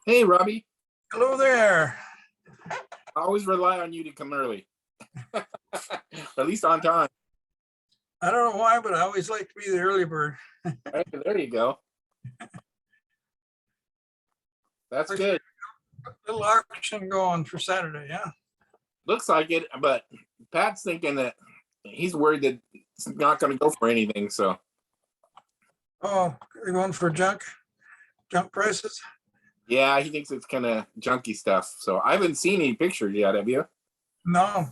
Hey, Robbie. Hello there. I always rely on you to come early. At least on time. I don't know why, but I always like to be the early bird. Hey, there you go. That's good. Little auction going for Saturday, yeah. Looks like it, but Pat's thinking that he's worried that it's not going to go for anything. So, Oh, you're going for junk prices? yeah, he thinks it's kind of junky stuff. So I haven't seen any pictures yet, have you? No.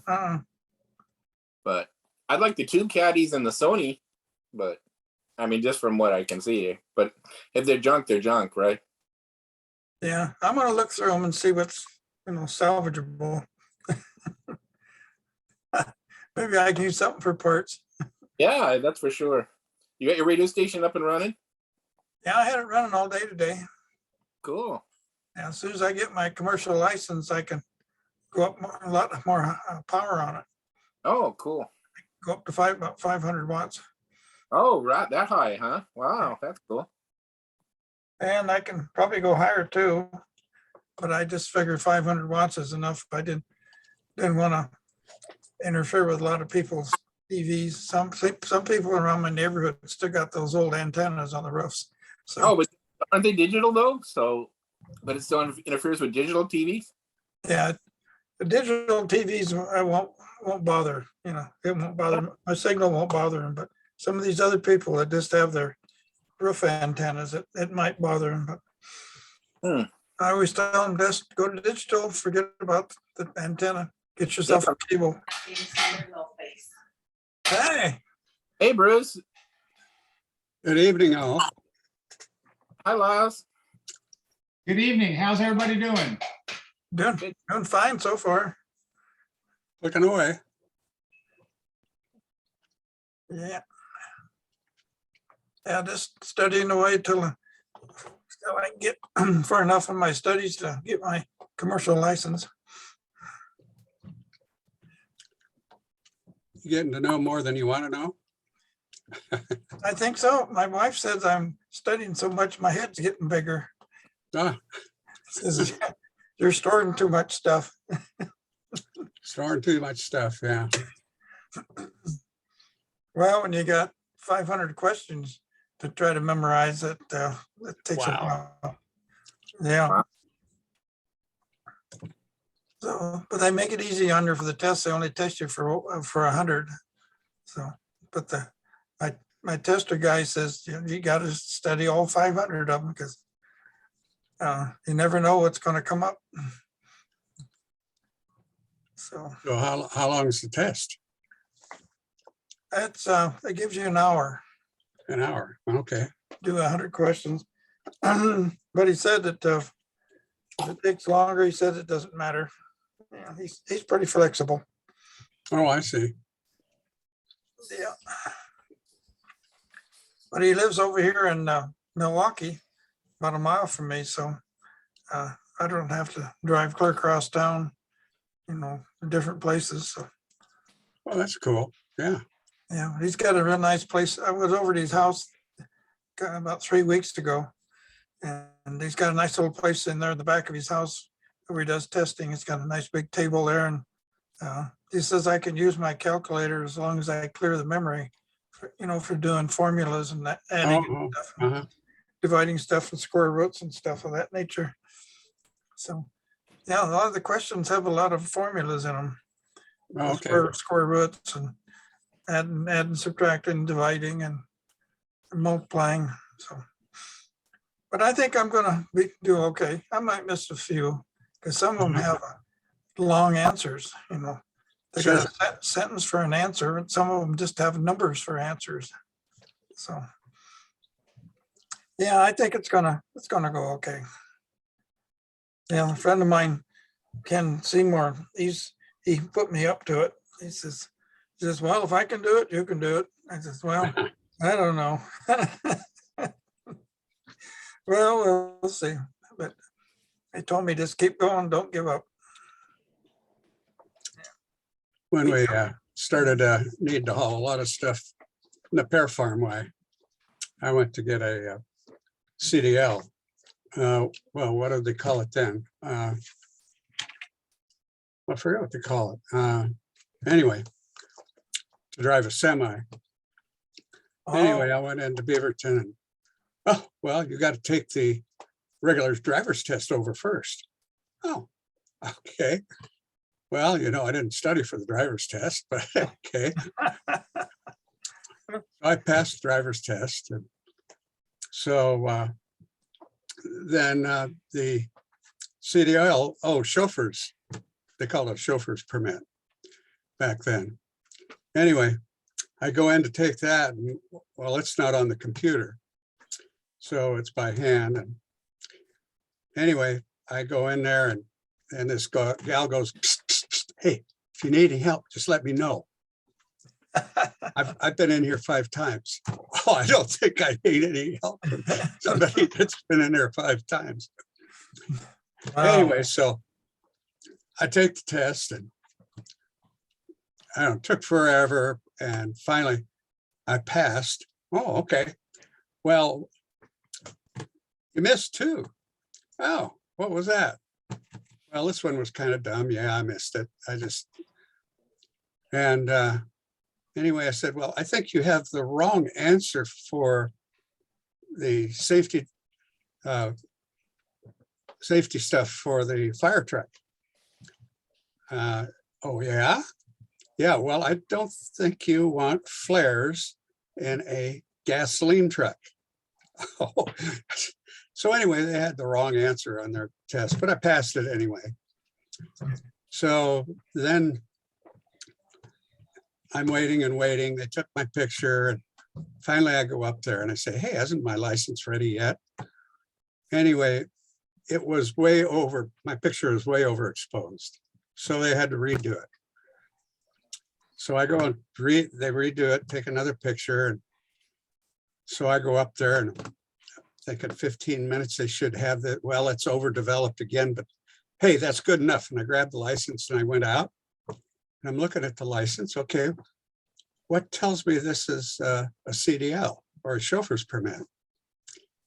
But I'd like the tube caddies and the Sony, but I mean, just from what I can see. But if they're junk, right? Yeah, I'm gonna look through them and see what's salvageable. Maybe I can use something for parts. Yeah, that's for sure. You got your radio station up and running? Yeah, I had it running all day today. Cool. And as soon as I get my commercial license, I can go up a lot more power on it. Oh, cool. Go up to about 500 watts. Oh, right, that high, huh? Wow, that's cool. And I can probably go higher too, but I just figured 500 watts is enough. I didn't want to interfere with a lot of people's TVs. Some people around my neighborhood still got those old antennas on the roofs. So, Oh, but aren't they digital though? So, but it still interferes with digital TVs? yeah, the digital TVs I won't bother. It won't bother. My signal won't bother them. But some of these other people that just have their roof antennas, it might bother them. But I always tell them, just go to digital, forget about the antenna, get yourself a cable. Hey, Bruce. Good evening, all. Hi, Laz. Good evening. How's everybody doing? Doing fine so far. Looking away. Yeah. Yeah, just studying away till I can get far enough in my studies to get my commercial license. You getting to know more than you want to know? I think so. My wife says I'm studying so much, my head's getting bigger. Ah, Says, you're storing too much stuff. storing too much stuff, yeah. Well, when you got 500 questions to try to memorize it, takes a while. Yeah. Wow. So, but they make it easy under for the test. They only test you for 100. So, but my tester guy says you got to study all 500 of them because you never know what's going to come up. So how long is the test? That's it gives you an hour. An hour. Okay. Do 100 questions. But he said that if it takes longer, he said it doesn't matter. Yeah, he's pretty flexible. Oh, I see. Yeah. But he lives over here in Milwaukee, about a mile from me, so I don't have to drive clear across town, different places. So. Well, that's cool. Yeah. Yeah, he's got a real nice place. I was over to his house about 3 weeks ago, and he's got a nice little place in there in the back of his house where he does testing. He's got a nice big table there, and he says I can use my calculator as long as I clear the memory, for doing formulas and that, adding stuff, dividing stuff and square roots and stuff of that nature. So, yeah, a lot of the questions have a lot of formulas in them. Okay. Square roots and adding, subtracting, dividing, and multiplying. So, but I think I'm gonna do okay. I might miss a few because some of them have long answers. They got a sentence for an answer, and some of them just have numbers for answers. So, yeah, I think it's gonna go okay. Yeah, a friend of mine, Ken Seymour, he put me up to it. He says, well, if I can do it, you can do it. I says, well, I don't know. Well, we'll see. But they told me just keep going, don't give up. When we started need to haul a lot of stuff in the pear farm way, I went to get a CDL well, what did they call it then? I forgot what they call it. Anyway, to drive a semi. Anyway, I went into Beaverton and, oh, well, you got to take the regular driver's test over first. Oh, okay. Well, I didn't study for the driver's test, but okay. I passed the driver's test. And so then the CDL, chauffeurs, they called it a chauffeur's permit back then. Anyway, I go in to take that, and well, it's not on the computer. So it's by hand. And anyway, I go in there and this gal goes, psst, psst, psst, hey, if you need any help, just let me know. I've been in here 5 times. Oh, I don't think I need any help from somebody that's been in there 5 times. Wow. Anyway, so I take the test and I don't know, took forever. And finally I passed. Oh, okay. Well, you missed 2. Oh, what was that? Well, this one was kind of dumb. Yeah, I missed it. Anyway, I said, well, I think you have the wrong answer for the safety stuff for the fire truck. Oh, yeah? Yeah, well, I don't think you want flares in a gasoline truck. Oh. So anyway, they had the wrong answer on their test, but I passed it anyway. So then I'm waiting and waiting. They took my picture and finally I go up there and I say, hey, hasn't my license ready yet? Anyway, it was way over, my picture was way overexposed. So they had to redo it. So I go and they redo it, take another picture. And so I go up there and I think in 15 minutes they should have that. Well, it's overdeveloped again, but hey, that's good enough. And I grabbed the license and I went out. And I'm looking at the license. Okay, what tells me this is a CDL or a chauffeur's permit?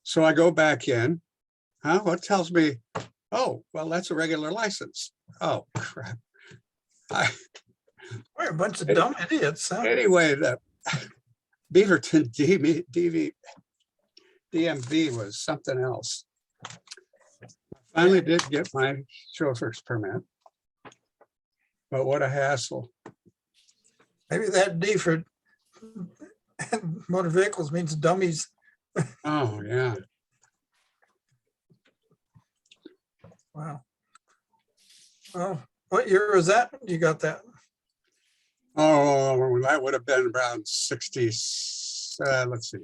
So I go back in. Huh? What tells me? Oh, well, that's a regular license. Oh, crap. We're a bunch of dumb idiots. Huh? Anyway, the Beaverton DMV was something else. I finally did get my chauffeur's permit. But what a hassle. Maybe that D for motor vehicles means dummies. Oh, yeah. Wow. Well, what year was that? You got that? Oh, that would have been around 60, let's see.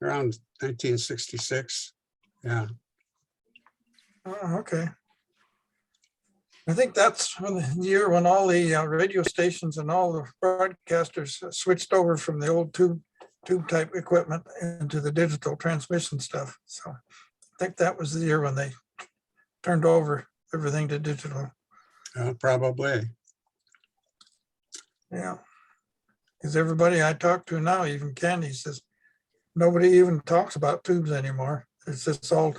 Around 1966. Yeah. Oh, okay. I think that's when the year when all the radio stations and all the broadcasters switched over from the old tube type equipment into the digital transmission stuff. So I think that was the year when they turned over everything to digital. Probably. Yeah. Because everybody I talk to now, even Candy, says nobody even talks about tubes anymore. It's just all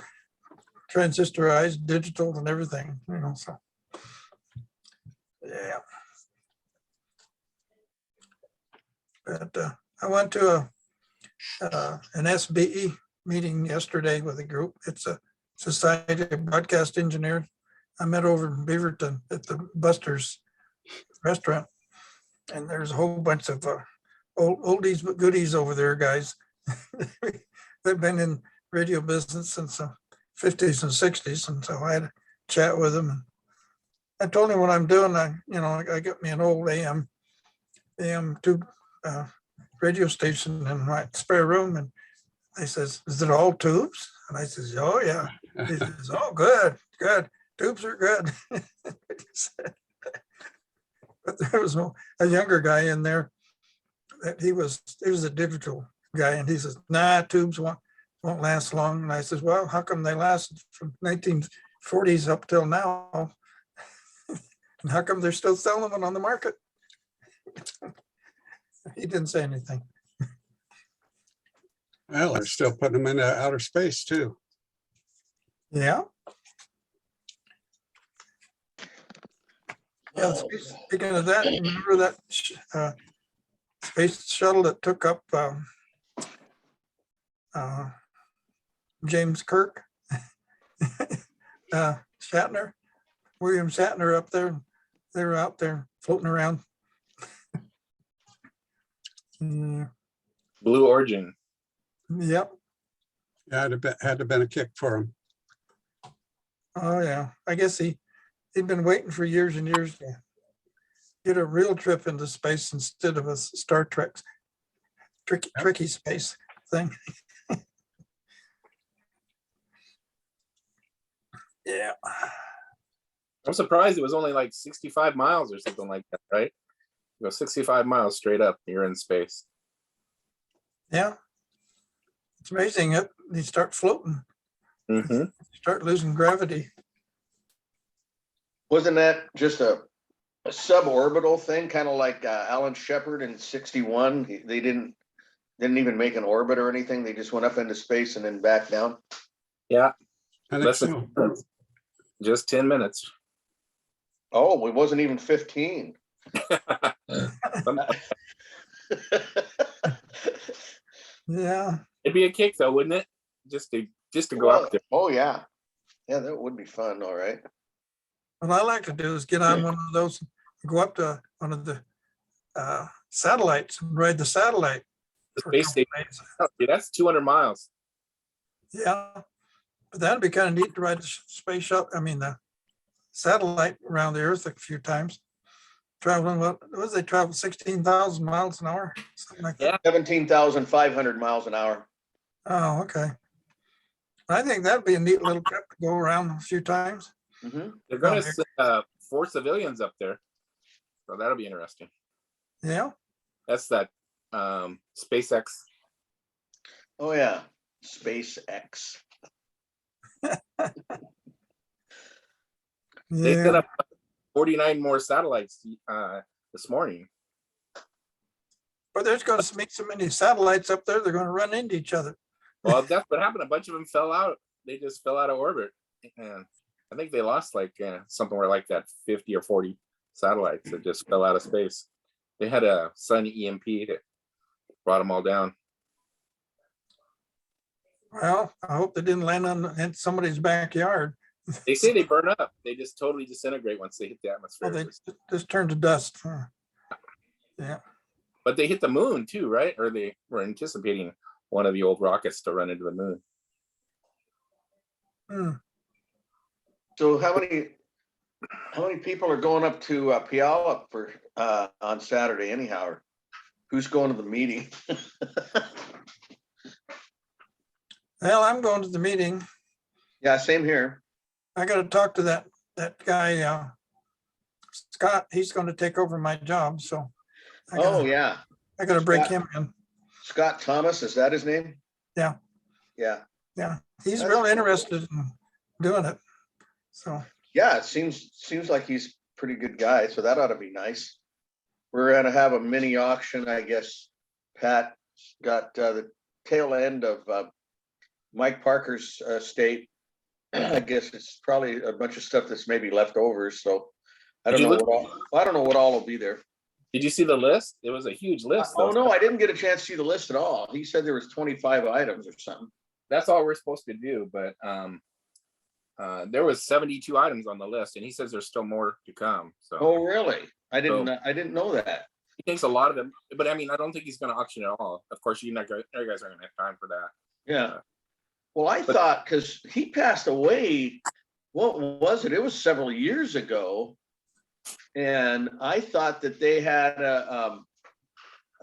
transistorized, digital and everything, so. Yeah. But I went to an SBE meeting yesterday with a group. It's a Society of Broadcast Engineers. I met over in Beaverton at the Buster's restaurant. And there's a whole bunch of oldies but goodies over there, guys. They've been in radio business since the 50s and 60s. And so I had a chat with them. And I told him what I'm doing. I got me an old AM tube radio station in my spare room. And I says, is it all tubes? And I says, oh, yeah. He says, oh, good. Tubes are good. But there was a younger guy in there that he was a digital guy. And he says, nah, tubes won't last long. And I says, well, how come they lasted from 1940s up till now? And how come they're still selling them on the market? He didn't say anything. Well, they're still putting them into outer space too. Yeah. Yeah, speaking of that, remember that space shuttle that took up James Kirk? Shatner, William Shatner up there. They were out there floating around. Yeah. Blue Origin. Yep. Yeah, had to have been a kick for him. Oh yeah. I guess he'd been waiting for years and years to get a real trip into space instead of a Star Trek tricky space thing. Yeah. I'm surprised it was only like 65 miles or something like that, right? You go 65 miles straight up, you're in space. Yeah. It's amazing it they start floating, Mm-hmm. start losing gravity. Wasn't that just a suborbital thing, kind of like Alan Shepard in '61? They didn't even make an orbit or anything. They just went up into space and then back down. Yeah, I think less than so. 10 minutes. Just 10 minutes. Oh, it wasn't even 15. Yeah. It'd be a kick though, wouldn't it? Just to go Well, up there. oh yeah, that would be fun. All right. What I like to do is get on one of those, go up to one of the satellites and ride the satellite. The for a space couple station. days. Oh, yeah, that's 200 miles. Yeah, but that'd be kind of neat to ride the space shuttle. I mean, the satellite around the Earth a few times. Traveling, what was they travel 16,000 miles an hour, something like that. 17,500 miles an hour. Oh, okay. I think that'd be a neat little trip to go around a few times. Mm-hmm. They're going Oh, to send 4 civilians up there. So that'll be interesting. Yeah, That's that SpaceX. Oh yeah, SpaceX. They set yeah. up 49 more satellites this morning. But there's going to be so many satellites up there, they're going to run into each other. Well, that's what happened. A bunch of them fell out. They just fell out of orbit. And I think they lost like somewhere like that 50 or 40 satellites that just fell out of space. They had a sun EMP that brought them all down. Well, I hope they didn't land in somebody's backyard. They say they burn up. They just totally disintegrate once they hit the atmosphere. Well, they just turn to dust. Huh. Yeah. But they hit the moon too, right? Or they were anticipating one of the old rockets to run into the moon. Hmm. So how many people are going up to Puyallup for on Saturday anyhow? Or who's going to the meeting? Well, I'm going to the meeting. Yeah, same here. I got to talk to that guy, Scott. He's going to take over my job, so I Yeah, got to break Scott. him in. Scott Thomas, is that his name? Yeah. Yeah. Yeah, he's That's real cool. interested in doing it. So Yeah, it seems like he's a pretty good guy, so that ought to be nice. We're gonna have a mini auction, I guess. Pat got the tail end of Mike Parker's estate. I guess it's probably a bunch of stuff that's maybe left over. So I don't Did you know look- what all, I don't know what all will be there. Did you see the list? It was a huge list. Oh though. no, I didn't get a chance to see the list at all. He said there was 25 items or something. That's all we're supposed to do, but there was 72 items on the list, and he says there's still more to come. So Oh really? I didn't know that. he thinks a lot of them, but I mean, I don't think he's going to auction it all. Of course, you guys aren't going to have time for that. Yeah. Well, I thought because he passed away, what was it? It was several years ago. And I thought that they had a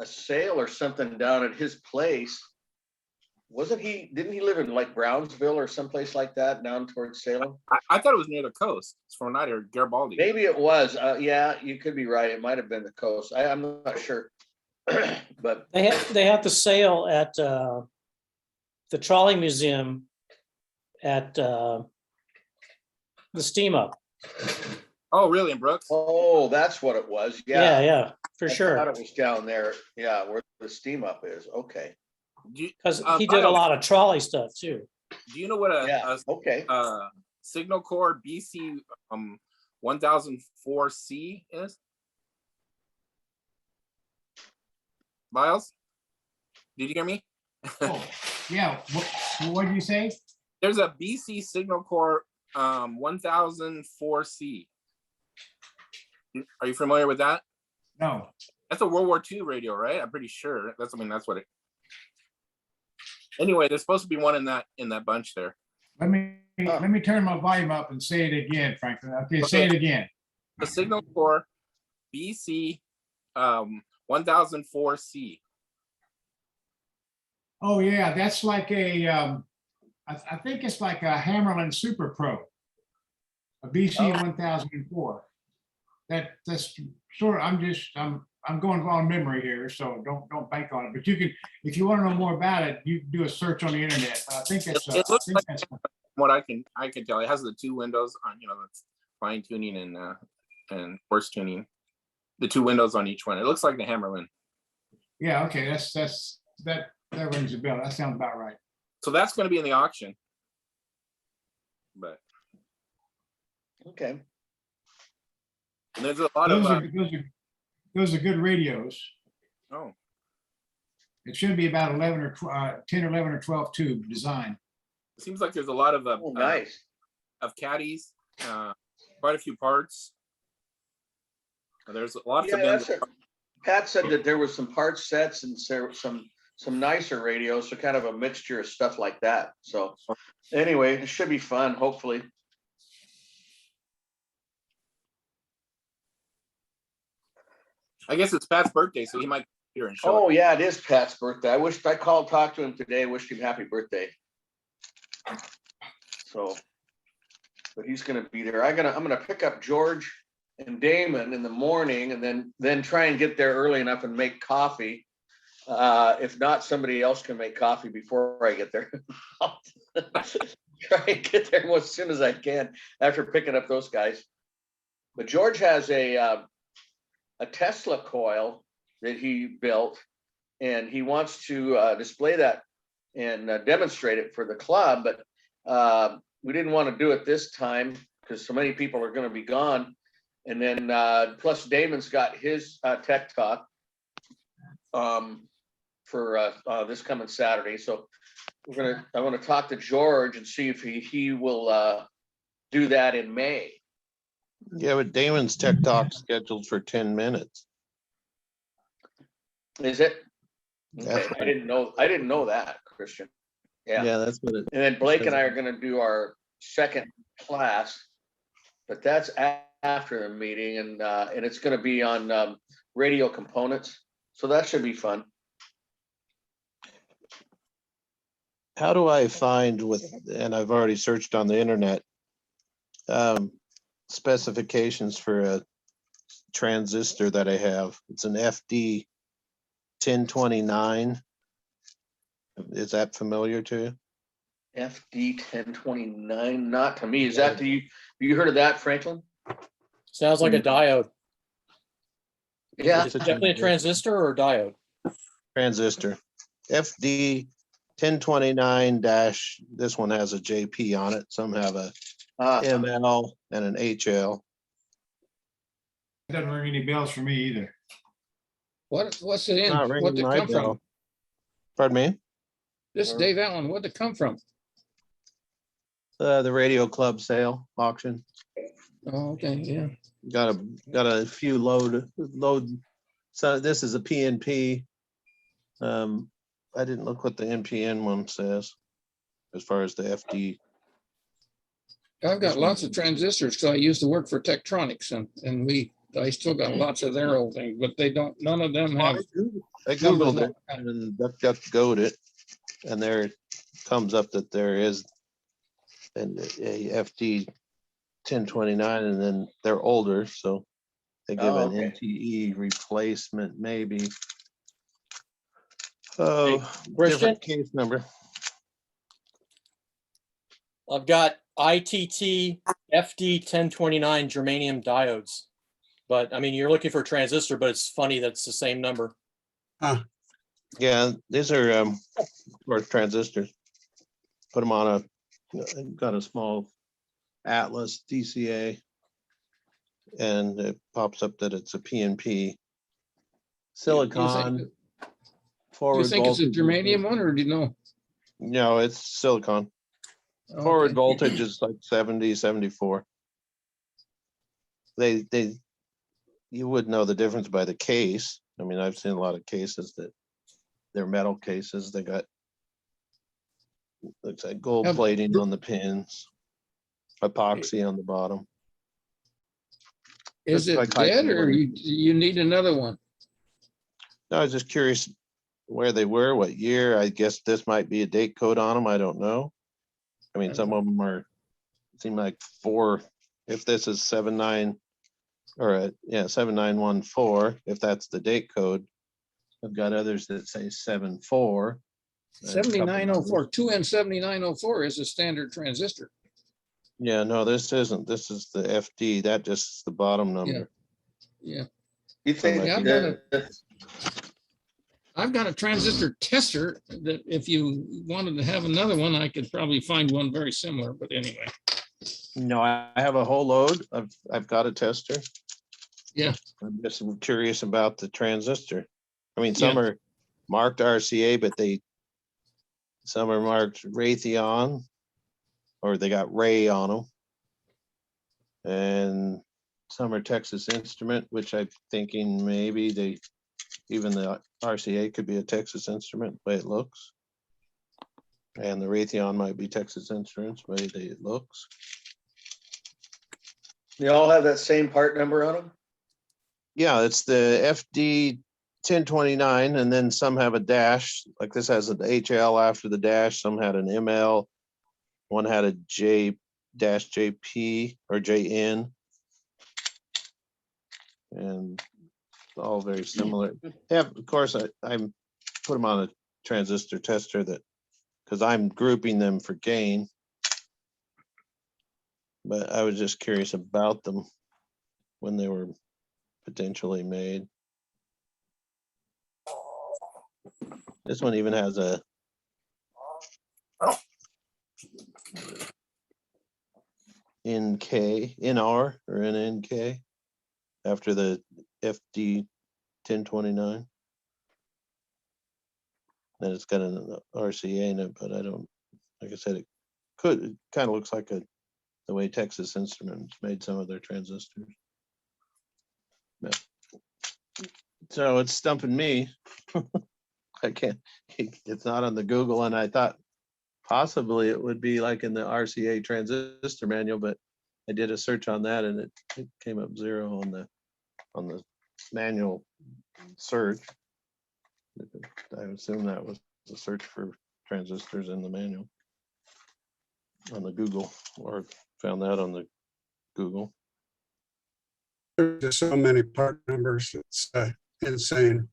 sale or something down at his place. Didn't he live in like Brownsville or someplace like that down towards Salem? I thought it was near the coast. It's from neither Garibaldi. Maybe it was. Yeah, you could be right. It might have been the coast. I'm not sure. But They have the sale at the trolley museum at the steam up. Oh, really, in Brooks? oh, that's what it was. Yeah, Yeah. for I sure. thought it was down there. Yeah, where the steam up is. Okay. Do you, Because he did a Miles, lot of trolley stuff too. do you know what Yeah, okay. a signal core BC 1004C is? Miles, did you hear me? Oh, yeah. What did you say? There's a BC signal core 1004C. Are you familiar with that? No. That's a World War II radio, right? I'm pretty sure. That's, I mean, that's what it. Anyway, there's supposed to be one in that bunch there. Let me turn my volume up and say it again, Franklin. Okay, say it again. The signal core BC 1004C. Oh, yeah, that's like a, I think it's like a Hammerlin Super Pro, a BC 1004. That's sort of, I'm going on memory here, so don't bank on it. But you can, if you want to know more about it, you can do a search on the internet. I think it's, It looks like what I can tell. It has the two windows on, that's fine tuning and coarse tuning. The two windows on each one. It looks like the Hammerlin. yeah, okay, that rings a bell. That sounds about right. So that's going to be in the auction. But Okay. and there's a lot of Those are good radios. oh, It should be about 11 or 10 or 11 or 12 tube design. it seems like there's a lot of Oh, nice. of caddies, quite a few parts. There's lots Yeah, of them. Pat said that there was some parts sets and some nicer radios, so kind of a mixture of stuff like that. So anyway, it should be fun, hopefully. I guess it's Pat's birthday, so he might be here and show Oh, yeah, it is Pat's birthday. I wished I talked to him today, wished him happy birthday. So, but he's gonna be there. I'm gonna pick up George and Damon in the morning and then try and get there early enough and make coffee. If not, somebody else can make coffee before I get there. Try and get there as soon as I can after picking up those guys. But George has a Tesla coil that he built, and he wants to display that and demonstrate it for the club. But we didn't want to do it this time because so many people are going to be gone. And then plus Damon's got his tech talk for this coming Saturday. So I want to talk to George and see if he will do that in May. Yeah, but Damon's tech talk scheduled for 10 minutes. Is it? That's Okay, I didn't know that, Christian. Yeah. Yeah, that's what it. And then Blake and I are going to do our second class, but that's after the meeting, and it's going to be on radio components. So that should be fun. How do I find and I've already searched on the internet, specifications for a transistor that I have? It's an FD 1029. Is that familiar to you? FD 1029, not to me. Is that you heard of that, Franklin? Sounds like a diode. Yeah. Is it definitely a transistor or a diode? Transistor. FD 1029 dash, this one has a JP on it. Some have a ML and an HL. Doesn't ring any bells for me either. What's it in? Not What'd ringing it my come bell. from? Pardon me? This Dave Allen, what'd it come from? The Radio Club sale auction. Oh, okay, yeah. Got a few load. So this is a PNP. I didn't look what the NPN one says as far as the FD. I've got lots of transistors, so I used to work for Tektronix and I still got lots of their old things, but none of them have. I Googled it and DuckDuckGo'd it, and there it comes up that there is a FD 1029, and then they're older, so they give an okay. NTE replacement maybe. Oh, Christian? different case number. I've got ITT FD 1029 germanium diodes. But I mean, you're looking for a transistor, but it's funny that's the same number. Huh. Yeah, these are or transistors. Put them on got a small Atlas DCA, and it pops up that it's a PNP silicon Do you forward think it's a voltage. germanium one, or do you know? No, it's silicon. Forward Okay. voltage is like 70, 74. You would know the difference by the case. I mean, I've seen a lot of cases that they're metal cases. They got, looks like gold Have- plating on the pins, epoxy on the bottom. Is Just it like high dead, or quality. you need another one? No, I was just curious where they were, what year. I guess this might be a date code on them. I don't know. I mean, some of them are, seem like 4. If this is 79 or 7914, if that's the date code. I've got others that say 74. and a couple 7904, others. 2N7904 is a standard transistor. Yeah, no, this isn't. This is the FD. That just is the bottom number. Yeah, You think Yeah, I've that, I've got a transistor tester that if you wanted to have another one, I could probably find one very similar, but anyway. No, I have a whole load. I've got a tester. Yeah. I'm just curious about the transistor. I mean, some Yeah. are marked RCA, but some are marked Raytheon, or they got Ray on them. And some are Texas Instrument, which I'm thinking maybe even the RCA could be a Texas Instrument, the way it looks. And the Raytheon might be Texas Instruments, the way it looks. they all have that same part number on them? Yeah, it's the FD 1029, and then some have a dash, like this has an HL after the dash, some had an ML, one had a J dash JP or JN. And all very similar. Yeah, of course, I put them on a transistor tester because I'm grouping them for gain. But I was just curious about them when they were potentially made. This one even has a NR or NNK after the FD 1029. And it's got an RCA in it, but I don't, like I said, it kind of looks like the way Texas Instruments made some of their transistors. But, so it's stumping me. I can't, it's not on the Google, and I thought possibly it would be like in the RCA transistor manual, but I did a search on that and it came up 0 on the manual search. I assume that was the search for transistors in the manual on the Google, or found that on the Google. There's just so many part numbers. It's insane.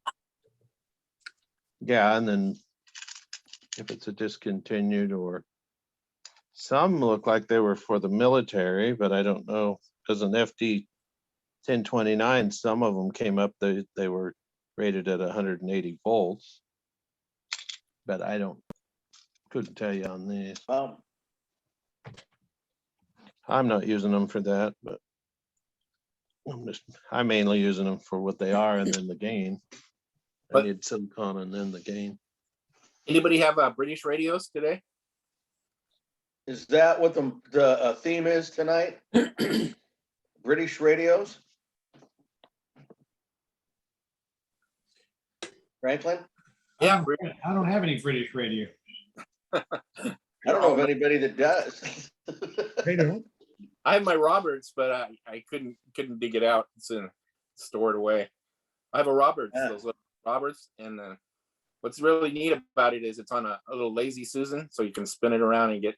Yeah, and then if it's a discontinued, or some look like they were for the military, but I don't know, because an FD 1029, some of them came up, they were rated at 180 volts. But couldn't tell you on these. I'm not using them for that, but I'm mainly using them for what they are and then the gain. I But- need silicon and then the gain. Anybody have British radios today? Is that what the theme is tonight? British radios? Franklin? Yeah, I don't have any British radio. I don't know of anybody that does. I have my Roberts, but I couldn't dig it out. It's stored away. I have a Roberts, Yeah. those little Roberts, and what's really neat about it is it's on a little Lazy Susan, so you can spin it around and get.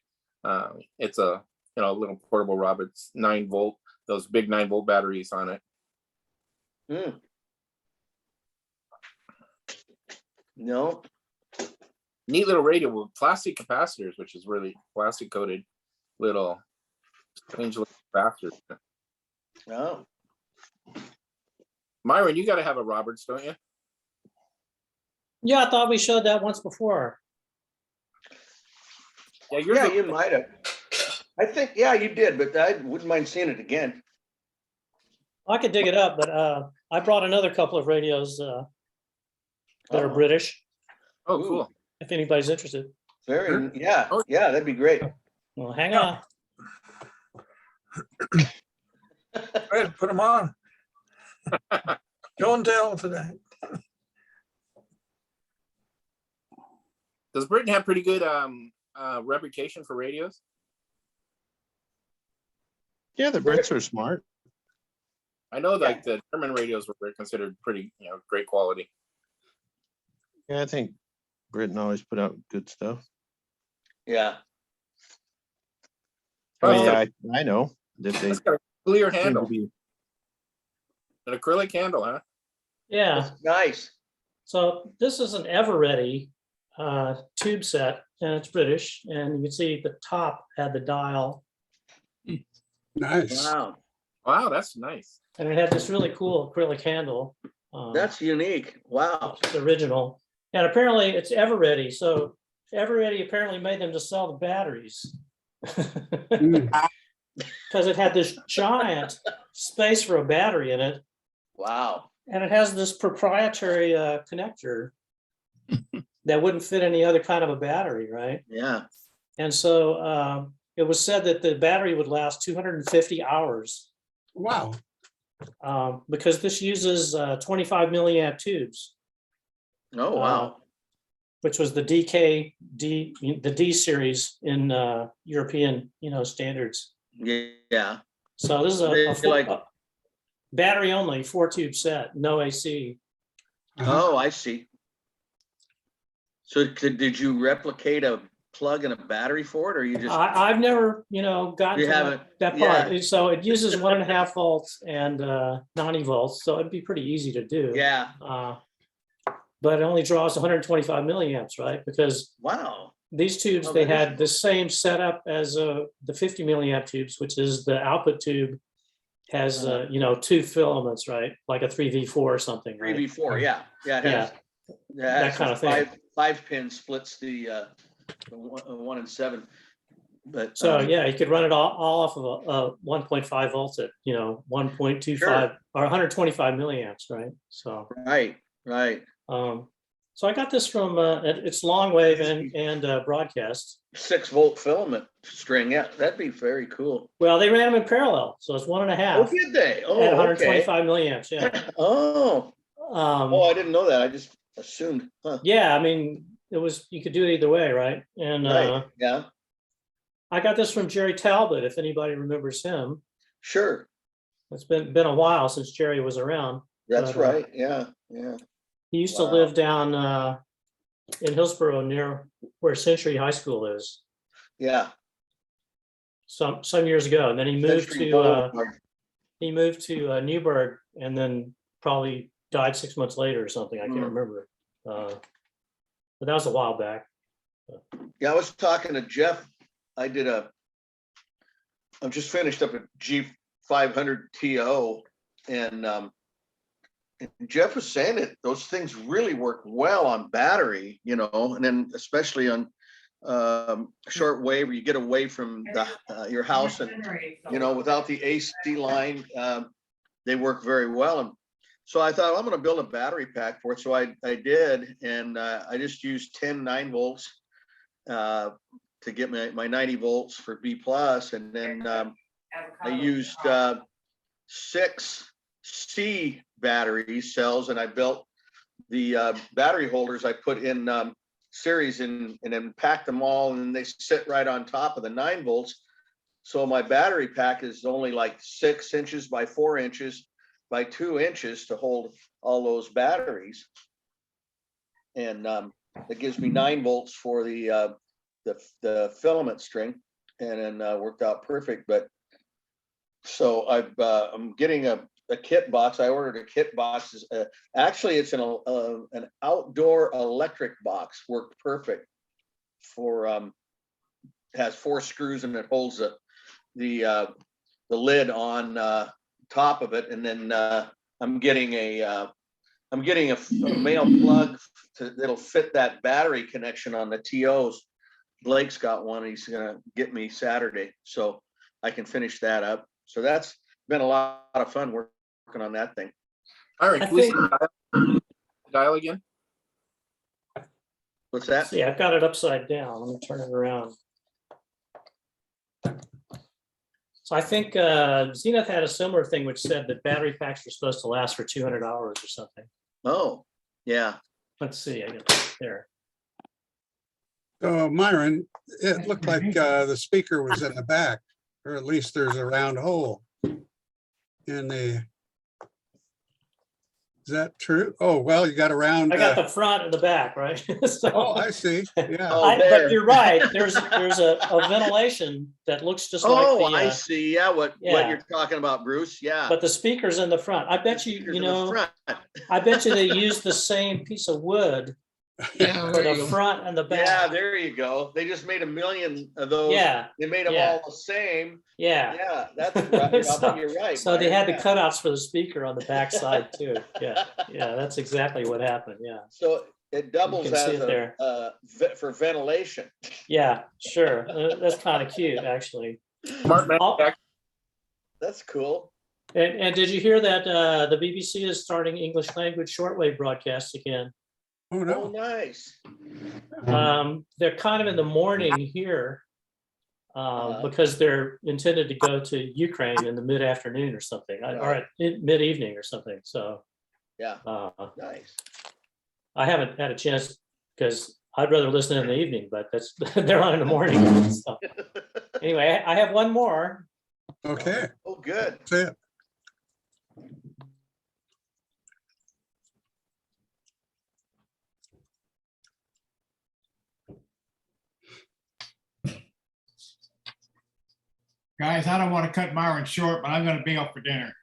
It's a little portable Roberts 9-volt, those big 9-volt batteries on it. Hmm. No, Neat little radio with plastic capacitors, which is really plastic coated little strange little capacitors. no. Myron, you got to have a Roberts, don't you? Yeah, I thought we showed that once before. Yeah, yours Yeah, look- you might have. I think, yeah, you did, but I wouldn't mind seeing it again. I could dig it up, but I brought another couple of radios that are Oh. British, oh, Ooh. cool. if anybody's interested. Very, yeah, Oh. yeah, that'd be great. Well, hang on. Go ahead, put them on. Show and tell today. Does Britain have pretty good reputation for radios? Yeah, the Brits are smart. I know like the German radios were considered pretty, great quality. Yeah, I think Britain always put out good stuff. Yeah. I mean, Oh. I know that they It's got a clear seem to handle, be. an acrylic handle, huh? Yeah, That's nice. so this is an Everready tube set, and it's British, and you can see the top had the dial, Nice. Wow, Wow, that's nice. and it had this really cool acrylic handle. that's unique. Wow. It's original, and apparently it's Everready, so Everready apparently made them to sell the batteries. Mm. Because it had this giant space for a battery in it, Wow. and it has this proprietary connector that wouldn't fit any other kind of a battery, right? Yeah. And so it was said that the battery would last 250 hours Wow. because this uses 25 milliamp tubes, Oh, wow. which was the the D series in European, standards. Yeah. So this is They a battery only 4-tube set, no AC. Uh-huh. Oh, I see. So did you replicate a plug and a battery for it, or you just? I've never, gotten You to haven't, that part. So it uses 1.5 volts and 90 volts. So it'd be pretty easy to do. Yeah. But it only draws 125 milliamps, right? Because Wow. these tubes, Oh, they that is had the same setup as the 50 milliamp tubes, which is the output tube has, 2 filaments, right? Like a 3V4 or something, right? 3v4. Yeah. Yeah. It has, Yeah, that kind of thing. Five pin splits the 1 and 7. But So yeah, you could run it all off of a 1.5 volts at 1.25 Sure. or 125 milliamps, right? So Right. so I got this from it's long wave and broadcast. 6-volt filament string. Yeah, that'd be very cool. Well, they ran them in parallel, so it's 1.5 Oh, did they? at Oh, okay. 125 milliamps. Yeah. Oh, Um, I didn't know that. I just assumed. Huh. yeah, I mean, you could do it either way, right? And Right. Yeah. I got this from Jerry Talbot, if anybody remembers him. Sure. It's been a while since Jerry was around. That's But, right. Yeah. Yeah. He used to Wow. live down in Hillsborough near where Century High School is Yeah. some years ago. And then he moved Century to Boulevard. Newburgh and then probably died 6 months later or something. I can't Mm. remember. But that was a while back. Yeah, I was talking to Jeff. I'm just finished up a G500 TO, and Jeff was saying that those things really work well on battery, and then especially on shortwave, where you get away from your house and without the AC line, they work very well. And so I thought, I'm going to build a battery pack for it. So I did, and I just used 10 9-volts to get my 90 volts for B plus, and then I used 6 C battery cells, and I built the battery holders. I put in series and then packed them all, and they sit right on top of the 9 volts. So my battery pack is only like 6 inches by 4 inches by 2 inches to hold all those batteries, and it gives me 9 volts for the filament string, and then worked out perfect. But so I'm getting a kit box. I ordered a kit box. Actually, it's an outdoor electric box. Worked perfect for has 4 screws, and it holds the lid on top of it. And then I'm getting a I'm getting a male plug that'll fit that battery connection on the TOs. Blake's got one, he's gonna get me Saturday, so I can finish that up. So that's been a lot of fun working on that thing. Myron, I can we see think- the dial again? What's that? See, I've got it upside down. Let me turn it around. So I think Zenith had a similar thing which said that battery packs were supposed to last for 200 hours or something. Oh, yeah. Let's see, I got it there. So Myron, it looked like the speaker was in the back, or at least there's a round hole in the. Is that true? Oh, well, you got a round. I got the front and the back, right? So- Oh, I see. Yeah. Oh, there. But you're right, there's a ventilation that looks just like Oh, the, I see. Yeah, what yeah. you're talking about, Bruce. Yeah. but the speaker's in the front. I bet you, Speakers you in the know, front. I bet you they used the same piece of wood Yeah, for there the you go. front and the Yeah, back. there you go. They just made a million of those. Yeah, They made them yeah. all the same. yeah. Yeah, that's right. So- You're right. So they Myron, had the yeah. cutouts for the speaker on the back side too. Yeah, yeah, that's exactly what happened. Yeah, So it doubles can see as it there. for ventilation. yeah, sure. That's kind of cute, actually. Smart I'll- manufacturing. That's cool. And did you hear that the BBC is starting English language shortwave broadcasts again? Oh, Oh, no. nice. They're kind of in the morning here because they're intended to go to Ukraine in the mid-afternoon or something, or at mid-evening or something. So Yeah, nice. I haven't had a chance because I'd rather listen in the evening, but that's they're on in the morning. So, anyway, I have one more. Okay, Oh, good. that's it. Guys, I don't want to cut Myron short, but I'm gonna be up for dinner.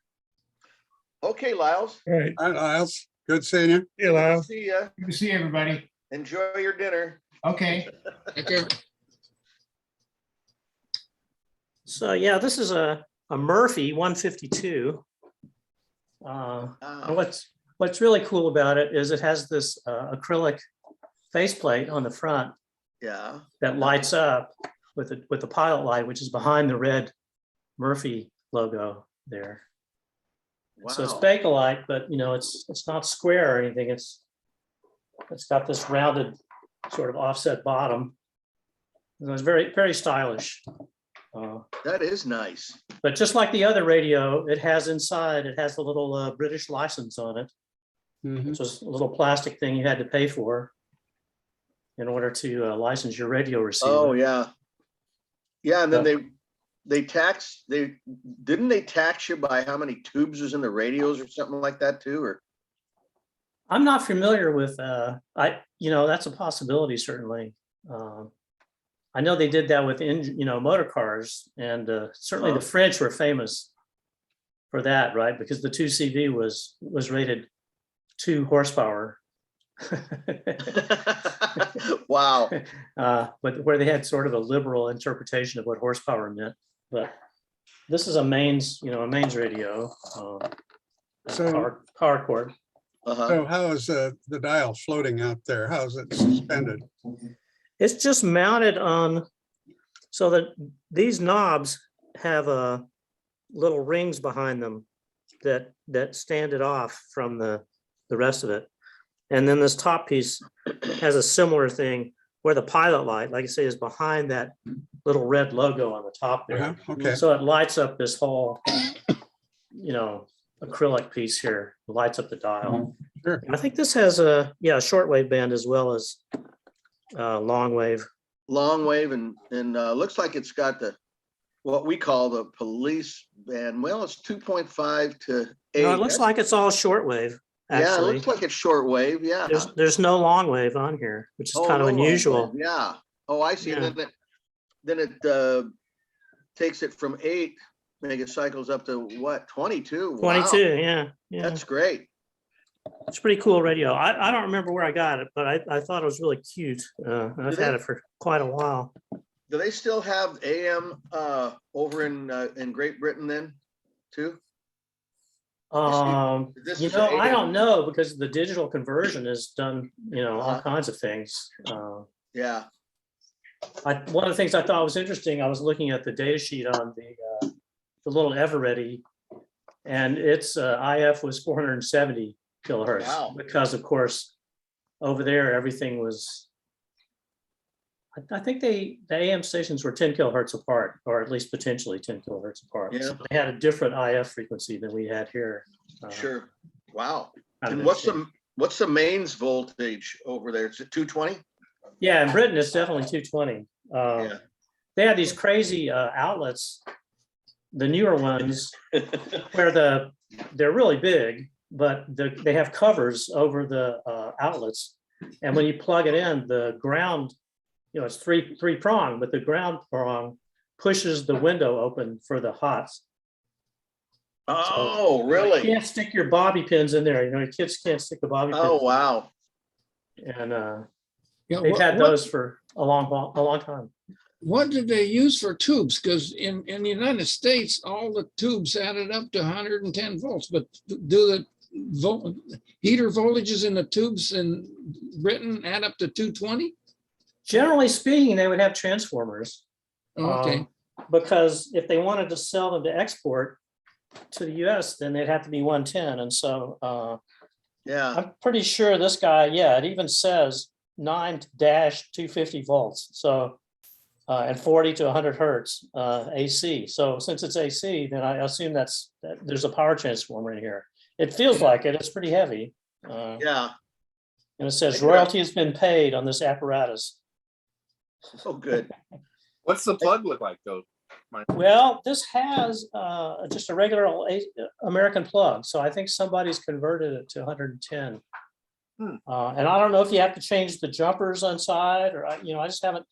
Okay, Lyles. All right. All right, Lyles. Good seeing you. Yeah, Lyle. See ya. Good to see everybody. Enjoy your dinner. Okay. Okay. So yeah, this is a Murphy 152. And what's really cool about it is it has this acrylic faceplate on the front Yeah. that lights up with the pilot light, which is behind the red Murphy logo there. Wow. So it's Bakelite, but you know it's not square or anything. It's got this rounded sort of offset bottom. And it's very, very stylish. That is nice. But just like the other radio, it has inside, it has the little British license on it. Mhm. It's just a little plastic thing you had to pay for in order to license your radio receiver. Oh, yeah. Yeah, and then So- didn't they tax you by how many tubes was in the radios or something like that too, or? I'm not familiar with, that's a possibility, certainly. I know they did that with, motor cars, and certainly the French were famous for that, right? Because the 2CV was rated 2 horsepower. Wow. But where they had sort of a liberal interpretation of what horsepower meant. But this is a mains radio, So- power cord. Uh-huh. So how is the dial floating out there? How is it suspended? It's just mounted on, so that these knobs have little rings behind them that stand it off from the rest of it. And then this top piece has a similar thing where the pilot light, like I say, is behind that little red logo on the top there. Uh-huh, okay. So it lights up this whole, acrylic piece here, lights up the dial. Sure. And I think this has a shortwave band as well as long wave. Long wave and looks like it's got what we call the police band. Well, it's 2.5 to 8. No, it looks like it's all shortwave. Yeah, it Actually, looks like it's short wave. Yeah. there's no long wave on here, which is Oh, kind of no long unusual. wave. Yeah. Oh, I see. Yeah. And then it takes it from 8, make it cycles up to what, 22? Wow. 22, yeah. That's great. It's a pretty cool radio. I don't remember where I got it, but I thought it was really cute. I've had it for quite a while. Do they still have AM over in Great Britain then too? This You is know, I AM. don't know because the digital conversion is done, you know, all Uh-huh. kinds of things. Yeah, One of the things I thought was interesting, I was looking at the data sheet on the little Eveready, and its IF was 470 kilohertz. Wow. Because of course, over there, everything was, I think the AM stations were 10 kilohertz apart, or at least potentially 10 kilohertz apart. Yeah. So they had a different IF frequency than we had here. sure. Wow. Kind of And what's interesting. the mains voltage over there? Is it 220? Yeah, in Britain, it's definitely 220. Yeah. They had these crazy outlets, the newer ones, where they're really big, but they have covers over the outlets. And when you plug it in, the ground, you know, it's three prong, but the ground prong pushes the window open for the hots. Oh, You really? can't stick your bobby pins in there. You know, kids can't stick the bobby pins. Oh, wow. And Yeah, they've had those for a long time. What did they use for tubes? Because in the United States, all the tubes added up to 110 volts, but do the heater voltages in the tubes in Britain add up to 220? Generally speaking, they would have transformers. Okay, Because if they wanted to sell them to export to the US, then they'd have to be 110. And so Yeah. I'm pretty sure this guy, yeah, it even says 9-250 volts. So and 40 to 100 hertz AC. So since it's AC, then I assume that there's a power transformer in here. It feels like it. It's pretty heavy. Yeah. And it says Interesting. royalty has been paid on this apparatus. Oh, good. What's the plug look like though? Well, this has just a regular old American plug. So I think somebody's converted it to 110. And I don't know if you have to change the jumpers on-side or, I just haven't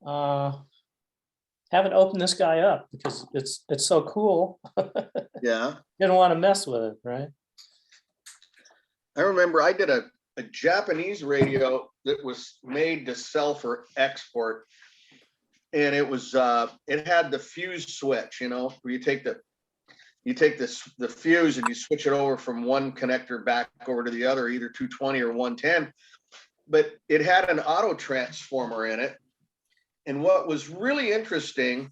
opened this guy up because it's so cool. Yeah. Didn't want to mess with it, right? I remember I did a Japanese radio that was made to sell for export. And it was, it had the fuse switch, where you take the fuse and you switch it over from one connector back over to the other, either 220 or 110. But it had an auto transformer in it. And what was really interesting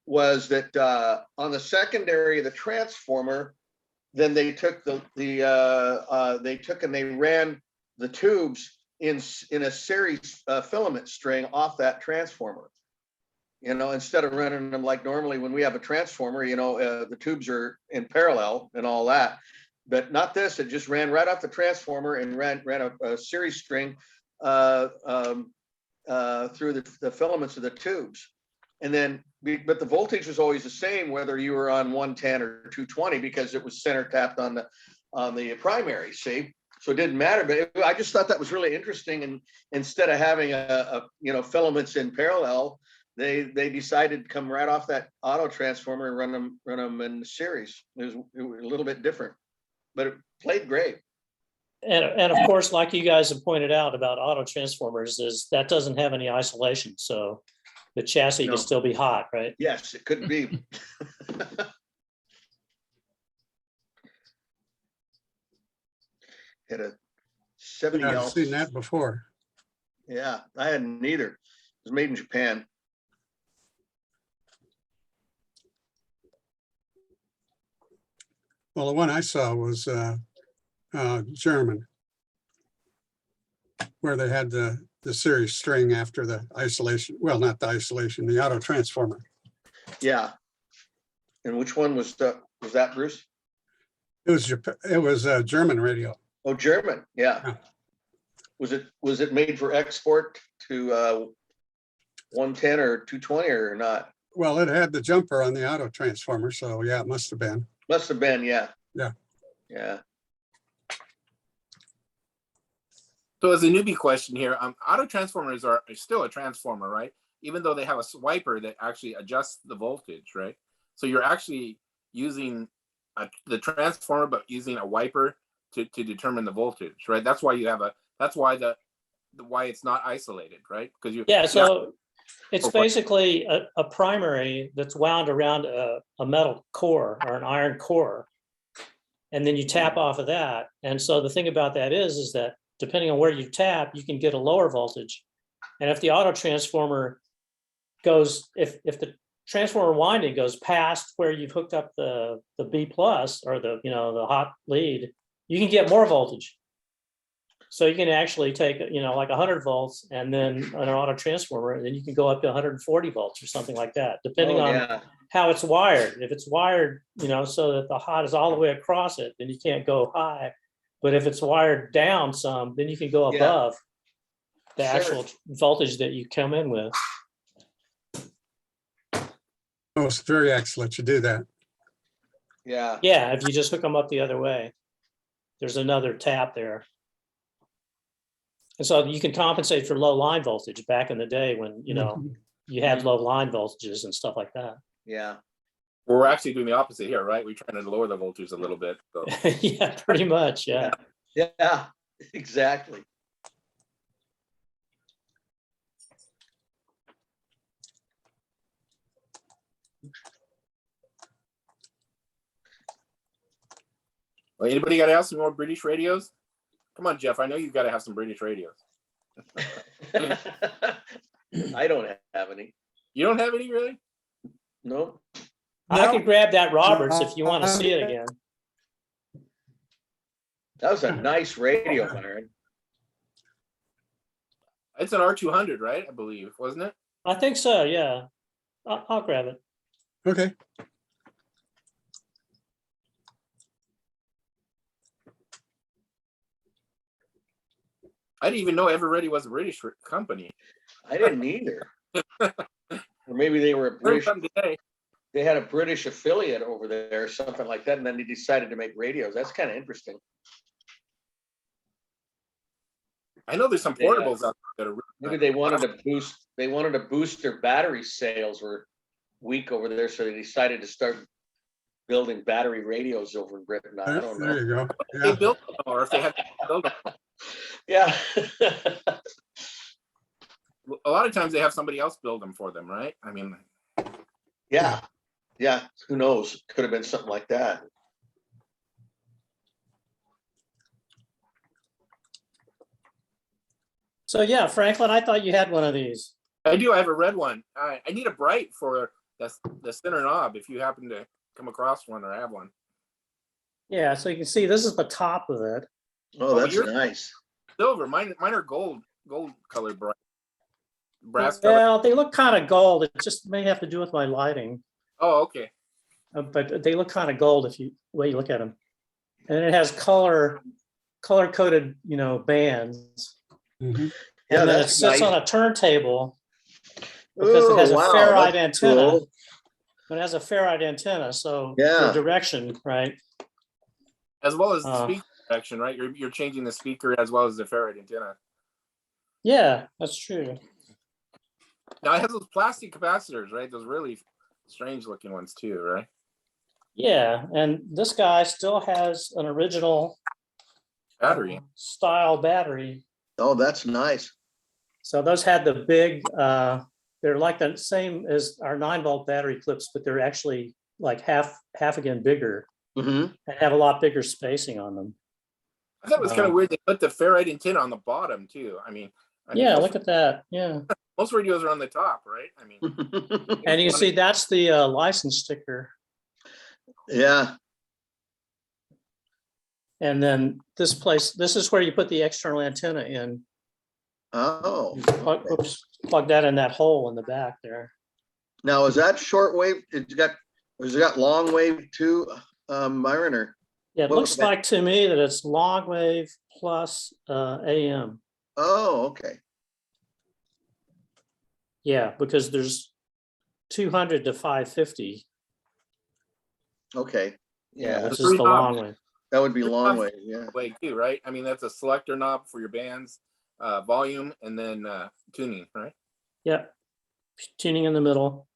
was that on the secondary of the transformer, then they took and they ran the tubes in a series filament string off that transformer. Instead of running them like normally when we have a transformer, the tubes are in parallel and all that, but not this. It just ran right off the transformer and ran a series string through the filaments of the tubes. And then, but the voltage was always the same, whether you were on 110 or 220, because it was center tapped on the primary, see? So it didn't matter, but I just thought that was really interesting. And instead of having filaments in parallel, they decided to come right off that auto transformer and run them in the series. It was a little bit different, but it played great. And of course, like you guys have pointed out about auto transformers, is that doesn't have any isolation. So the chassis can still be hot, right? Yes, it could be. Had a 70 I've ounce. seen that before. Yeah, I hadn't either. It was made in Japan. Well, the one I saw was German, where they had the series string after the isolation. Well, not the isolation, the auto transformer. Yeah. And which one was that, Bruce? It was a German radio. Oh, German. Yeah. Yeah. Was it made for export to 110 or 220 or not? Well, it had the jumper on the auto transformer, so yeah, it must have been. Must have been, yeah. Yeah. Yeah. So as a newbie question here, auto transformers are still a transformer, right? Even though they have a swiper that actually adjusts the voltage, right? So you're actually using the transformer, but using a wiper to determine the voltage, right? That's why you have why it's not isolated, right? Because So it's basically a primary that's wound around a metal core or an iron core. and then you tap off of that. And so the thing about that is that depending on where you tap, you can get a lower voltage. And if the auto transformer goes, if the transformer winding goes past where you've hooked up the B plus or the, you know, the hot lead, you can get more voltage. So you can actually take, you know, like 100 volts and then an auto transformer, and then you can go up to 140 volts or something like that, depending Oh, on yeah. how it's wired. If it's wired, you know, so that the hot is all the way across it, then you can't go high. But if it's wired down some, then you can go Yeah. above the Sure. actual voltage that you come in with. Oh, it's very excellent. You do that. Yeah. Yeah, if you just hook them up the other way, there's another tap there. And so you can compensate for low line voltage back in the day when, you know, you had low line voltages and stuff like that. Yeah. We're actually doing the opposite here, right? We're trying to lower the voltage a little bit. So. Yeah, pretty much. Yeah. Yeah, exactly. Well, anybody got to have some more British radios? Come on, Jeff. I know you've got to have some British radios. I don't have any. You don't have any, really? Nope. I No. can grab that Roberts if you want to see it again. That was a nice radio, Byron. It's an R200, right? I believe, wasn't it? I think so. Yeah. I'll grab it. Okay. I didn't even know Everready was a British company. I didn't either. Or maybe they were a Learned British, something today. they had a British affiliate over there or something like that, and then they decided to make radios. That's kind of interesting. I know there's some Yeah. portables out there that are really Maybe nice. they wanted to boost their battery sales were weak over there, so they decided to start building battery radios over in Britain. I don't There know. you go. They Yeah. built them, or if they had to build them. Yeah. A lot of times they have somebody else build them for them, right? I mean, Yeah. Yeah. Who knows? Could have been something like that. So yeah, Franklin, I thought you had one of these. I do. I have a red one. I need a bright for the center knob. If you happen to come across one or have one. Yeah, so you can see this is the top of it. Oh, that's you're- nice. Silver. Mine are gold colored bright. Brass color. Well, they look kind of gold. It just may have to do with my lighting, Oh, okay. but they look kind of gold if you way you look at them. And it has color coded, you know, bands. Mhm. Yeah, And then it that's sits nice. on a turntable because it has a Oh, wow, ferrite that's antenna. cool. It has a ferrite antenna, so Yeah. the direction, right? As well as the Oh. speaker protection, right? You're changing the speaker as well as the ferrite antenna. Yeah, that's true. Now it has those plastic capacitors, right? Those really strange looking ones too, right? Yeah, and this guy still has an original Battery. style battery. Oh, that's nice. So those had the big, they're like the same as our 9-volt battery clips, but they're actually like half again bigger Mm-hmm. and have a lot bigger spacing on them. I thought it was kind of weird they put the ferrite antenna on the bottom too. I mean, I think Yeah, most, look at that. Yeah. most radios are on the top, right? I mean, And you can see that's the license sticker. Yeah. And then this is where you put the external antenna in. Oh. You plug that in that hole in the back there. Now, is that shortwave? Has it got long wave too, Myron, or? Yeah, it What looks was that? like to me that it's long wave plus AM. Oh, okay. Yeah, because there's 200 to 550, Okay. Yeah, which The is three the knobs. long wave. that would be Three long knobs. wave, yeah. way too, right? I mean, that's a selector knob for your bands, volume, and then tuning, right? Yeah, tuning in the middle.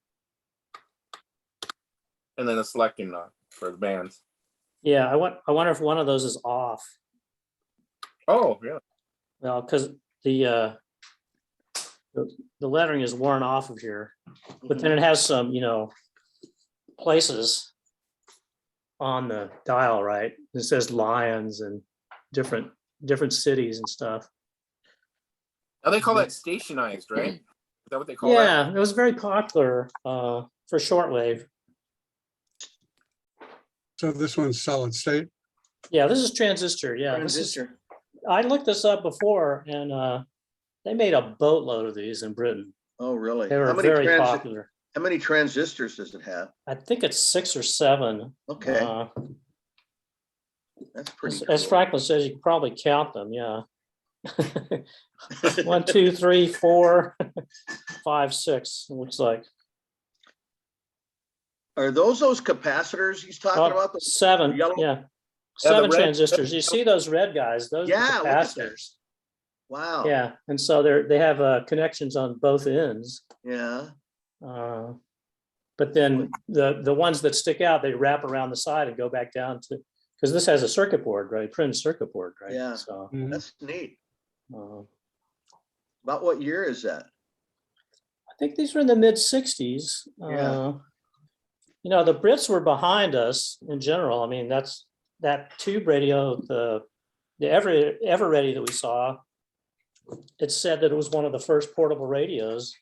And then a selecting knob for the bands. Yeah, I wonder if one of those is off. Oh, really? Well, because the lettering is worn off of here, but then it has some, you know, places on the dial, right? It says Lions and different cities and stuff. Now they call that stationized, right? Is that what they call that? Yeah, it was very popular for shortwave. So this one's solid state. Yeah, this is transistor. Yeah, this is. Transistor. I looked this up before, and they made a boatload of these in Britain. Oh, really? They were very popular. How many transistors does it have? I think it's 6 or 7. Okay, that's pretty As cool. Franklin says, you can probably count them. Yeah. 1, 2, 3, 4, 5, 6. It looks like. Are those capacitors he's talking about? The 7. yellow? Yeah. the 7 red- transistors. You see those red guys? Those Yeah, are look at that. capacitors. Wow. Yeah, and so they have connections on both ends. Yeah. But then the ones that stick out, they wrap around the side and go back down to, because this has a circuit board, right? Printed circuit board, right? Yeah. So Mhm. That's neat. I About what year is that? think these were in the mid '60s. Yeah. You know, the Brits were behind us in general. I mean, that's that tube radio, the Everready that we saw. It said that it was one of the first portable radios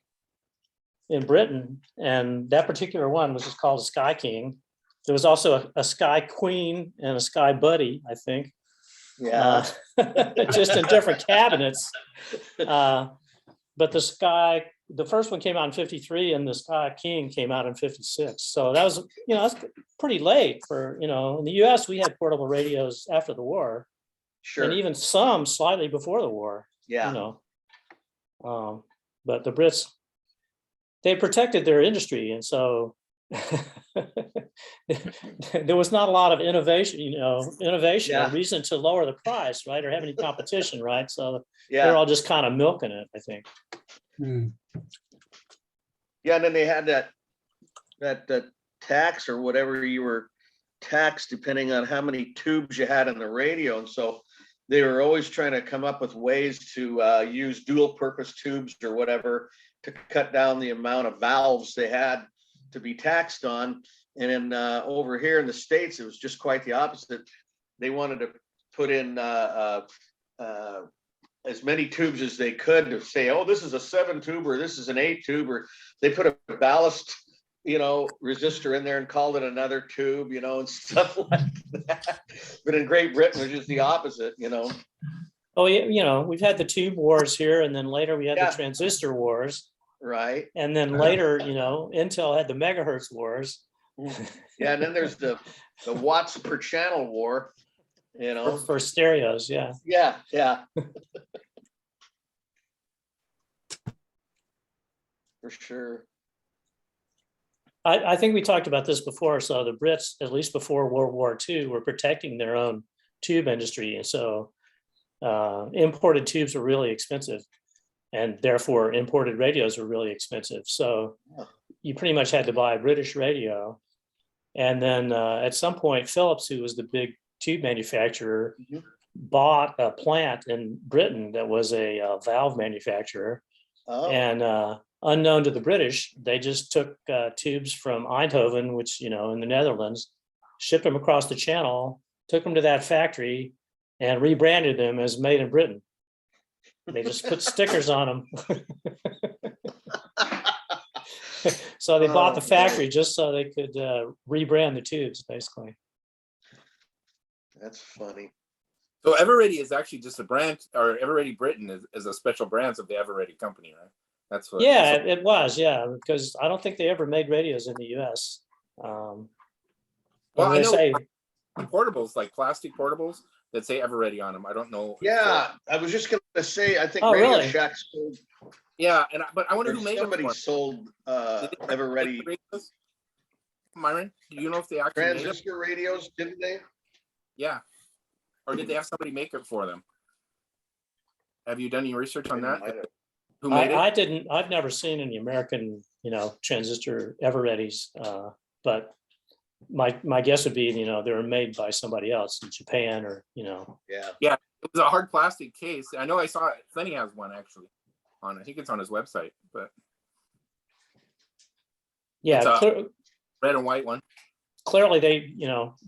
in Britain, and that particular one was just called a Sky King. There was also a Sky Queen and a Sky Buddy, I think. Yeah. Just in different cabinets. But the first one came out in 53 and the Sky King came out in 56. So that was, that's pretty late for, in the US, we had portable radios after the war. Sure. And even some slightly before the war. Yeah. But the Brits, they protected their industry, and so there was not a lot of innovation, Yeah. a reason to lower the price, right, or have any competition, right? So Yeah. they're all just kind of milking it, I think. Hmm. Yeah, and then they had that tax or whatever you were taxed depending on how many tubes you had in the radio, and so they were always trying to come up with ways to use dual purpose tubes or whatever to cut down the amount of valves they had to be taxed on. And then over here in the States, it was just quite the opposite. They wanted to put in as many tubes as they could to say, oh, this is a 7 tube or this is an 8 tube, or they put a ballast resistor in there and called it another tube, and stuff like that. But in Great Britain, it was just the opposite, Oh, yeah, we've had the tube wars here, and then later we had Yeah. the transistor wars, Right? and then later, Intel had the megahertz wars. Yeah, and then there's the watts per channel war, For stereos, yeah. Yeah. For sure. I think we talked about this before. So the Brits, at least before World War II, were protecting their own tube industry. And so imported tubes were really expensive, and therefore imported radios were really expensive. So you pretty much had to buy a British radio. And then at some point, Philips, who was the big tube manufacturer, Mhm. bought a plant in Britain that was a valve manufacturer. Oh, And unknown to the British, they just took tubes from Eindhoven, which, in the Netherlands, shipped them across the channel, took them to that factory, and rebranded them as made in Britain. They just put stickers on them. So they bought the factory just so they could rebrand the tubes, basically. that's funny. So Everready is actually just a brand, or Everready Britain is a special branch of the Everready company, right? That's what. Yeah, it was, yeah, because I don't think they ever made radios in the US. Well, Well, I they know say, portables, like plastic portables that say Everready on them. I don't know. Yeah, I was just gonna say, I think Oh, Radio really? Shack sold, Yeah, but I wonder or who made them. somebody sold Everready Myron, do you know if they actually made them? transistor radios, didn't they? Yeah. Or did they have somebody make it for them? Have you done any research on that? Who made it? I've never seen any American, transistor Everreadys, but my guess would be, they were made by somebody else in Japan or, Yeah. It was a hard plastic case. I know I saw it. Lenny has one actually I think it's on his website, but yeah, It's red and white one. clearly they,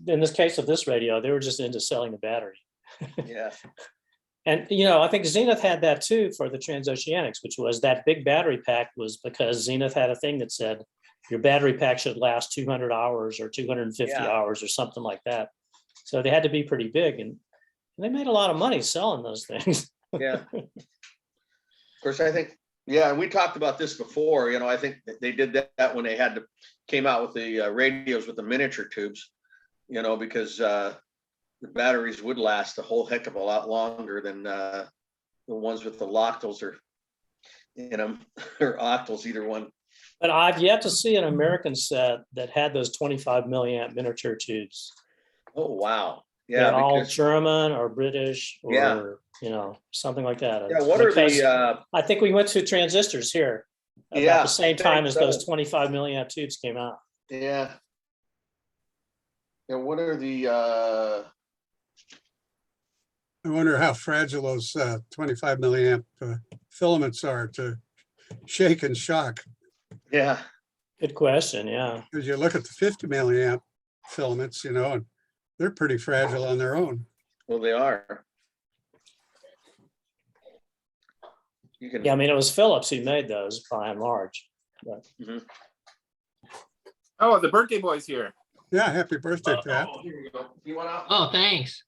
in this case of this radio, they were just into selling the battery. Yeah. And, I think Zenith had that too for the transoceanics, which was that big battery pack was because Zenith had a thing that said your battery pack should last 200 hours or 250 Yeah. hours or something like that. So they had to be pretty big, and they made a lot of money selling those things. Yeah. Of course, I think, yeah, and we talked about this before, I think that they did that when they came out with the radios with the miniature tubes, because the batteries would last a whole heck of a lot longer than the ones with the loctals or in them or octals, either one. But I've yet to see an American set that had those 25 milliamp miniature tubes. Oh, wow. They're Yeah. all Because, German or British or, Yeah. Something like that. yeah, what are Because the, I think we went to transistors here about Yeah, the same I think time as those so. 25 milliamp tubes came out. yeah. And what are the, I wonder how fragile those 25 milliamp filaments are to shake and shock. yeah, Good question. Yeah. Because you look at the 50 milliamp filaments, and they're pretty fragile on their own. well, they are. You can, Yeah. I mean, it was Philips who made those by and large. Oh, the birthday boy's here. Yeah, happy birthday, Pat. oh, here you go. You want out? Oh, thanks.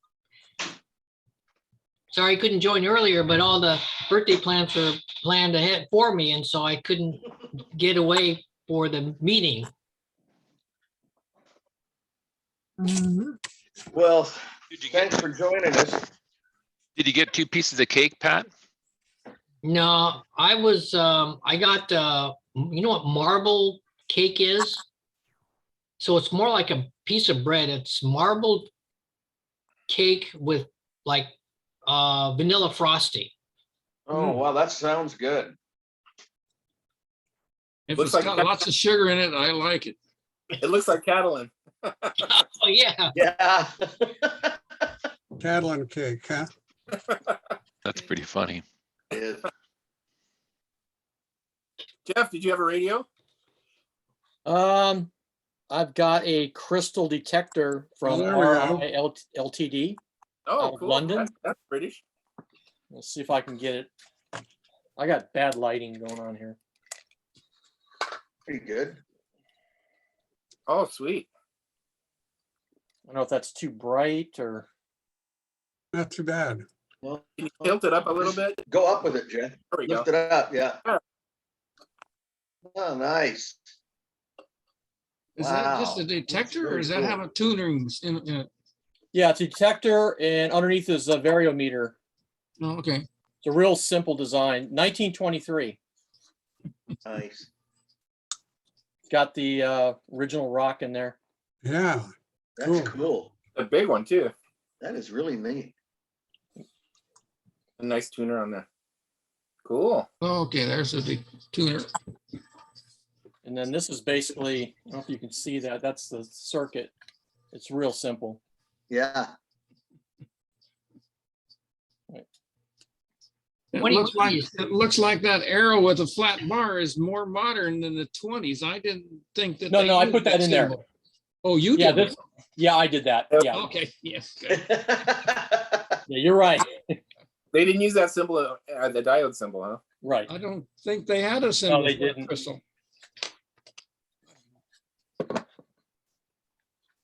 Sorry I couldn't join earlier, but all the birthday plans were planned ahead for me, and so I couldn't get away for the meeting. Well, Did you thanks get, for joining us. did you get 2 pieces of cake, Pat? No, I got, you know what marble cake is? So it's more like a piece of bread. It's marbled cake with like vanilla frosting. Oh, wow, that sounds good. If Looks it's like got that- lots of sugar in it, I like it. It looks like Catalan. Oh, yeah. Yeah. Catalan cake, huh? That's pretty funny. Yeah. Jeff, did you have a radio? I've got a crystal detector from There we go. RI Ltd. Oh, Out of cool. London? That's British. Let's see if I can get it. I got bad lighting going on here. Pretty good. Oh, sweet. I don't know if that's too bright or. Not too bad. Well, Can you tilt it up a little bit? go up with it, Jeff. There we go. Lift it up, yeah. Yeah. Oh, nice. Is that just Wow. a detector or very does that cool. have a tuner in it? Yeah, it's a detector and underneath is a variometer. Oh, okay. It's a real simple design. 1923. Nice. Got the original rock in there. Yeah. That's Cool. cool. A big one too. That is really neat. A nice tuner on there. Cool. Okay, there's a tuner. And then this is basically, I don't know if you can see that. That's the circuit. It's real simple. Yeah. It 23 is- looks like that arrow with a flat bar is more modern than the 20s. I didn't think that. No, they no, I used put that in there. symbol. Oh, you Yeah, did? this, yeah, I did that. Yeah, Okay, yes. yeah, you're right. They didn't use that symbol, the diode symbol, huh? Right. I don't think they had a symbol. they for didn't. Crystal.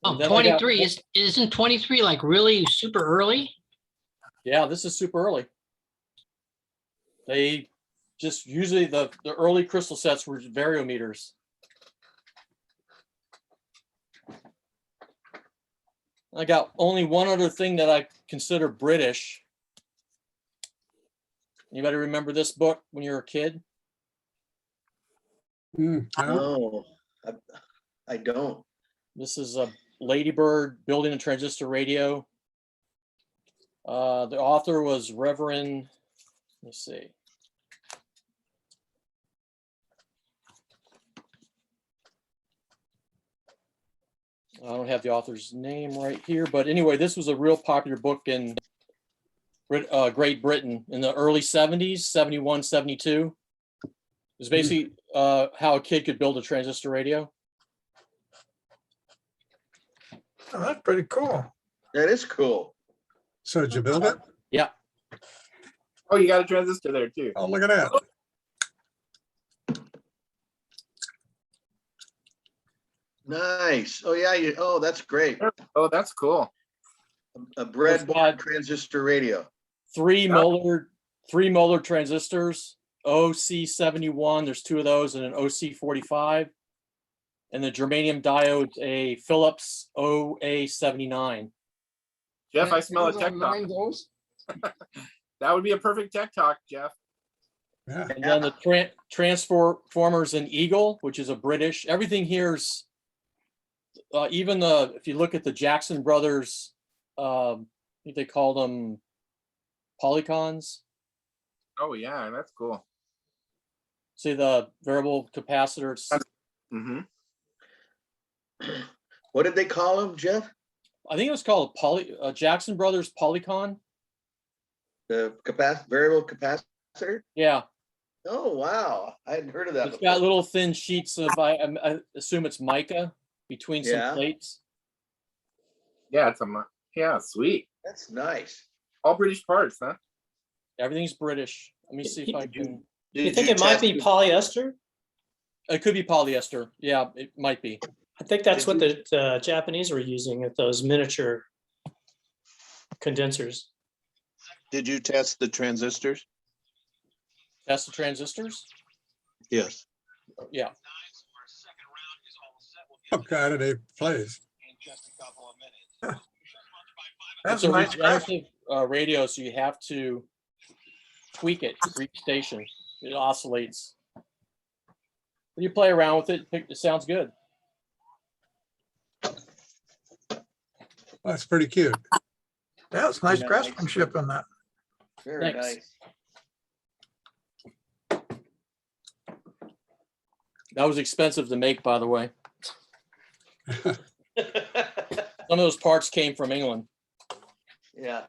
Oh, And then I got- 23 isn't 23 like really super early? Yeah, this is super early. They just usually the early crystal sets were variometers. I got only one other thing that I consider British. Anybody remember this book when you were a kid? I don't- No, I don't. This is a Ladybird building a transistor radio. The author was Reverend, let me see. I don't have the author's name right here, but anyway, this was a real popular book in Great Britain in the early 70s, 71, 72. It was basically how a kid could build a transistor radio. Oh, that's pretty cool. That is cool. So did you build it? Oh, you got a transistor there too. Oh, look at that. Nice. Oh, yeah, oh, that's great. Oh, that's cool. A It's breadboard got transistor radio. three Yeah. molar transistors, OC71, there's two of those, and an OC45. And the germanium diode, a Philips OA79. Jeff, I smell a Those are tech talk. 9 volts? That would be a perfect tech talk, Jeff. Yeah. And then the transformers in Eagle, which is a British, everything here's, even if you look at the Jackson Brothers, I think they call them polycons. Oh yeah, that's cool. See the variable capacitors. Mm-hmm. What did they call them, Jeff? I think it was called Jackson Brothers Polycon. The variable capacitor? Yeah, Oh, wow. I hadn't heard of that it's before. got little thin sheets of, I assume it's mica between some Yeah. plates. Yeah, yeah, sweet. That's nice. All British parts, huh? Everything's British. Let me see if I can, You think it might be polyester? it could be polyester. Yeah, it might be. I think that's what the Japanese were using at those miniature condensers. Did you test the transistors? That's the transistors? Yes. Yeah. What kind of a place? That's It's a nice. regenerative radio, so you have to tweak it for each station. It oscillates. You play around with it, it sounds good. That's pretty cute. Yeah, it's nice Yeah. craftsmanship on that. Very Thanks. nice. That was expensive to make, by the way. Some of those parts came from England. Yeah.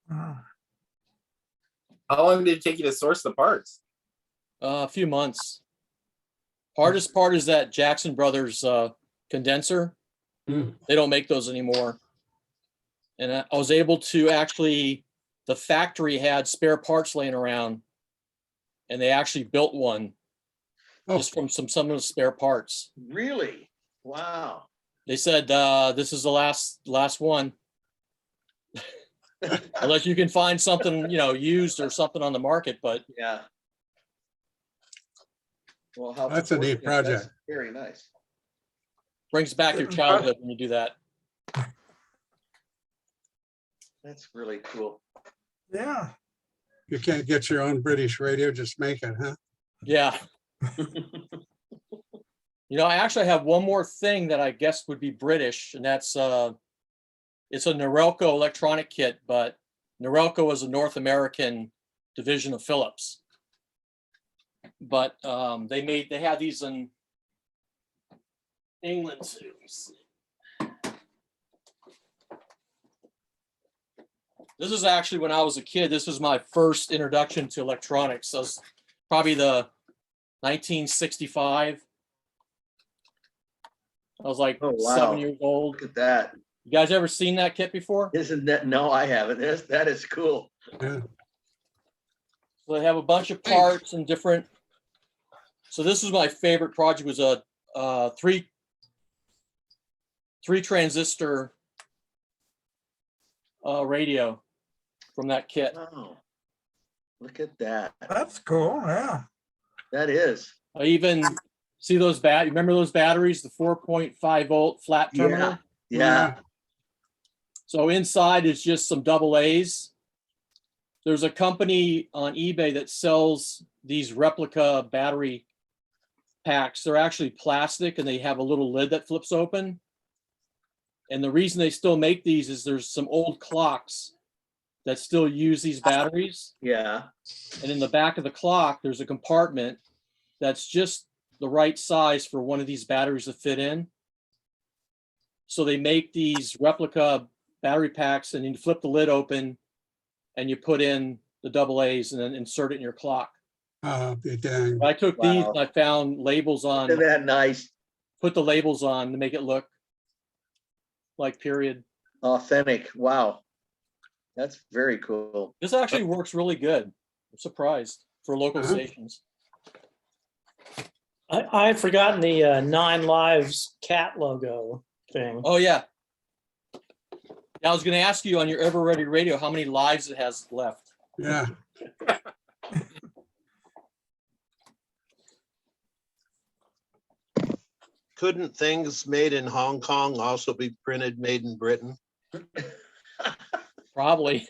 Oh, How long did it take you to source the parts? A few months. Hardest part is that Jackson Brothers condenser. Hmm. They don't make those anymore. And I was able to actually, the factory had spare parts laying around, and they actually built one Oh. just from some of the spare parts. Really? Wow. They said, this is the last one. Unless you can find something, used or something on the market, but Yeah. Well, how. That's a neat that's project. Very nice. brings back your childhood when you do that. That's really cool. yeah. You can't get your own British radio, just make it, huh? Yeah. I actually have one more thing that I guess would be British, and that's it's a Norelco electronic kit, but Norelco is a North American division of Philips. But they had these in England too. Let me see. This is actually when I was a kid. This was my first introduction to electronics. So it's probably the 1965. I was like Oh, wow. 7 years old. Look at that. You guys ever seen that kit before? Isn't that, no, I haven't. That is cool. Yeah. So they have a bunch of parts and different. So this was my favorite project, was a three transistor radio from that kit. Oh, look at that. That's cool. Yeah. That is. I even see those remember those batteries, the 4.5 volt flat terminal? Yeah. So inside is just some AA's. There's a company on eBay that sells these replica battery packs. They're actually plastic and they have a little lid that flips open. And the reason they still make these is there's some old clocks that still use these batteries. Yeah. And in the back of the clock, there's a compartment that's just the right size for one of these batteries to fit in. So they make these replica battery packs, and you flip the lid open and you put in the AA's and then insert it in your clock. Be dang. I took these Wow. and I found labels on, Isn't that nice? put the labels on to make it look like period. Authentic. Wow. That's very cool. This actually works really good. I'm surprised for local stations. I had forgotten the 9 Lives cat logo thing. Oh, yeah. I was gonna ask you on your Ever Ready Radio, how many lives it has left. Yeah. Couldn't things made in Hong Kong also be printed made in Britain? Probably.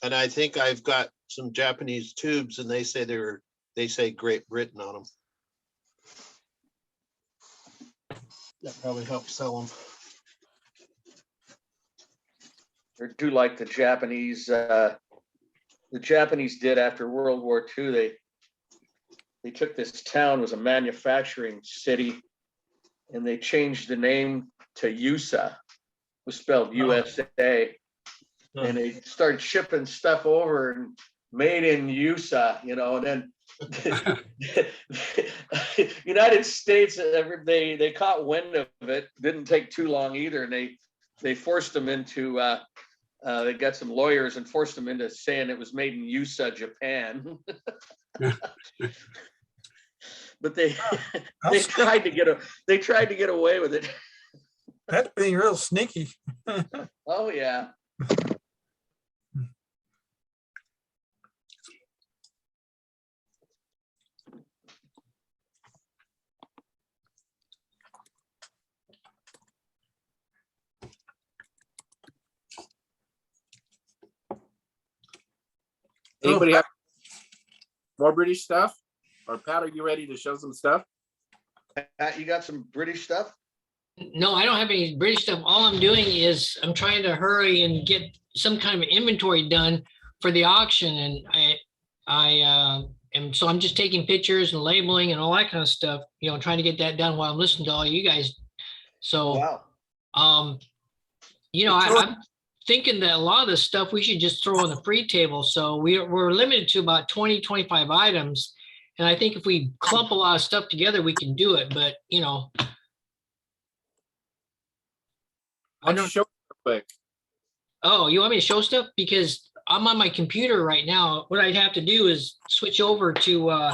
And I think I've got some Japanese tubes and they say Great Britain on them. That probably helps sell them. I do like the Japanese did after World War II. They took this town, it was a manufacturing city, and they changed the name to USA. It was spelled USA. And they started shipping stuff over and made in USA, you know, and then United States, they caught wind of it. Didn't take too long either, and they forced them into they got some lawyers and forced them into saying it was made in USA, Japan. But they tried to get away with it. That's being real sneaky. Oh yeah. Anybody have more British stuff? Or Pat, are you ready to show some stuff? Pat, you got some British stuff? No, I don't have any British stuff. All I'm doing is I'm trying to hurry and get some kind of inventory done for the auction. And so I'm just taking pictures and labeling and all that kind of stuff, you know, trying to get that done while I'm listening to all you guys. So, Wow. you know, I'm thinking that a lot of this stuff we should just throw on the free table. So we're limited to about 20, 25 items. And I think if we clump a lot of stuff together, we can do it. But, you know, Why don't you show real quick? oh, you want me to show stuff? Because I'm on my computer right now. What I'd have to do is switch over to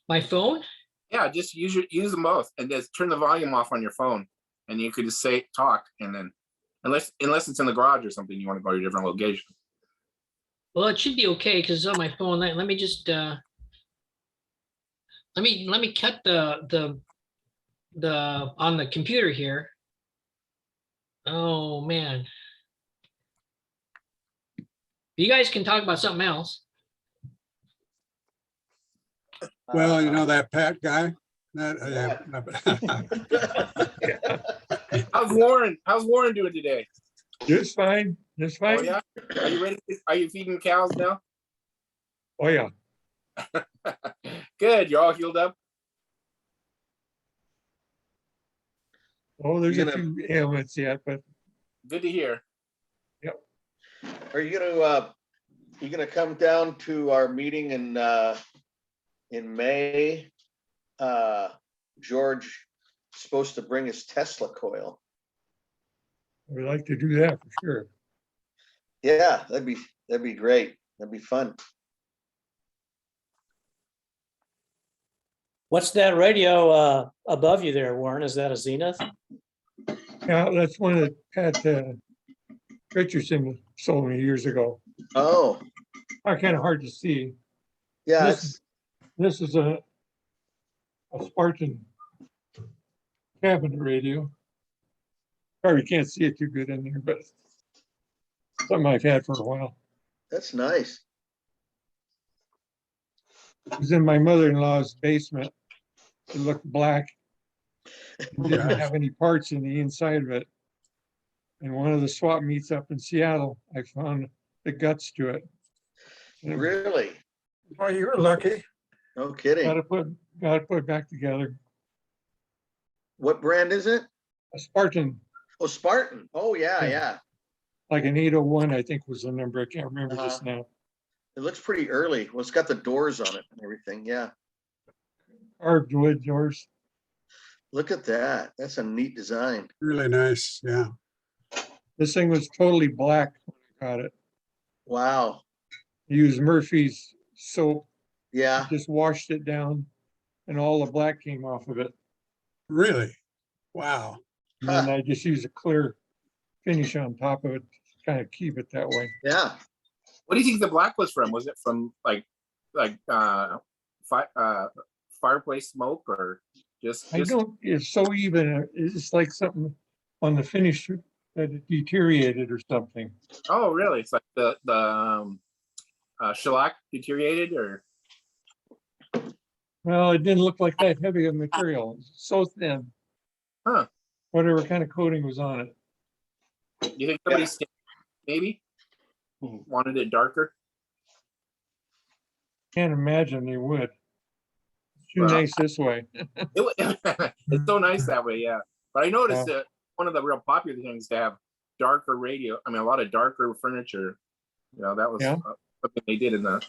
my phone. Yeah, just use them both and just turn the volume off on your phone, and you could just say talk, and then unless it's in the garage or something, you want to go to a different location. Well, it should be okay because it's on my phone. Let me just let me cut the on the computer here. Oh man. You guys can talk about something else. Well, you know, that Pat guy, How's Warren doing today? Just fine, just Oh fine. yeah. Are you ready? Are you feeding cows now? Oh, yeah. Good. You're all healed up. Oh, there's You're a few ailments yet, but Good to hear. Are you gonna come down to our meeting in May? George supposed to bring his Tesla coil. we'd like to do that for sure. Yeah, that'd be great. That'd be fun. What's that radio above you there, Warren? Is that a Zenith? Yeah, that's one that Pat Richardson sold me years ago. Oh, Kind of hard to see. yeah, This is a Spartan cabinet radio. Probably can't see it too good in there, but something I've had for a while. that's nice. It was in my mother-in-law's basement. It looked black. It didn't have any parts in the inside of it. And one of the swap meets up in Seattle, I found the guts to it. And Really? Well, you were lucky. No Got kidding. to put it back together. What brand is it? A Spartan, Oh, Spartan. Oh, yeah, yeah. like an 801, I think was the number. I can't remember just now. It looks pretty early. Well, it's got the doors on it and everything. Yeah. Carved wood doors. Look at that. That's a neat design. Really nice, yeah. This thing was totally black when I got it. Wow. I used Murphy's soap, Yeah. just washed it down, and all the black came off of it. Really? Wow. And then I just used a clear finish on top of it, to kind of keep it that way. Yeah. What do you think the black was from? Was it from fireplace smoke or just? I don't, it's so even, it's like something on the finish that it deteriorated or something. Oh, really? It's like the shellac deteriorated, or? Well, it didn't look like that heavy of material, it's so thin. Huh. Whatever kind of coating was on it. You think somebody maybe wanted it darker? Can't imagine they would. Too Well, nice this way. It's so nice that way, yeah. But I noticed that one of the real popular things to have darker radio. I mean, a lot of darker furniture. You know, that was something they did in the.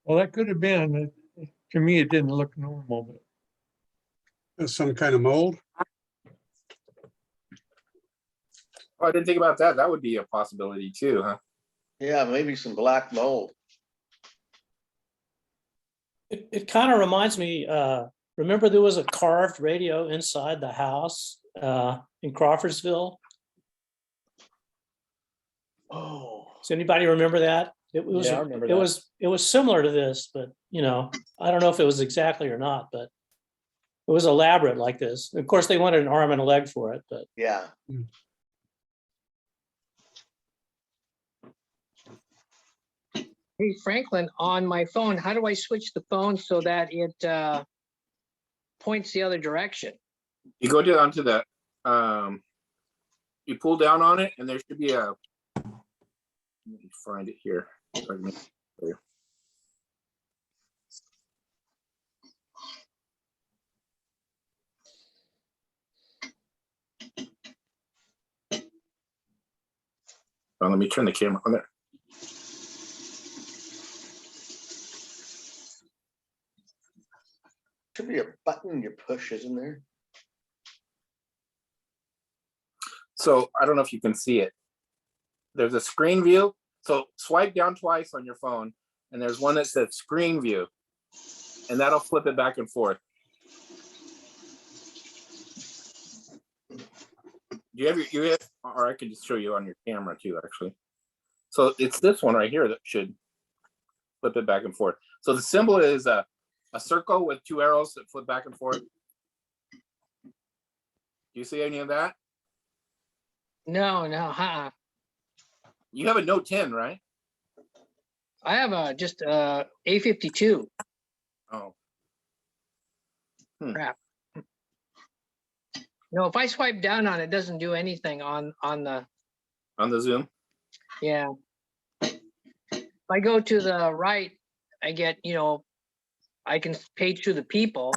Well, that could have been. To me, it didn't look normal, but There's some kind of mold. Oh, I didn't think about that. That would be a possibility too, huh? Yeah, maybe some black mold. It kind of reminds me, remember there was a carved radio inside the house in Crawfordsville? Oh. Does anybody remember that? It was, Yeah, I remember it that. was similar to this, but you know, I don't know if it was exactly or not, but it was elaborate like this. Of course, they wanted an arm and a leg for it, but Yeah. Hey, Franklin, on my phone, how do I switch the phone so that it points the other direction? You go down to the, you pull down on it, and there should be a. Let me find it here. Pardon me. There. Well, let me turn the camera on there. Should be a button you push, isn't there? So I don't know if you can see it. There's a screen view. So swipe down twice on your phone, and there's one that says screen view, and that'll flip it back and forth. You have, or I can just show you on your camera too, actually. So it's this one right here that should flip it back and forth. So the symbol is a circle with two arrows that flip back and forth. Do you see any of that? No, You have a Note 10, right? I have just A52. Oh. Crap. No, if I swipe down on it, it doesn't do anything on the. On the Zoom? Yeah. If I go to the right, I get, you know, I can page through the people.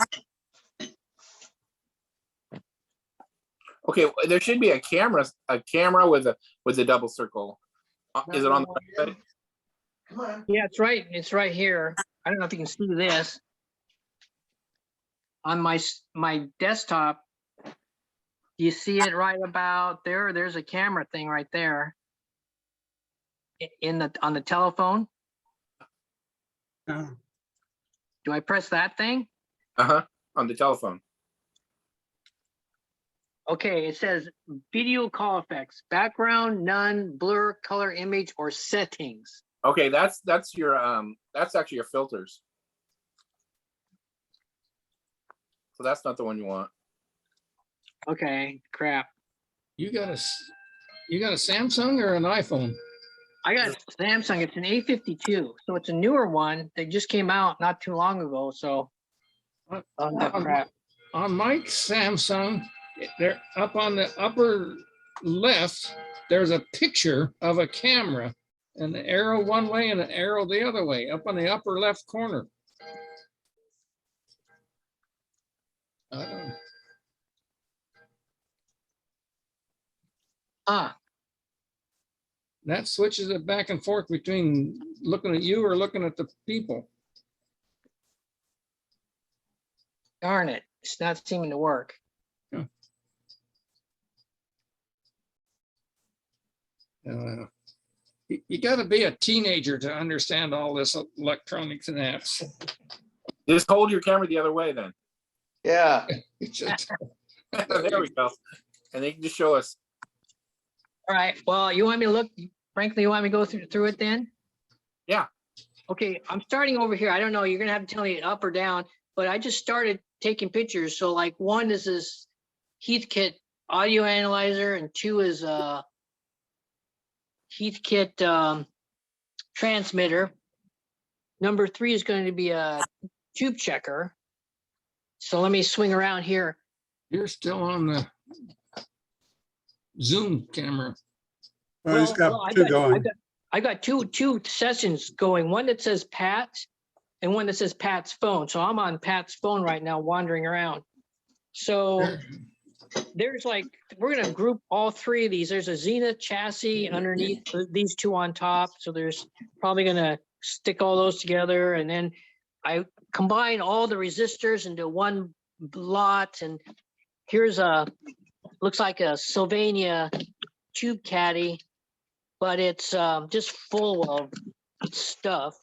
Okay, there should be a camera with a double circle. Is it on the website? Come on. Yeah, it's right. It's right here. I don't know if you can see this. On my desktop, you see it right about there. There's a camera thing right there. On the telephone. Yeah. Do I press that thing? On the telephone. Okay, it says video call effects, background, none, blur, color, image, or settings. Okay, that's your that's actually your filters. So that's not the one you want. Okay, crap. You got a Samsung or an iPhone? I got a Samsung. It's an A52, so it's a newer one. They just came out not too long ago. So, crap. On my Samsung, there up on the upper left, there's a picture of a camera, and an arrow one way and an arrow the other way, up on the upper left corner. I don't. That switches it back and forth between looking at you or looking at the people. Darn it, it's not seeming to work. You gotta be a teenager to understand all this electronics and apps. Just hold your camera the other way then. Yeah, It's just- There we go. And they can just show us. All right, well, you want me to look, frankly, you want me to go through it then? Yeah. Okay, I'm starting over here. I don't know, you're gonna have to tell me up or down, but I just started taking pictures. So like one is this Heathkit audio analyzer and two is Heathkit transmitter. Number 3 is going to be a tube checker. So let me swing around here. You're still on the Zoom camera. Well, he's got I two going. I got two sessions going, one that says Pat and one that says Pat's phone. So I'm on Pat's phone right now, wandering around. So there's like, we're gonna group all 3 of these. There's a Zenith chassis underneath these 2 on top. So there's probably gonna stick all those together. And then I combine all the resistors into one lot. And here's looks like a Sylvania tube caddy, but it's just full of stuff.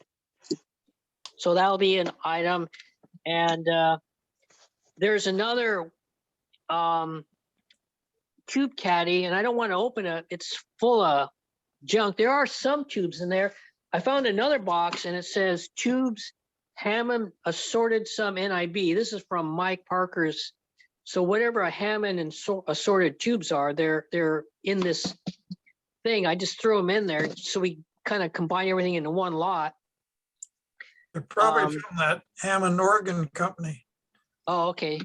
So that'll be an item. And there's another tube caddy, and I don't want to open it. It's full of junk. There are some tubes in there. I found another box and it says tubes, Hammond assorted some NIB. This is from Mike Parker's. So whatever a Hammond and assorted tubes are, they're in this thing. I just throw them in there so we kind of combine everything into one lot. They're probably from that Hammond Organ company. Oh, okay.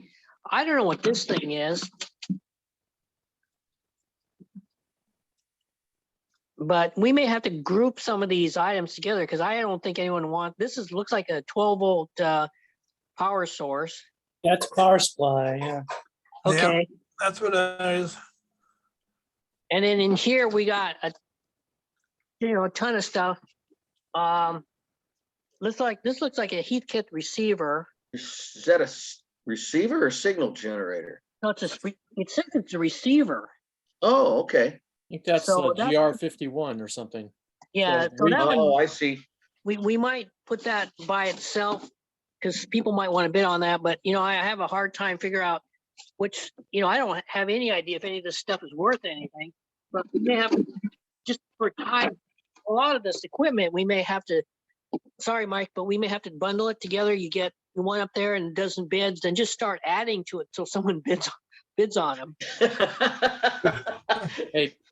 I don't know what this thing is. But we may have to group some of these items together because I don't think anyone wants, looks like a 12-volt power source. That's power supply, yeah. Okay. That's what it is. And then in here, we got a ton of stuff. This looks like a Heathkit receiver. is that a receiver or signal generator? No, it says it's a receiver. Oh, okay. I think that's So a that- GR51 or something. Yeah, So so that one, Oh, I see. we might put that by itself because people might want to bid on that, but I have a hard time figure out which, I don't have any idea if any of this stuff is worth anything, but we may have to, just for time, a lot of this equipment, we may have to, sorry, Mike, but we may have to bundle it together. You get one up there and a dozen bids, then just start adding to it till someone bids on them.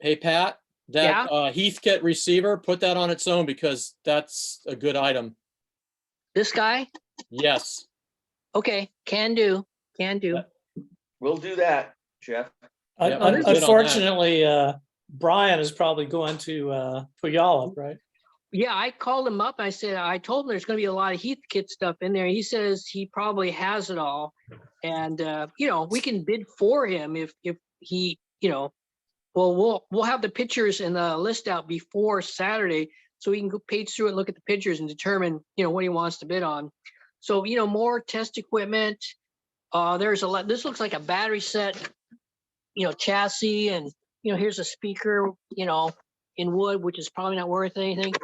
Hey, Pat, that Heathkit receiver, put that on its own because that's a good item. This guy? Yes. Okay, can do. We'll do that, Jeff. Yeah, I'm good on that. Unfortunately, Brian is probably going to Puyallup, right? Yeah, I called him up. I told him there's going to be a lot of Heathkit stuff in there. He says he probably has it all. And, we can bid for him if he, well, we'll have the pictures and the list out before Saturday so he can go page through it, look at the pictures and determine, what he wants to bid on. So, more test equipment. There's a lot. This looks like a battery set, chassis, and here's a speaker, in wood, which is probably not worth anything.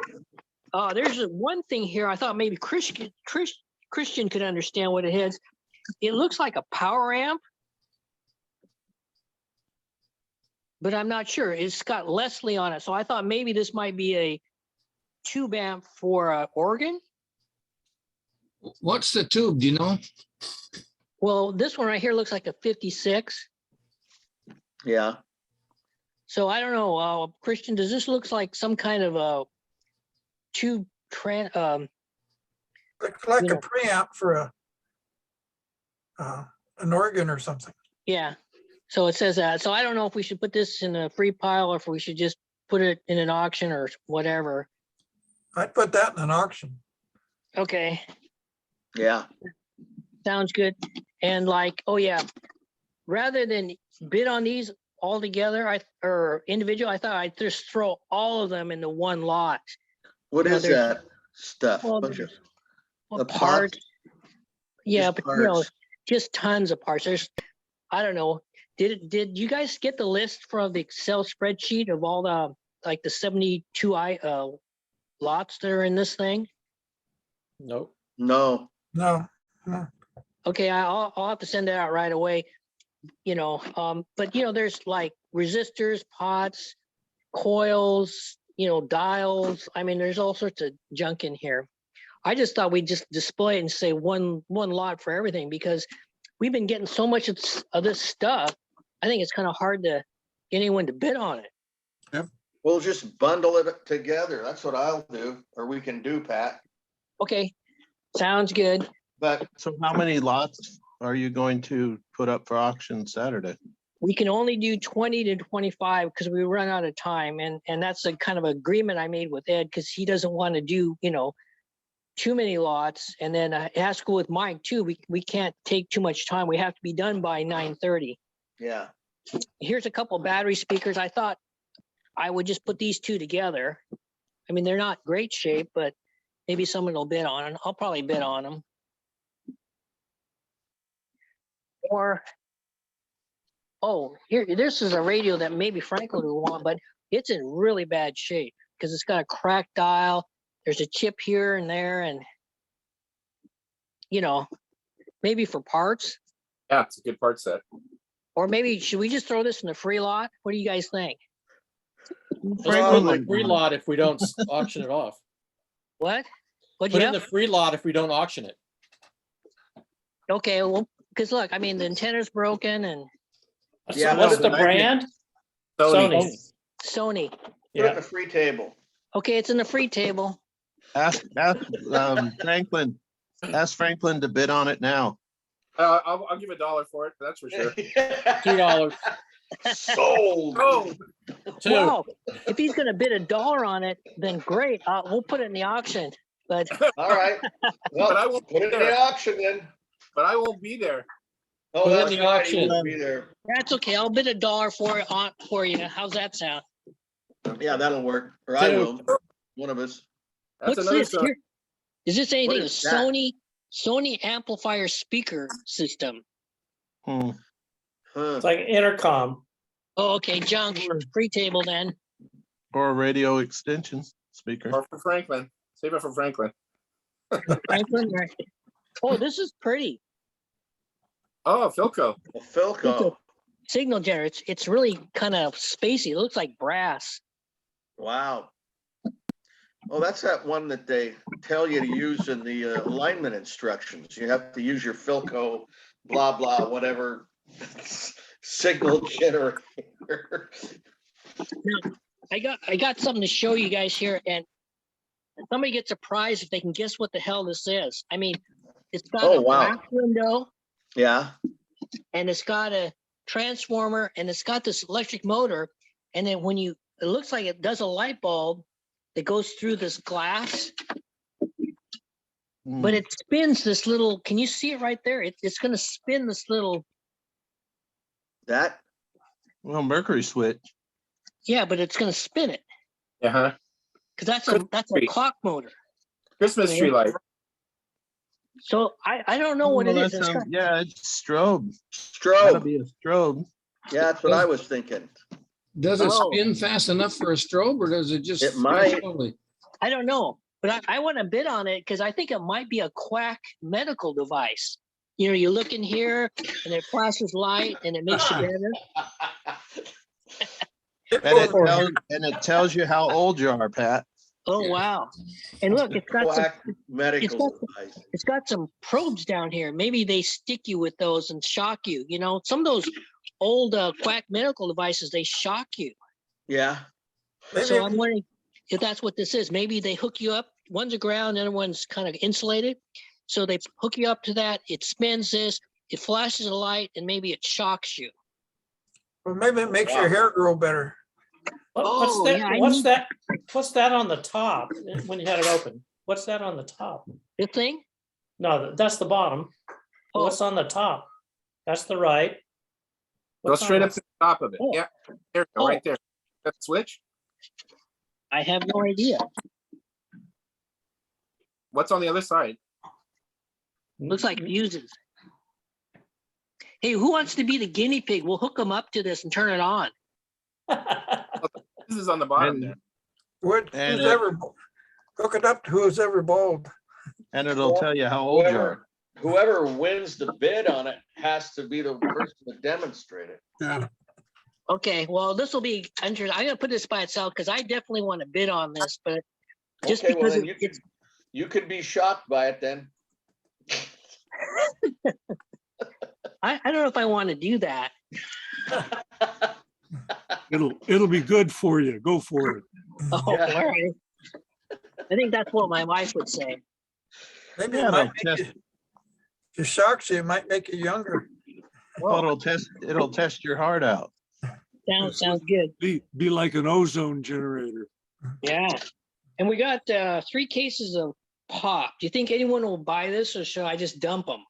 There's one thing here. I thought maybe Christian could understand what it is. It looks like a power amp, but I'm not sure. It's got Leslie on it, so I thought maybe this might be a tube amp for an organ. What's the tube, do you know? Well, this one right here looks like a 56. Yeah. So I don't know, Christian, does this look like some kind of a tube Like a preamp for an organ or something. Yeah. So it says that. So I don't know if we should put this in a free pile or if we should just put it in an auction or whatever. I'd put that in an auction. Okay. Yeah. Sounds good. And rather than bid on these all together or individual, I thought I'd just throw all of them into one lot. What is there's- that stuff? Well, Bunch of Well, the parts. Yeah, just but parts. just tons of parts. There's, I don't know, did you guys get the list from the Excel spreadsheet of all the, like the 72 lots that are in this thing? Nope. No, No, no. Okay, I'll have to send that out right away, you know, but you know, there's like resistors, pots, coils, you know, dials. I mean, there's all sorts of junk in here. I just thought we'd just display it and say one lot for everything, because we've been getting so much of this stuff. I think it's kind of hard to get anyone to bid on it. we'll just bundle it together. That's what I'll do, or we can do, Pat. Okay, sounds good. But So how many lots are you going to put up for auction Saturday? We can only do 20 to 25 because we run out of time. And that's a kind of agreement I made with Ed, because he doesn't want to do, you know, too many lots. And then it has to go with Mike too. We can't take too much time. We have to be done by 9:30. yeah, Here's a couple battery speakers. I thought I would just put these two together. I mean, they're not great shape, but maybe someone will bid on them. I'll probably bid on them. Or, oh, here, this is a radio that maybe Franklin will want, but it's in really bad shape because it's got a cracked dial. There's a chip here and there, and you know, maybe for parts, Yeah, it's a good part set. or maybe should we just throw this in the free lot? What do you guys think? Let's put it in the free lot if we don't auction it off. What? What'd Put you it in have? the free lot if we don't auction it. Okay, well, because look, I mean, the antenna's broken and Yeah, What's but the I think- brand? Sony. Sony. put it Yeah. in the free table. Okay, it's in the free table. Ask Franklin, ask Franklin to bid on it now. I'll give $1 for it. That's for sure. $2. Sold. Oh, Two. Wow, if he's gonna bid $1 on it, then great. We'll put it in the auction. But All right. But I Well, won't put it in be the there. auction then. but I won't be there. Oh, Put it in that's the right. He auction. won't be there. that's okay. I'll bid $1 for it for you. How's that sound? Yeah, that'll work. Or I Two. will. One of us. That's What's another this story. here? Is this anything? A is that? Sony amplifier speaker system? Hmm. Huh. It's like intercom. Oh, okay, junk. Free table then. Or a radio extension speaker. Or for Franklin. Save it for Franklin. Franklin, right? Oh, this is pretty. Oh, Philco. A Philco. Signal generator. It's really kind of spacey. It looks like brass. Wow. Oh, that's that one that they tell you to use in the alignment instructions. You have to use your Philco, blah, blah, whatever signal generator. I got something to show you guys here, and somebody gets a prize if they can guess what the hell this is. I mean, it's got Oh, a wow. black window, Yeah. and it's got a transformer, and it's got this electric motor, and then when it looks like it does a light bulb that goes through this glass, Hmm. but it spins this little, can you see it right there? It's gonna spin this little, That, Well, Mercury switch. yeah, but it's gonna spin it, Uh-huh. because that's a Christmas clock motor. Christmas tree light. So I don't know what Well, it is. that It's sounds- got- Yeah, it's strobe. That'll strobe. be a strobe. Yeah, that's what I was thinking. Does it Oh. spin fast enough for a strobe or does it just? It spin might. slowly? I don't know, but I want to bid on it because I think it might be a quack medical device. You know, you look in here and it flashes light and it makes you better. And it tells you how old you are, Pat. Oh, wow. And look, Quack medical got- device. it's got some probes down here. Maybe they stick you with those and shock you. You know, some of those old quack medical devices, they shock you. Yeah. Maybe So you I'm can- wondering if that's what this is. Maybe they hook you up. One's a ground, the other one's kind of insulated. So they hook you up to that. It spins this, it flashes a light, and maybe it shocks you. Well, maybe it makes your hair grow better. What's Oh, that? yeah, I What's need- that? What's that on the top when you had it open? What's that on the top? The thing? No, that's the bottom. Oh. What's on the top? That's the right. Go What's on straight the- up to the top of it. Oh. Yeah. There, Oh. right there. That switch. I have no idea. What's on the other side? Looks like fuses. Hey, who wants to be the guinea pig? We'll hook them up to this and turn it on. This is on the bottom there. And Who's ever, hook it up to who's ever bald. And it'll tell you how old you are. Whoever wins the bid on it has to be the person to demonstrate it. Yeah, Okay, well, this will be interesting. I'm gonna put this by itself because I definitely want to bid on this, but just Okay, well, because then it's, you could be shocked by it then. I don't know if I want to do that. It'll be good for you. Go for it. Oh, Yeah. all right. I think that's what my wife would say. Maybe Yeah, it might it'll make you, if it shocks you, it might make you younger. Well, it'll test your heart out. Sounds good. Be like an ozone generator. Yeah. And we got 3 cases of pop. Do you think anyone will buy this or should I just dump them?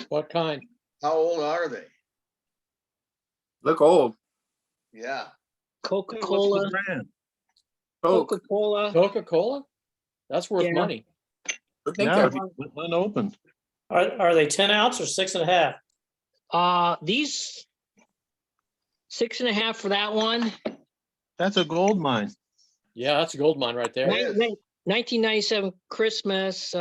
What kind? How old are they? Look old. Yeah. Coca-Cola. What's the brand? Coke. Coca-Cola. Coca-Cola? That's worth Yeah. money. I think Yeah, that unopened. Are they 10 ounce or 6.5? These 6.5 for that one. That's a gold mine. Yeah, that's a gold mine right there. It is. 1997 Christmas.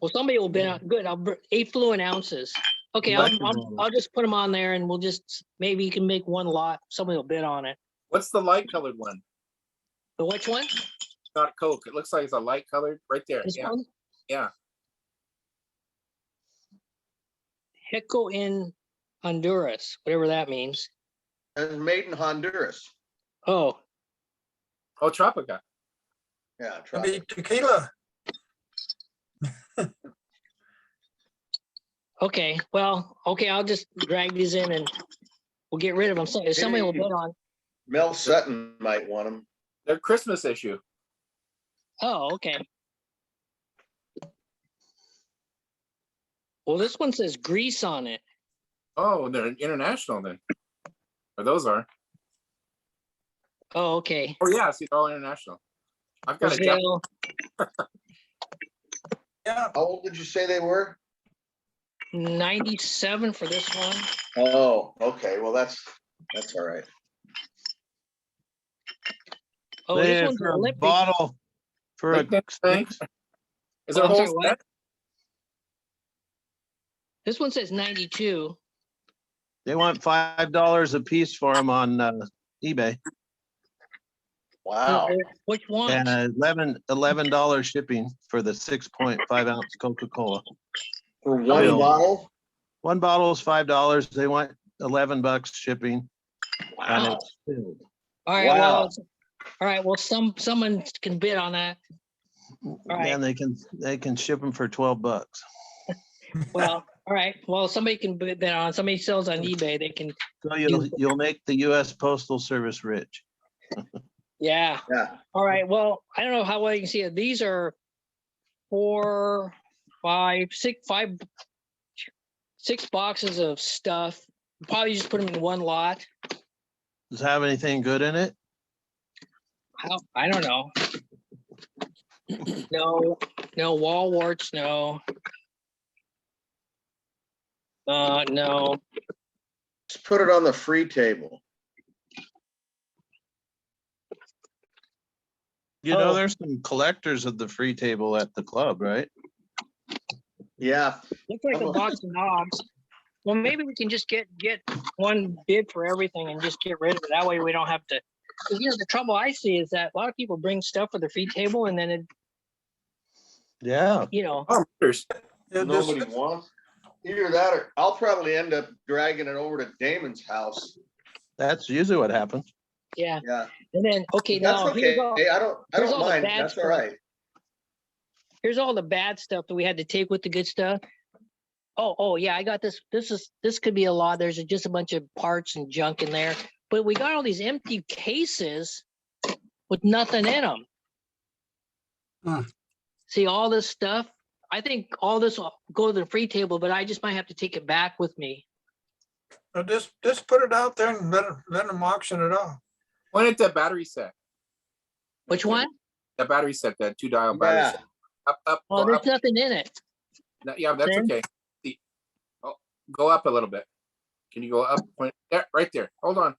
Well, somebody will bid on. Good. 8 fluent ounces. Okay, I'll just put them on there, and we'll just maybe you can make one lot. Somebody will bid on it. What's the light colored one? But which one? Not Coke. It looks like it's a light colored right there. This Yeah. one? Yeah. Heco in Honduras, whatever that means. And made in Honduras. Oh, Oh, Tropica. Yeah. try Maybe it. tequila. okay. Well, okay. I'll just drag these in, and we'll get rid of them. So if somebody will bid on. Mel Sutton might want them. The Christmas issue. Oh, okay. Well, this one says Greece on it. Oh, they're international then. Or those are. Oh, okay. Oh yeah, see, they're all international. I've got a Jap- Brazil. Yeah, How old did you say they were? 97 for this one. Oh, okay. Well, that's all right. Oh, this They- one's for a Olympic. bottle for a Like that thing. Is there Oh, a I'm whole sorry, what? set? This one says 92. They want $5 a piece for them on eBay Wow. Which one? and $11 shipping for the 6.5 ounce Coca-Cola. For one Bill. bottle? One bottle is $5. They want $11 shipping. And Wow. it's filled. All right. Wow. Well, all right. Well, someone can bid on that. right. And they can ship them for $12. Well, all right. Well, somebody can bid on. Somebody sells on eBay. They can. So you'll make the US Postal Service rich. Yeah. Yeah. All right. Well, I don't know how well you can see it. These are 4, 5, 6 boxes of stuff. Probably just put them in one lot. Does it have anything good in it? I don't know. No wall warts. No. No. Just put it on the free table. You know, Oh. there's some collectors of the free table at the club, right? Yeah. Looks like a box of knobs. Well, maybe we can just get one bid for everything and just get rid of it. That way we don't have to. Because the trouble I see is that a lot of people bring stuff for the free table and then it, Yeah. Oh, there's- yeah, Nobody this, wants. Either that or I'll probably end up dragging it over to Damon's house. That's usually what happens. yeah. Yeah. And then, okay, That's now okay. I here's don't all the mind. bad That's all stuff. right. here's all the bad stuff that we had to take with the good stuff. Oh yeah, I got this. This could be a lot. There's just a bunch of parts and junk in there. But we got all these empty cases with nothing in them. Huh. See all this stuff? I think all this will go to the free table, but I just might have to take it back with me. just put it out there and let them auction it off. Point at that battery set. Which one? That battery set, that 2-dial battery Yeah. set. Up, Well, go there's up. nothing in it. No, yeah, that's Then- okay. See. Oh, go up a little bit. Can you go up? Point there, right there. Hold on.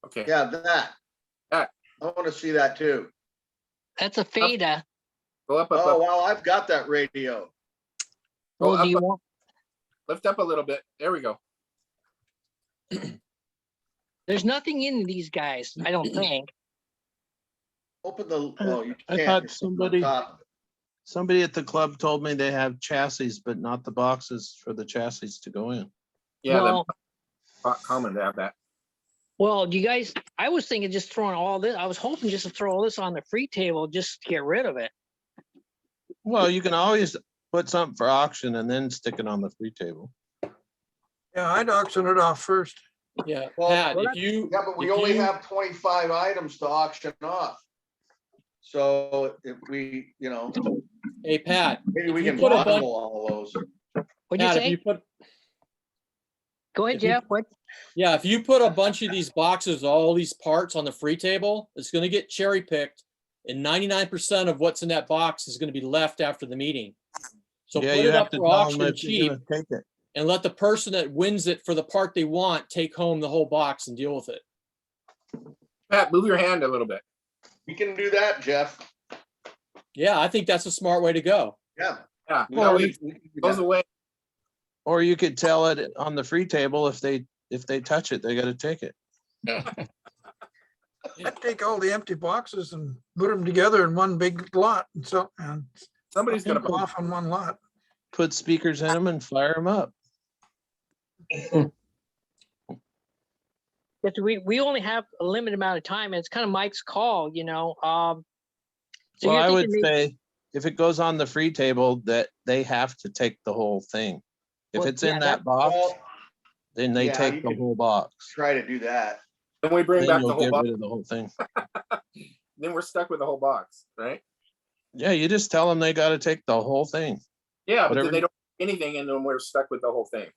Okay. Yeah, that. That. I want to see that too. That's a Feta. Go up, Oh, wow, I've got that radio. Go Well, do you up, want, lift up a little bit. There we go. there's nothing in these guys, I don't think. Open the, oh, you I can't. thought It's on somebody- top. Somebody at the club told me they have chassis, but not the boxes for the chassis to go in. Yeah, Well, common to have that. well, you guys, I was thinking just throwing all this, I was hoping just to throw all this on the free table, just to get rid of it. Well, you can always put something for auction and then stick it on the free table. Yeah, I'd auction it off first. Yeah, Well, Pat, well, if you. Yeah, but we if only you- have 25 items to auction off. So if we, you know, Hey, Pat, maybe if we you can put a bundle bunch, all of those. What'd you Pat, if say? you put, Go ahead, if you- Jeff. What? yeah, if you put a bunch of these boxes, all these parts on the free table, it's gonna get cherry picked. And 99% of what's in that box is gonna be left after the meeting. So Yeah, put you it have up to for tell them auction that you're cheap gonna take it. and let the person that wins it for the part they want take home the whole box and deal with it. Pat, move your hand a little bit. We can do that, Jeff. Yeah, I think that's a smart way to go. Yeah. Yeah, We that can- way we can do it goes that. away. Or you could tell it on the free table, if they touch it, they gotta take it. I'd take all the empty boxes and put them together in one big lot and so, and Somebody's gonna put them off on one lot. Put speakers in them and fire them up. But we only have a limited amount of time and it's kind of Mike's call, you know, so Well, you're I would thinking maybe- say if it goes on the free table, that they have to take the whole thing. If Well, it's yeah, in that box, Well, then they yeah, take you the could- whole box. try to do that. Then we bring Then back the you'll whole get box. rid of the whole thing. Then we're stuck with the whole box, right? Yeah, you just tell them they gotta take the whole thing. Yeah, but Whatever then they you- don't do anything and then we're stuck with the whole thing.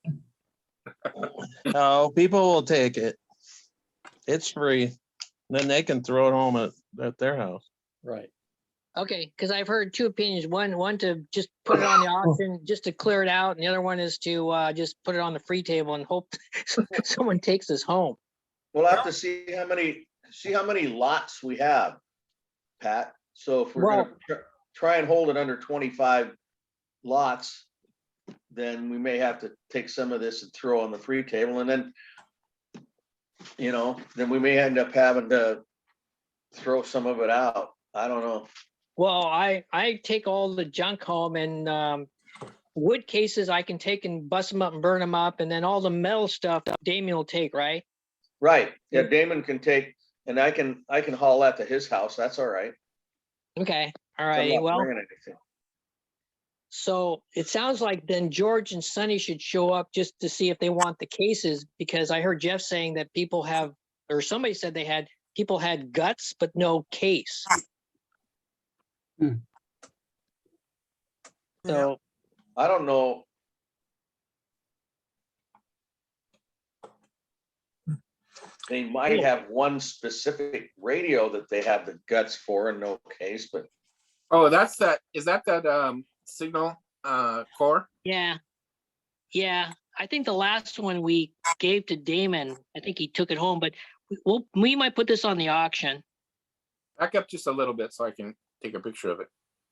No, people will take it. It's free. Then they can throw it home at their house. Right. Okay, because I've heard two opinions. One to just put it on the auction, just to clear it out, and the other one is to just put it on the free table and hope someone takes this home. We'll have to see how many lots we have, Pat. So if we're gonna try and hold it under 25 lots, then we may have to take some of this and throw on the free table and then, you know, then we may end up having to throw some of it out. I don't know. Well, I take all the junk home and wood cases I can take and bust them up and burn them up, and then all the metal stuff Damien will take, right? Right. Yeah, Damon can take, and I can haul that to his house. That's all right. Okay, all I'm right. not Well, bringing anything. so it sounds like then George and Sonny should show up just to see if they want the cases, because I heard Jeff saying that people have, or somebody said people had guts but no case. So I don't know. They might have one specific radio that they have the guts for and no case, but Oh, is that signal core? yeah, I think the last one we gave to Damon, I think he took it home, but we might put this on the auction. Back up just a little bit so I can take a picture of it.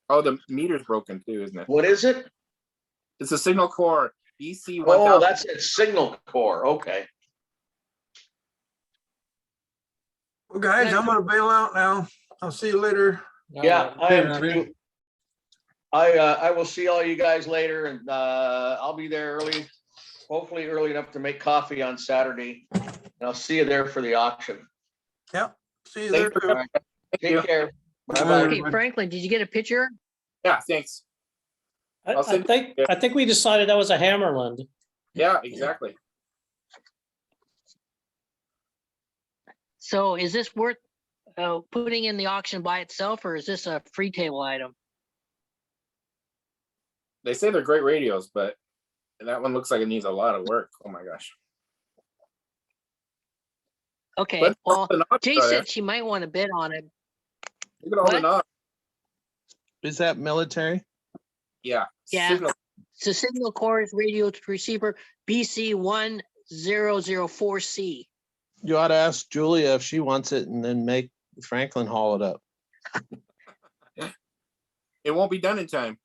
Oh, the meter's broken too, isn't it? what is it? It's a signal core EC Oh, 1000. that's a signal core. Okay. Well, guys, I'm gonna bail out now. I'll see you later. Yeah, I am too. I will see all you guys later and I'll be there early, hopefully early enough to make coffee on Saturday. And I'll see you there for the auction. Yep, see you Thanks there. for too. coming. Take care. Bye-bye. Bye-bye. Okay, Franklin, did you get a picture? Yeah, thanks. I'll send- I think we decided that was a Hammerland. Yeah, exactly. So is this worth putting in the auction by itself, or is this a free table item? They say they're great radios, but that one looks like it needs a lot of work. Oh my gosh. Okay, But well, the knobs Jay are there. said she might want to bid on it. Look at all the What? knobs. Is that military? Yeah. Yeah. Signal It's a signal chorus radio receiver BC1004C. You ought to ask Julia if she wants it and then make Franklin haul it up. It won't be done in time.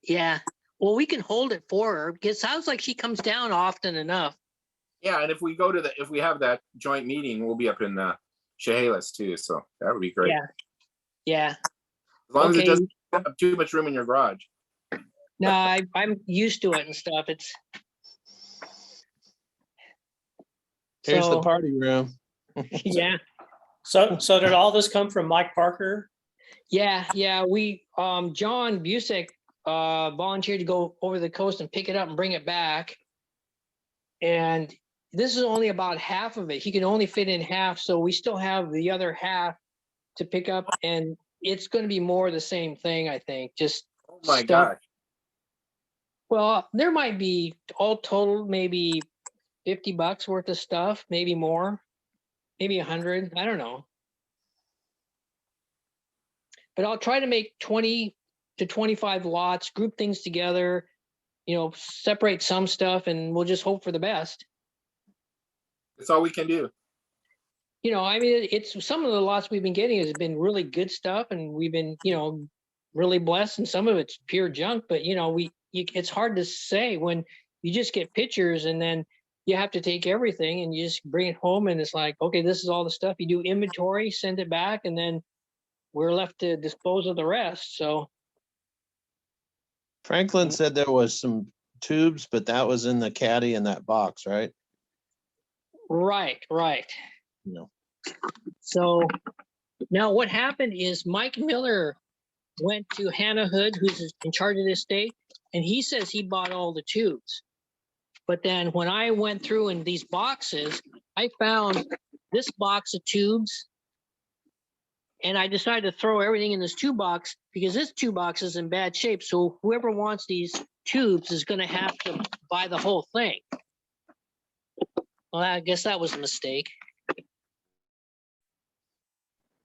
Yeah. Well, we can hold it for her because it sounds like she comes down often enough. Yeah, and if we go to if we have that joint meeting, we'll be up in Chehalis too. So that would be great. Yeah. Yeah. As long as it Okay. doesn't have too much room in your garage. No, I'm used to it and stuff. It's Here's the so, party room. yeah. So did all this come from Mike Parker? Yeah. We John Busick volunteered to go over the coast and pick it up and bring it back. And this is only about half of it. He can only fit in half, so we still have the other half to pick up, and it's going to be more the same thing, I think. Just Oh my stuff. gosh. Well, there might be all total maybe $50 worth of stuff, maybe more, maybe 100. I don't know. But I'll try to make 20 to 25 lots, group things together, separate some stuff, and we'll just hope for the best. That's all we can do. I mean, it's some of the lots we've been getting has been really good stuff, and we've been, really blessed, and some of it's pure junk. But it's hard to say when you just get pictures, and then you have to take everything and you just bring it home, and it's like, okay, this is all the stuff. You do inventory, send it back, and then we're left to dispose of the rest. So Franklin said there was some tubes, but that was in the caddy in that box, right? right. No. So now what happened is Mike Miller went to Hannah Hood, who's in charge of this state, and he says he bought all the tubes. But then when I went through in these boxes, I found this box of tubes, and I decided to throw everything in this tube box because this tube box is in bad shape. So whoever wants these tubes is going to have to buy the whole thing. Well, I guess that was a mistake.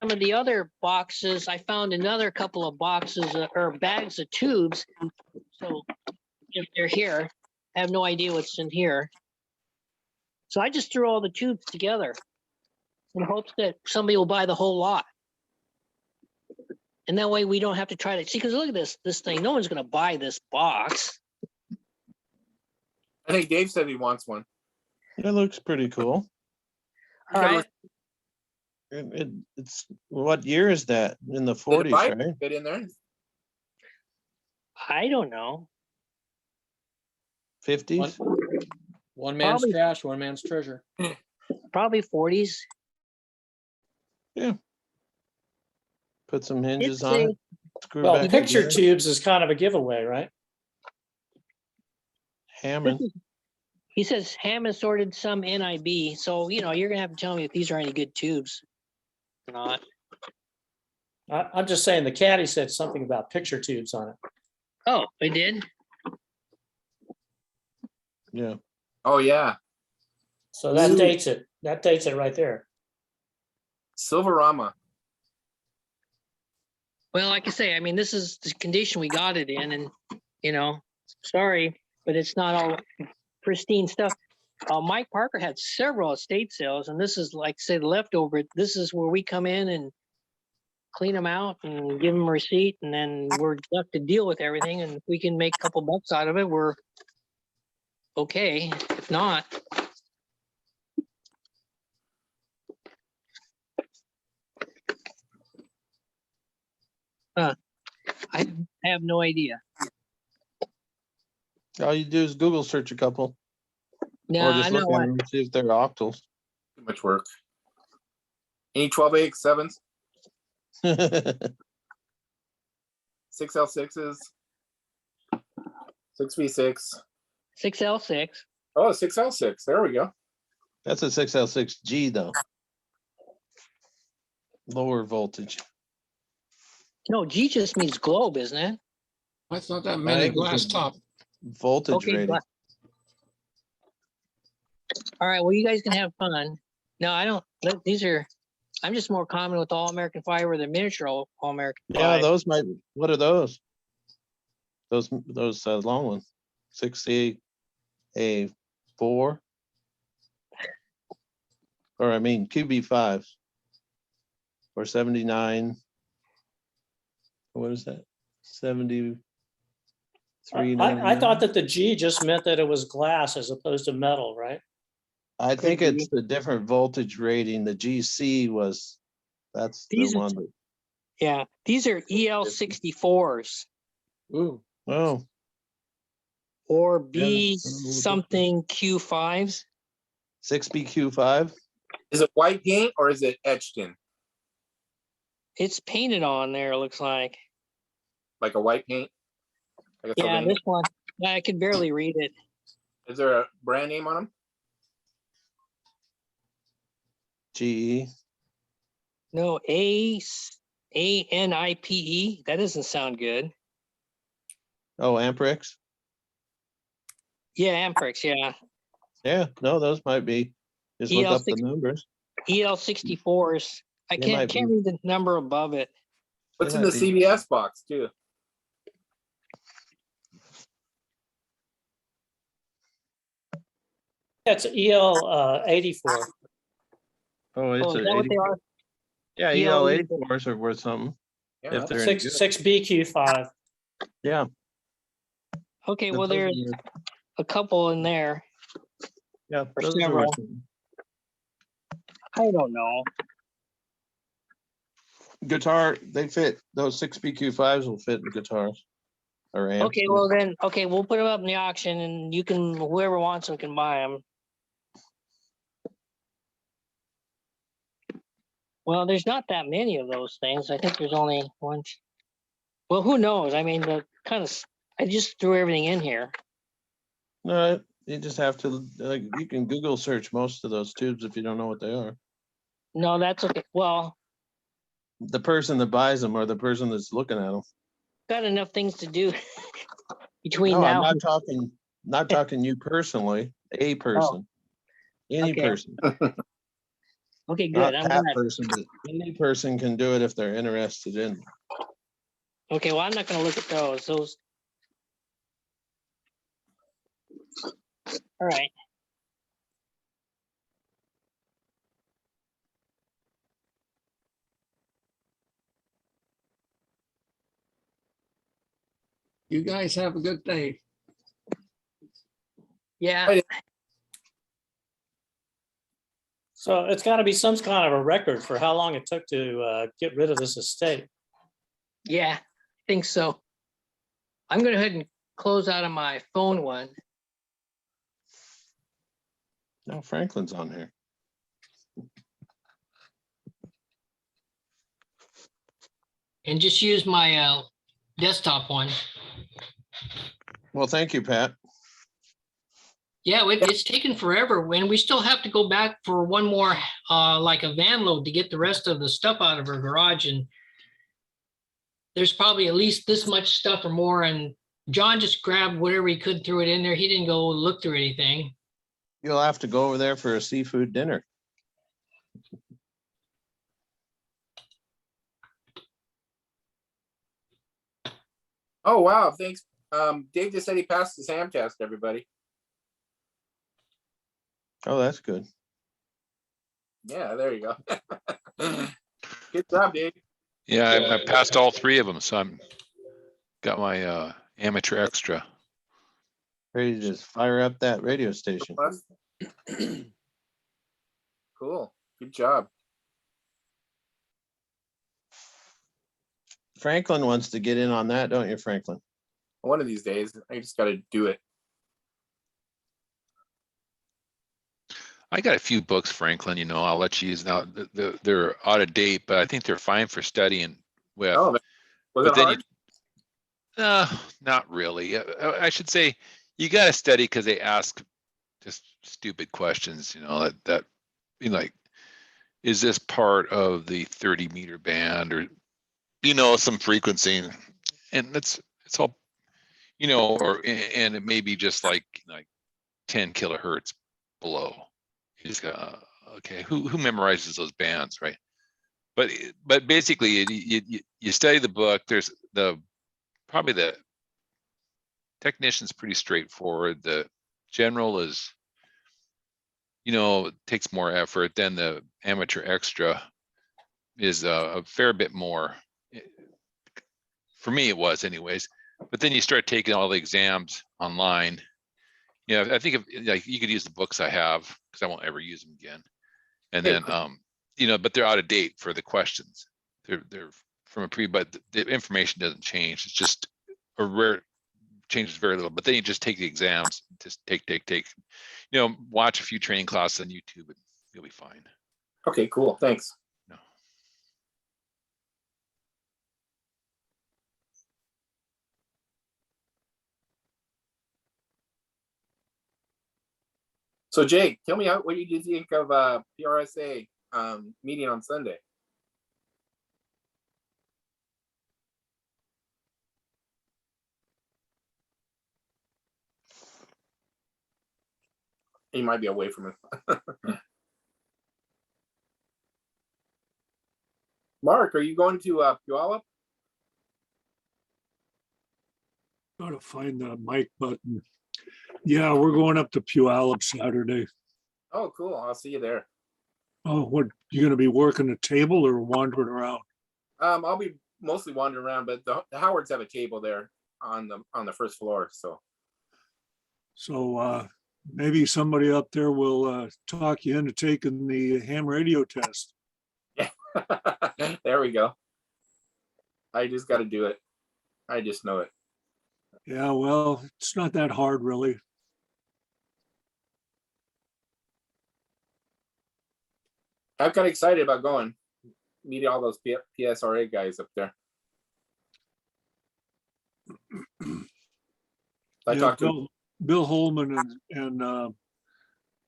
Some of the other boxes, I found another couple of boxes or bags of tubes. So if they're here, I have no idea what's in here. So I just threw all the tubes together in hopes that somebody will buy the whole lot. And that way we don't have to try to see, because look at this thing. No one's going to buy this box. I think Dave said he wants one. It looks pretty cool. All right. It's what year is that? In the Did the 40s, pipe right? fit in there? I don't know. 50s? One man's Probably- trash, one man's treasure. Probably 40s. Put some hinges It's on a- it. Screw Well, back picture together. tubes is kind of a giveaway, right? Hammond. He says Hammond sorted some NIB. So, you're going to have to tell me if these are any good tubes or not. I'm just saying the caddy said something about picture tubes on it. Oh, they did? Yeah. Oh yeah. So that Ooh. dates it. That dates it right there. Silverama. Well, like I say, I mean, this is the condition we got it in, and, sorry, but it's not all pristine stuff. Mike Parker had several estate sales, and this is like, say, the leftover. This is where we come in and clean them out and give them a receipt, and then we're left to deal with everything. And if we can make a couple bucks out of it, we're okay. If not, I have no idea. All you do is Google search a couple. No, Or just I know look at what. them and see if they're octals. Too much work. Any 12AX7s, 6L6s, 6V6. 6L6. Oh, 6L6. There we go. That's a 6L6G though. Lower voltage. No, G just means globe, isn't it? I thought that meant a think it's glass a top. Voltage Okay. rating. All right. Well, you guys can have fun. No, I don't. These are. I'm just more common with All American Fiber, the miniature All American Yeah, Fiber. those might. What are those? those long ones, 60A4, or I mean QB5, or 79. What is that? 73. I thought that the G just meant that it was glass as opposed to metal, right? I Could think it's be. the different voltage rating. The GC that's These the are- one that, Yeah, these are EL64s Ooh, oh, or Yeah, I don't B know what this is. something Q5s. 6BQ5. Is it white paint or is it etched in It's painted on there, looks like. like a white paint? Like a Yeah, Sylvania? this one, I can barely read it. Is there a brand name on them? GE. No, ANIPE. That doesn't sound good. Oh, Amperex. Yeah, Amperex, yeah. Yeah, no, those might be. Just look up the EL6 numbers. EL64s. I They might can't be. read the number above it. What's They in the might be. CVS box too? That's EL 84. Oh, it's Oh, is a that what 80. they are? Yeah, EL EL 84s are worth something. Yeah. If they're any Six good. BQ5. Yeah. Okay, but well, those are there's worth- a couple in there. Yeah, or those are several. worth something. I don't know. Guitar, they fit. Those 6BQ5s will fit in guitars. Or amps. Okay, well then, okay, we'll put them up in the auction and you can, whoever wants them can buy them. Well, there's not that many of those things. I think there's only one. Well, who knows? I mean, I just threw everything in here. No, you just have to, like, you can Google search most of those tubes if you don't know what they are. No, that's okay. Well, The person that buys them or the person that's looking at them. got enough things to do between No, I'm now. not talking you personally, a person. Any okay. person. Okay, Not good. I'm that glad. person, but any person can do it if they're interested in. Okay, well, I'm not gonna look at those. All right. You guys have a good day. Yeah. So it's got to be some kind of a record for how long it took to get rid of this estate. Yeah, I think so. I'm gonna go ahead and close out of my phone one. No, Franklin's on here. And just use my desktop one. Well, thank you, Pat. Yeah, it's taken forever when we still have to go back for one more, like a van load to get the rest of the stuff out of her garage. And there's probably at least this much stuff or more. And John just grabbed whatever he could, threw it in there. He didn't go look through anything. You'll have to go over there for a seafood dinner. Oh, wow. Thanks. Dave just said he passed his ham test, everybody. Oh, that's good. Yeah, there you go. Good job, Dave. Yeah, I passed all 3 of them, so I'm got my amateur extra. Ready to just fire up that radio station. Cool. Good job. Franklin wants to get in on that, don't you, Franklin? One of these days, I just got to do it. I got a few books, Franklin, you know, I'll let you use now. They're out of date, but I think they're fine for studying with. Oh, was But it then hard? not really. I should say you got to study because they ask just stupid questions, you know, that you know, like, is this part of the 30-meter band, or, you know, some frequency, and it's all, you know, and it may be just like 10 kilohertz below. You just go, okay, who memorizes those bands, right? But basically, you study the book. There's probably the technician's pretty straightforward. The general is, takes more effort. Then the amateur extra is a fair bit more. For me, it was anyways. But then you start taking all the exams online. I think like you could use the books I have because I won't ever use them again. And then, but they're out of date for the questions. They're from but the information doesn't change. It's just a rare changes very little. But then you just take the exams, just take. Watch a few training classes on YouTube, and you'll be fine. Okay, cool. Thanks. No. So Jake, tell me what did you think of PRSA meeting on Sunday? He might be away from it. Mark, are you going to Puyallup? Gotta find the mic button. Yeah, we're going up to Puyallup Saturday. Oh, cool. I'll see you there. Oh, what, you gonna be working a table or wandering around? I'll be mostly wandering around, but the Howards have a table there on the first floor. So maybe somebody up there will talk you into taking the ham radio test. Yeah, there we go. I just got to do it. I just know it. Yeah, well, it's not that hard, really. I'm kind of excited about going, meeting all those PSRA guys up there. I talked to Bill Holman and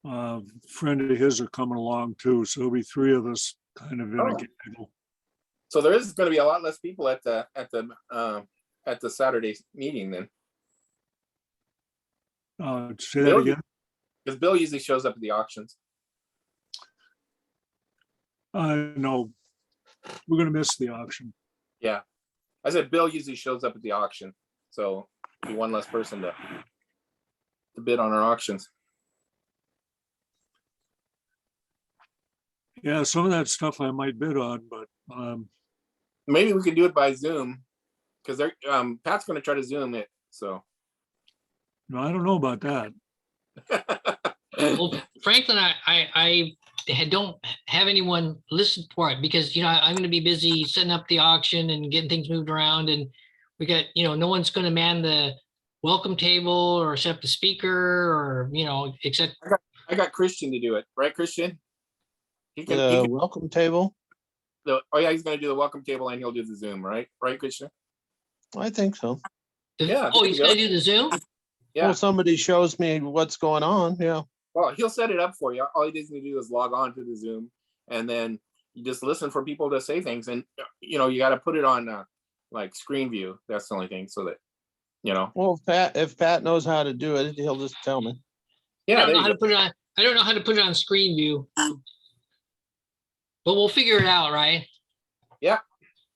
a friend of his are coming along too. So there'll be three of us kind of in a gaggle. So there is going to be a lot less people at the Saturday meeting then. Say that again. Because Bill usually shows up at the auctions. No, we're going to miss the auction. Yeah, I said Bill usually shows up at the auction, so be one less person to bid on our auctions. Yeah, some of that stuff I might bid on, but maybe we could do it by Zoom because they're Pat's going to try to Zoom it. So no, I don't know about that. Well, Franklin, I don't have anyone listen for it because I'm going to be busy setting up the auction and getting things moved around, and we got no one's going to man the welcome table or set up the speaker or except I got Christian to do it, right, Christian? He can welcome table. Oh yeah, he's going to do the welcome table and he'll do the Zoom, right, Christian? I think so. Yeah. Oh, he's going to do the Zoom. Yeah. Well, somebody shows me what's going on. Yeah. Well, he'll set it up for you. All he does need to do is log on to the Zoom, and then you just listen for people to say things. And you got to put it on like screen view. That's the only thing, so that Well, if Pat knows how to do it, he'll just tell me. Yeah, I don't know how to put it on. I don't know how to put it on screen view, but we'll figure it out, right? Yeah.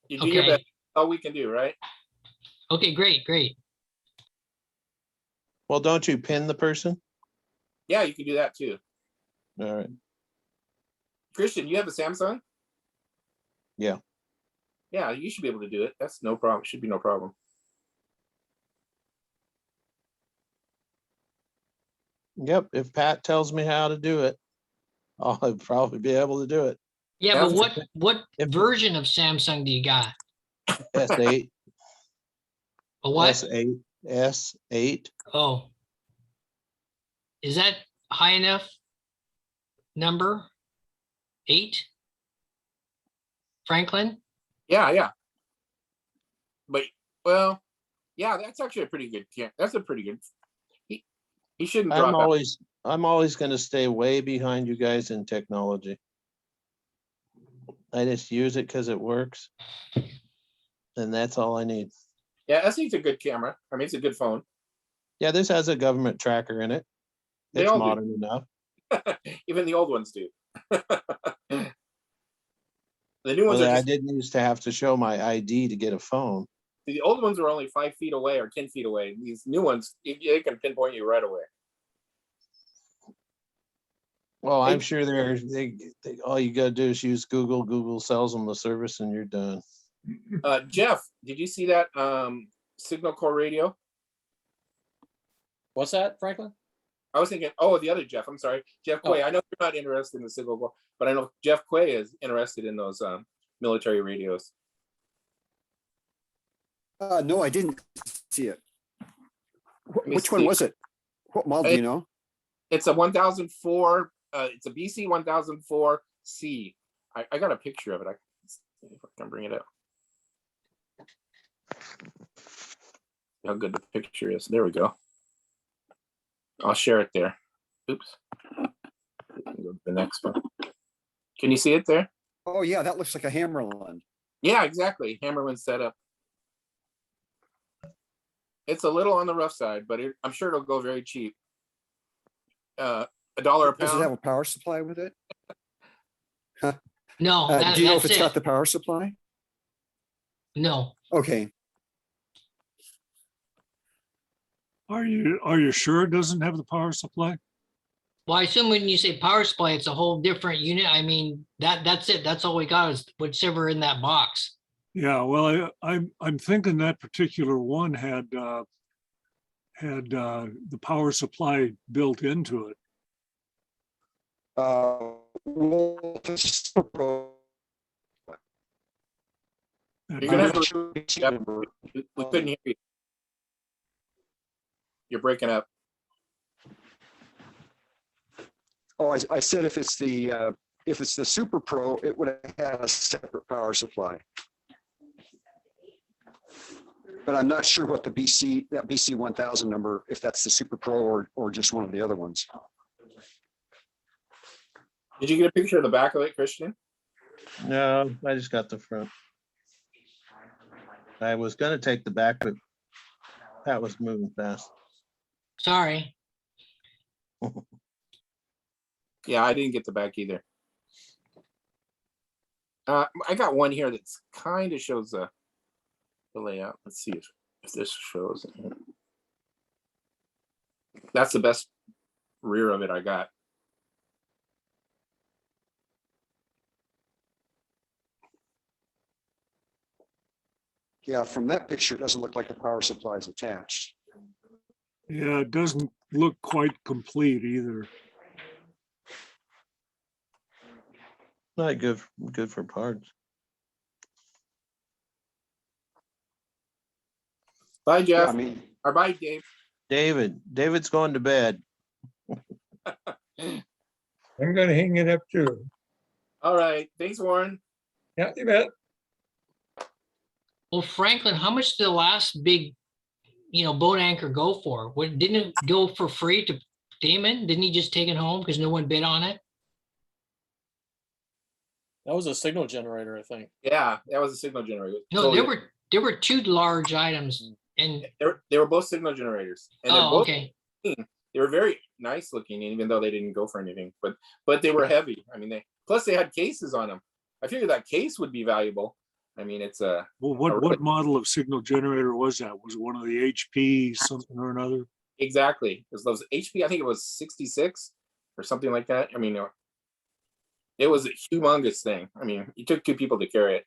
You do your best. All we can do, right? Okay, great. Well, don't you pin the person? Yeah, you can do that too. All right. Christian, you have a Samsung? Yeah. Yeah, you should be able to do it. That's no problem. Should be no problem. Yep. If Pat tells me how to do it, I'll probably be able to do it. Yeah, but what version of Samsung do you got? S8. A what? S8. S8. Oh. Is that high enough number? 8? Franklin? Yeah. But well, yeah, that's actually a pretty good. That's a pretty good. He shouldn't drop out. I'm always going to stay way behind you guys in technology. I just use it because it works, and that's all I need. Yeah, S8's a good camera. I mean, it's a good phone. Yeah, this has a government tracker in it. They It's all do. modern enough. Even the old ones do. The new ones Well, are I just, didn't used to have to show my ID to get a phone. The old ones were only 5 feet away or 10 feet away. These new ones, they can pinpoint you right away. Well, I'm sure all you gotta do is use Google. Google sells them the service and you're done. Jeff, did you see that Signal Core radio? What's that, Franklin? I was thinking, oh, the other Jeff. I'm sorry, Jeff Quay. I know you're not interested in the Signal Core, but I know Jeff Quay is interested in those military radios. No, I didn't see it. me Which one see. was it? What model do you know? It's a 1004. It's a BC 1004C. I got a picture of it. I can see if I can bring it up. How good the picture is. There we go. I'll share it there. Oops. Go to the next one. Can you see it there? Oh yeah, that looks like a Hammerland. Yeah, exactly. Hammerman setup. It's a little on the rough side, but I'm sure it'll go very cheap. $1 a pound. Does it have a power supply with it? No, Do you know if that's it's got it. the power supply? No, Okay. Are you sure it doesn't have the power supply? well, I assume when you say power supply, it's a whole different unit. I mean, that's it. That's all we got is whichever in that box. Yeah, well, I'm thinking that particular one had the power supply built into it. Well, You're gonna have to. We couldn't hear you. You're breaking up. Oh, I said if it's the Super Pro, it would have had a separate power supply. But I'm not sure what that BC 1000 number, if that's the Super Pro or just one of the other ones. Did you get a picture of the back of it, Christian? No, I just got the front. I was gonna take the back, but that was moving fast. Sorry. Yeah, I didn't get the back either. I got one here that's kind of shows the layout. Let's see if this shows it. That's the best rear of it I got. Yeah, from that picture, it doesn't look like the power supply is attached. Yeah, it doesn't look quite complete either. Not good for parts. Bye, Jeff. Yeah, I mean, Or bye, Dave. David's going to bed. I'm gonna hang it up too. All right. Thanks, Warren. Yeah, you bet. Well, Franklin, how much did the last big, boat anchor go for? Didn't it go for free to Damon? Didn't he just take it home because no one bid on it? That was a signal generator, I think. Yeah, that was a signal generator. No, Totally. there were two large items, and They were both signal generators, and they're oh, both okay. they were very nice looking, even though they didn't go for anything. But they were heavy. I mean, they had cases on them. I figured that case would be valuable. I mean, it's a Well, what model of signal generator was that? Was it one of the HP something or another? exactly. It was those HP. I think it was 66 or something like that. I mean, it was a humongous thing. I mean, it took 2 people to carry it.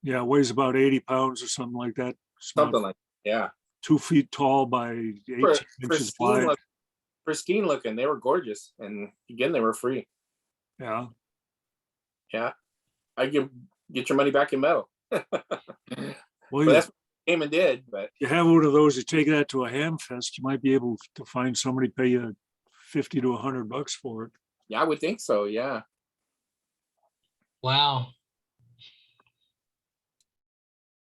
Yeah, it weighs about 80 pounds or something like that. It's about Something like yeah. 2 feet tall by 18 inches wide. Pristine looking. They were gorgeous, and again, they were free. Yeah. Yeah, I get your money back in metal. Well, But that's what Damon did. But you have one of those, you take that to a ham fest, you might be able to find somebody pay you 50 to $100 for it. yeah, I would think so. Yeah. Wow.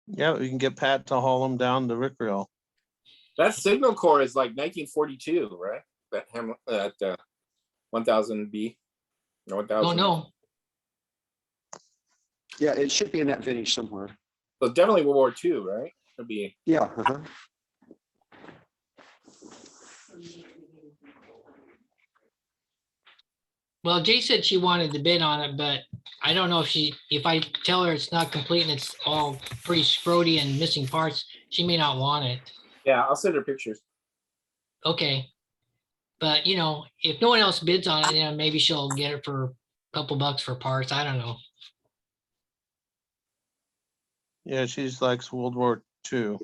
Yeah, we can get Pat to haul them down to Rickrell. That signal core is like 1942, right? That 1000B. No, 1000. Oh, no. yeah, it should be in that vintage somewhere. So definitely World War II, right? It'd be Yeah. Well, Jay said she wanted to bid on it, but I don't know if I tell her it's not complete and it's all pretty scroty and missing parts, she may not want it. Yeah, I'll send her pictures. Okay. But if no one else bids on it, maybe she'll get it for a couple bucks for parts. I don't know. Yeah, she's likes World War II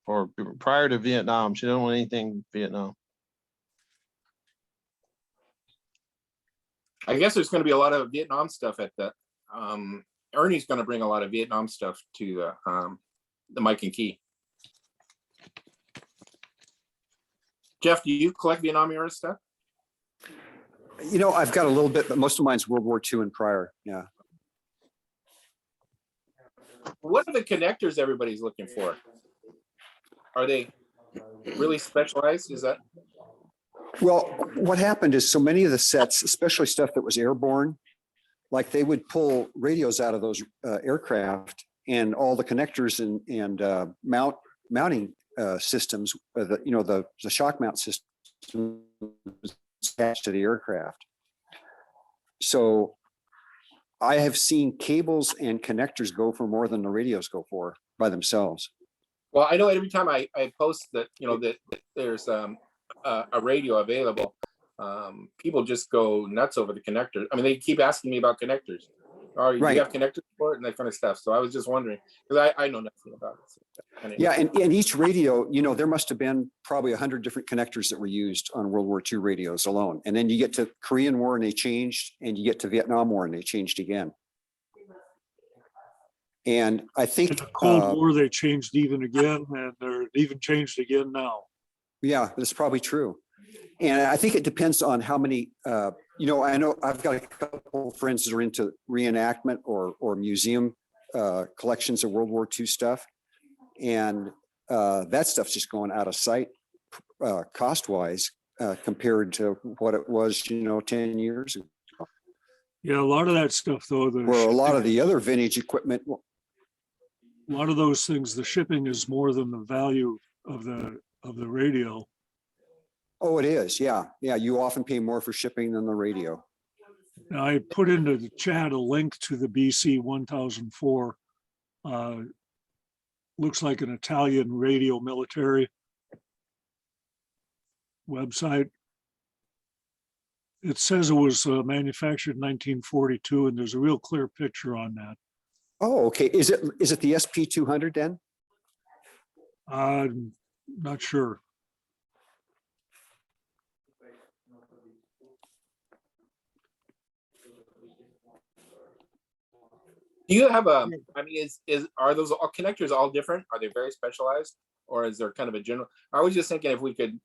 or prior to Vietnam. She don't want anything Vietnam. I guess there's going to be a lot of Vietnam stuff at the. Ernie's going to bring a lot of Vietnam stuff to the Mike and Key. Jeff, do you collect Vietnam era stuff? You know, I've got a little bit, but most of mine's World War II and prior. Yeah. What are the connectors everybody's looking for? Are they really specialized? Is that? Well, what happened is so many of the sets, especially stuff that was airborne, like they would pull radios out of those aircraft, and all the connectors and mounting systems, the shock mount system attached to the aircraft. So I have seen cables and connectors go for more than the radios go for by themselves. Well, I know every time I post that, that there's a radio available, people just go nuts over the connector. I mean, they keep asking me about connectors. Or do you have connectors for it and that kind of stuff? So I was just wondering, because I know nothing about it. So yeah, and each radio, there must have been probably 100 different connectors that were used on World War II radios alone. And then you get to Korean War and they changed, and you get to Vietnam War and they changed again. And I think the Cold War, they changed even again, and they're even changed again now. Yeah, that's probably true. And I think it depends on how many, I know I've got a couple of friends that are into reenactment or museum collections of World War II stuff. And that stuff's just going out of sight cost-wise compared to what it was, 10 years ago. Yeah, a lot of that stuff, though. Where a lot of the other vintage equipment. A lot of those things, the shipping is more than the value of the radio. Oh, it is. Yeah. Yeah. You often pay more for shipping than the radio. Now, I put into the chat a link to the BC 1004. Looks like an Italian radio military website. It says it was manufactured in 1942, and there's a real clear picture on that. Oh, okay. Is it the SP200 then? I'm not sure. do you have are those all connectors all different? Are they very specialized, or is there kind of a general? I was just thinking if we could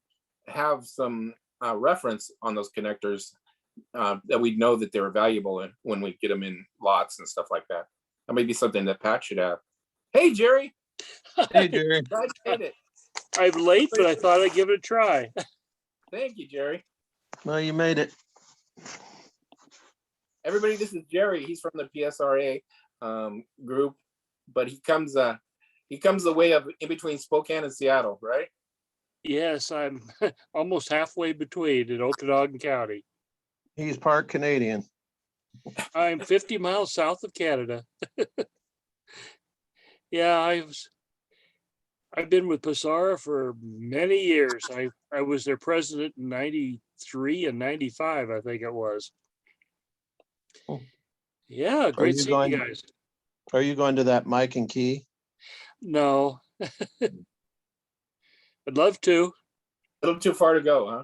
have some reference on those connectors that we'd know that they were valuable when we get them in lots and stuff like that. That may be something that Pat should have. Hey, Jerry. Hey, Jerry. Glad you made it. I'm late, but I thought I'd give it a try. Thank you, Jerry. Well, you made it. Everybody, this is Jerry. He's from the PSRA group, but he comes the way of in between Spokane and Seattle, right? Yes, I'm almost halfway between in Okanagan County. He's part Canadian. I'm 50 miles south of Canada. Yeah, I've been with Passara for many years. I was their president in 93 and 95, I think it was. Oh. Yeah, great seeing you guys. Are you going to that Mike and Key? No. I'd love to. A little too far to go, huh?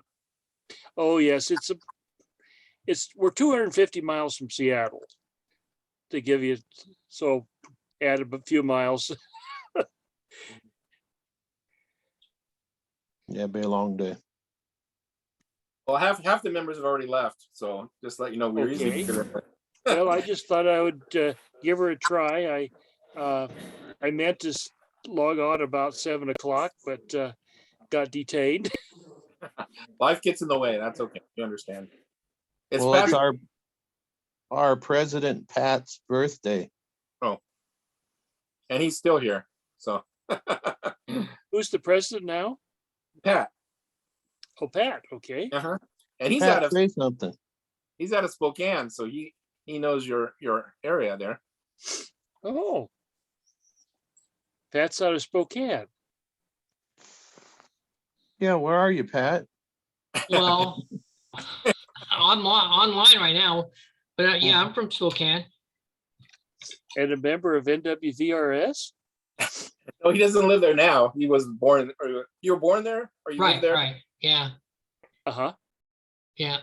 Oh, yes, we're 250 miles from Seattle, to give you, so add a few miles. Yeah, it'd be a long day. Oh, Well, half the members have already left, so just let you know we're Okay. easy. Well, I just thought I would give her a try. I meant to log on about 7 o'clock, but got detained. Life gets in the way. That's okay. You understand. It's Well, it's Patrick. our President Pat's birthday. Oh, and he's still here. So Who's the president now? Pat. Oh, Pat. Okay. And he's Pat, out of say something. He's out of Spokane, so he knows your area there. Oh. Pat's out of Spokane. Yeah, where are you, Pat? Well, I'm online right now, but yeah, I'm from Spokane. And a member of NWVRS? No, he doesn't live there now. He was born. Or you were born there, or you Right, lived there? right. Yeah, Uh-huh. yeah.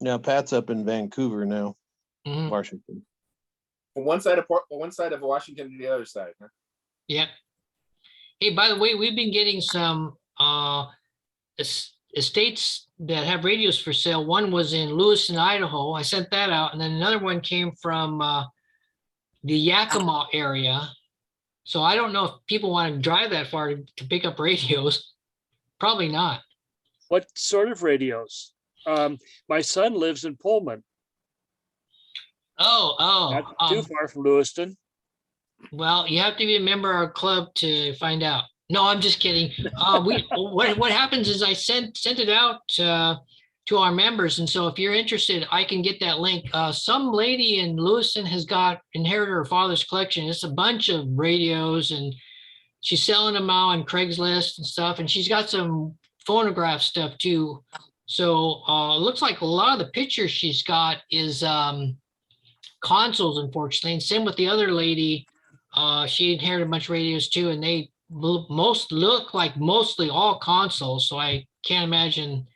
Yeah, Pat's up in Vancouver now, Mhm. Washington. One side of Washington to the other side. Huh? Yeah. Hey, by the way, we've been getting some estates that have radios for sale. One was in Lewiston, Idaho. I sent that out, and then another one came from the Yakima area. So I don't know if people want to drive that far to pick up radios. Probably not. What sort of radios? My son lives in Pullman, Oh, not too far from Lewiston. well, you have to be a member of our club to find out. No, I'm just kidding. What happens is I sent it out to our members, and so if you're interested, I can get that link. Some lady in Lewiston has inherited her father's collection. It's a bunch of radios, and she's selling them out on Craigslist and stuff. And she's got some phonograph stuff too. So it looks like a lot of the pictures she's got is consoles, unfortunately. And same with the other lady. She inherited a bunch of radios too, and they look like mostly all consoles. So I can't imagine.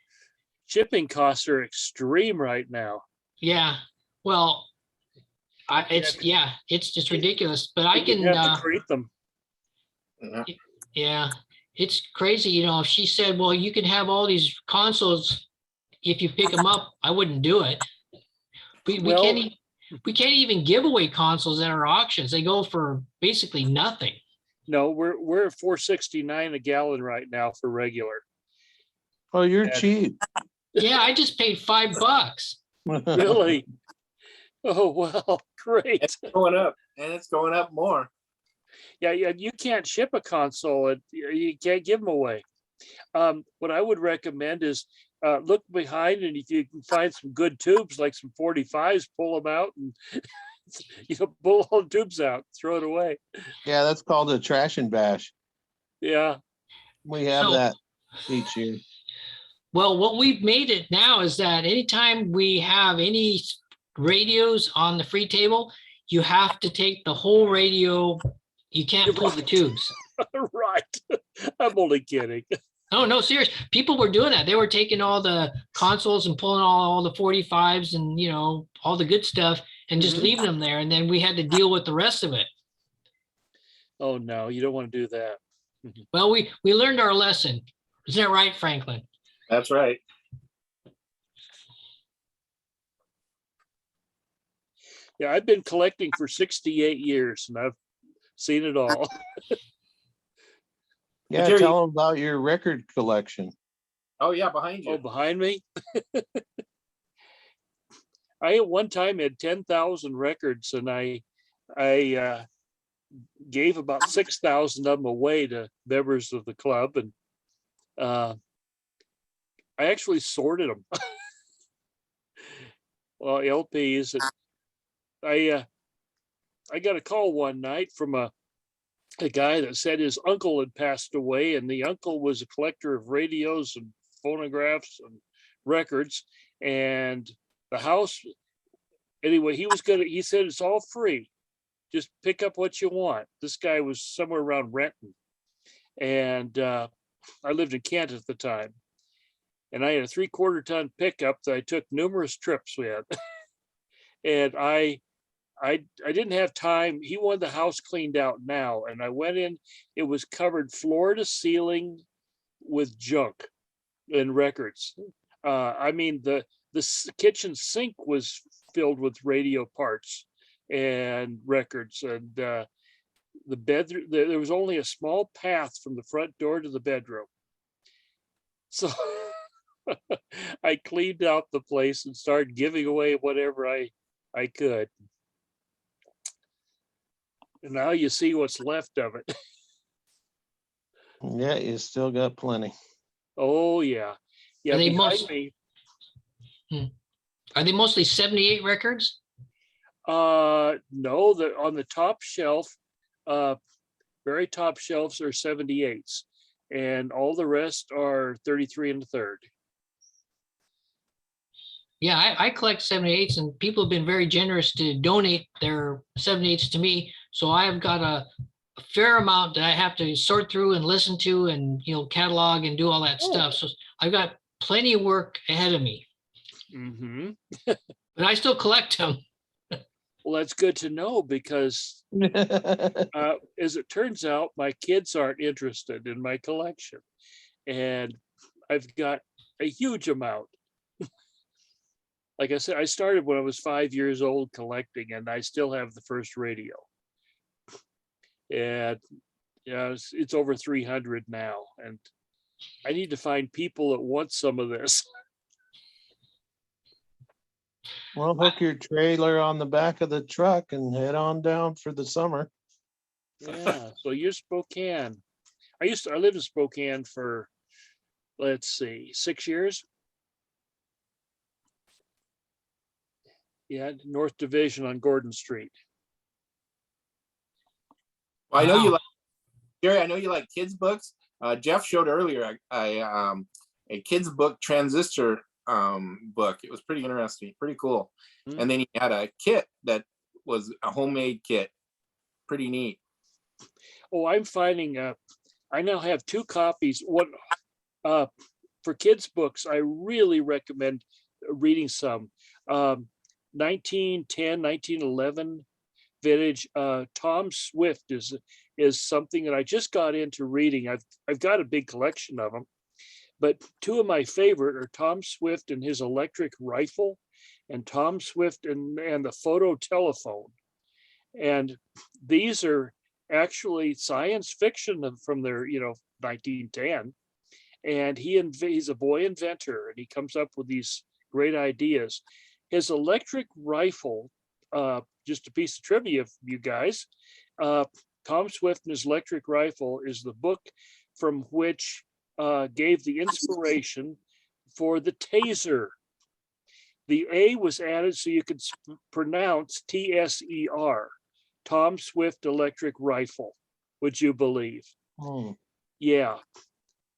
Shipping costs are extreme right now. Yeah, well, it's just ridiculous. But I You can have to create them. yeah, it's crazy. You know, if she said, well, you can have all these consoles if you pick them up, I wouldn't do it. We can't even give away consoles at our auctions. They go for basically nothing. No, we're at $4.69 a gallon right now for regular. Oh, you're cheap. Yeah, I just paid $5. Really? Oh, well, great. It's going up, and it's going up more. Yeah, you can't ship a console. You can't give them away. What I would recommend is look behind, and if you can find some good tubes, like some 45s, pull them out and pull all the tubes out, throw it away. Yeah, that's called a trash and bash. Yeah. We have that each year. Well, what we've made it now is that anytime we have any radios on the free table, you have to take the whole radio. You can't pull the tubes. Right. I'm only kidding. Oh, no, serious. People were doing that. They were taking all the consoles and pulling all the 45s and, all the good stuff and just leaving them there. And then we had to deal with the rest of it. Oh, no, you don't want to do that. Well, we learned our lesson. Isn't that right, Franklin? That's right. Yeah, I've been collecting for 68 years and I've seen it all. Yeah, tell them about your record collection. Oh, yeah, behind you. Oh, behind me? I at one time had 10,000 records, and I gave about 6,000 of them away to members of the club, and I actually sorted them. Well, LPs. And I got a call one night from a guy that said his uncle had passed away, and the uncle was a collector of radios and phonographs and records, and the house, anyway, he said it's all free, just pick up what you want. This guy was somewhere around Renton, and I lived in Kent at the time, and I had a 3/4 ton pickup that I took numerous trips with. And I didn't have time. He wanted the house cleaned out now. And I went in, it was covered floor to ceiling with junk and records. I mean, the kitchen sink was filled with radio parts and records. And the bedroom, there was only a small path from the front door to the bedroom. So I cleaned out the place and started giving away whatever I could. And now you see what's left of it. Yeah, you still got plenty. Oh, yeah. Yeah, They behind must- me. Are they mostly 78 records? No, on the top shelf, very top shelves are 78s, and all the rest are 33 and a third. Yeah, I collect 78s, and people have been very generous to donate their 78s to me. So I've got a fair amount that I have to sort through and listen to and, catalog and do all that stuff. So I've got plenty of work ahead of me, Mhm. but I still collect them. Well, that's good to know because as it turns out, my kids aren't interested in my collection. And I've got a huge amount. Like I said, I started when I was 5 years old collecting, and I still have the first radio. And it's over 300 now. And I need to find people that want some of this. Well, hook your trailer on the back of the truck and head on down for the summer. Yeah, so you're Spokane. I lived in Spokane for, let's see, 6 years. Yeah, North Division on Gordon Street. Well, I know you like, Jerry, I know you like kids' books. Jeff showed earlier a kids' book transistor book. It was pretty interesting, pretty cool. And then he had a kit that was a homemade kit. Pretty neat. Oh, I'm finding I now have 2 copies. One for kids' books, I really recommend reading some. 1910, 1911 vintage. Tom Swift is something that I just got into reading. I've got a big collection of them, but 2 of my favorite are Tom Swift and his electric rifle, and Tom Swift and the photo telephone. And these are actually science fiction from their 1910. And he's a boy inventor, and he comes up with these great ideas. His electric rifle, just a piece of trivia for you guys, Tom Swift and his electric rifle is the book from which gave the inspiration for the taser. The A was added so you could pronounce TSER, Tom Swift electric rifle. Would you believe? Yeah.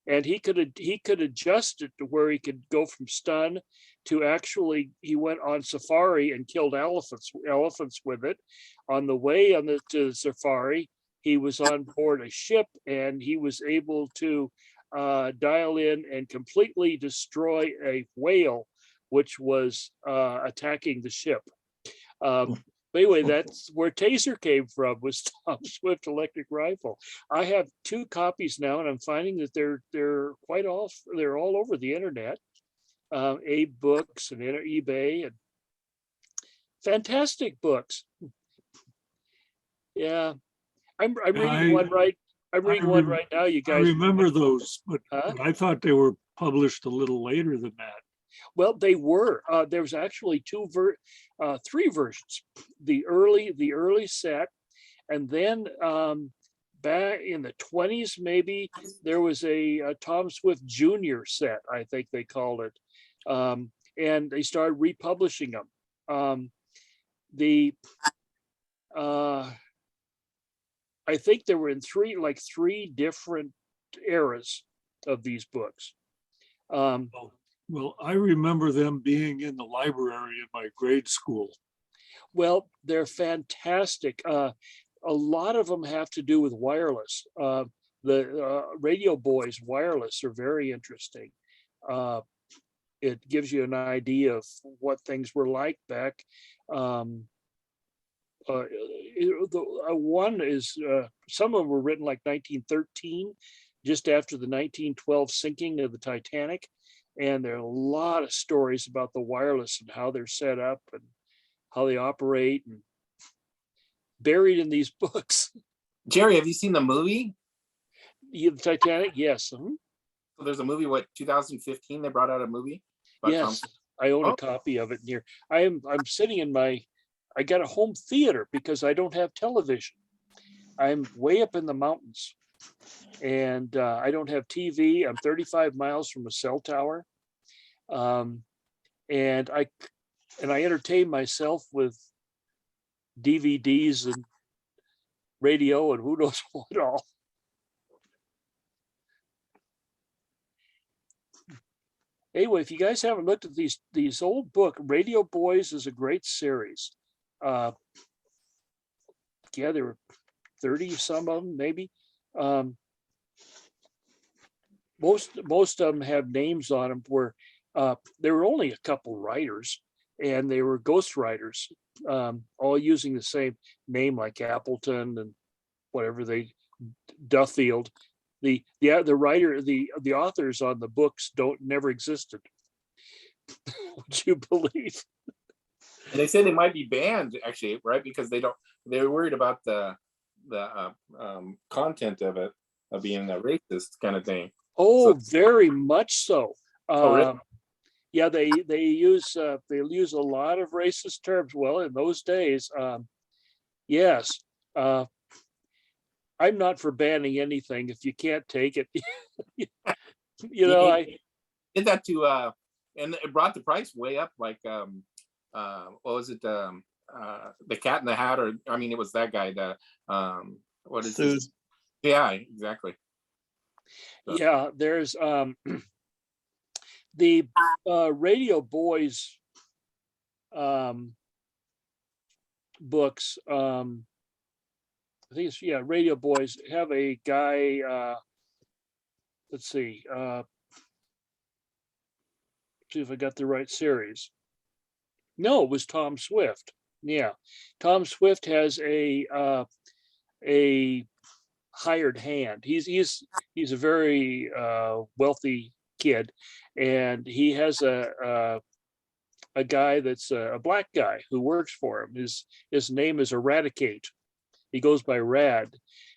And he could adjust it to where he could go from stun to actually, he went on safari and killed elephants with it. On the way to the safari, he was on board a ship, and he was able to dial in and completely destroy a whale, which was attacking the ship. But anyway, that's where taser came from, was Tom Swift electric rifle. I have 2 copies now, and I'm finding that they're all over the internet. Abe Books and eBay, and fantastic books. Yeah, I'm reading one right. I'm reading one right now. You guys, I remember those, but I thought they were published a little later than that. Well, they were. There was actually 3 versions. The early set, and then back in the 20s, maybe there was a Tom Swift Jr. set, I think they called it, and they started republishing them. I think they were in 3 different eras of these books. Well, I remember them being in the library in my grade school. Well, they're fantastic. A lot of them have to do with wireless. The Radio Boys wireless are very interesting. It gives you an idea of what things were like back. One is, some of them were written like 1913, just after the 1912 sinking of the Titanic. And there are a lot of stories about the wireless and how they're set up and how they operate, and buried in these books. Jerry, have you seen the movie? The Titanic, yes. So there's a movie, 2015, they brought out a movie? Yes, I own a copy of it here. I'm sitting in I got a home theater because I don't have television. I'm way up in the mountains, and I don't have TV. I'm 35 miles from a cell tower. And and I entertain myself with DVDs and radio and who knows what all. Anyway, if you guys haven't looked at these old book, Radio Boys is a great series. Yeah, there were 30 some of them, maybe. Most of them have names on them where there were only a couple writers, and they were ghost writers, all using the same name, like Appleton and whatever Duffield. The writer, the authors on the books never existed. Would you believe? And they say they might be banned, actually, right? Because they're worried about the content of it, of being a racist kind of thing. Oh, very much so. Really? Yeah, they use a lot of racist terms. Well, in those days, yes. I'm not for banning anything if you can't take it. I did that to and it brought the price way up, like what was it, the Cat in the Hat, or I mean it was that guy, what is this? Yeah, exactly. Yeah, there's the Radio Boys books. I think it's, Radio Boys have a guy, let's see if I got the right series. No, it was Tom Swift. Yeah, Tom Swift has a hired hand. He's a very wealthy kid, and he has a guy that's a black guy who works for him. His name is Eradicate. He goes by Rad,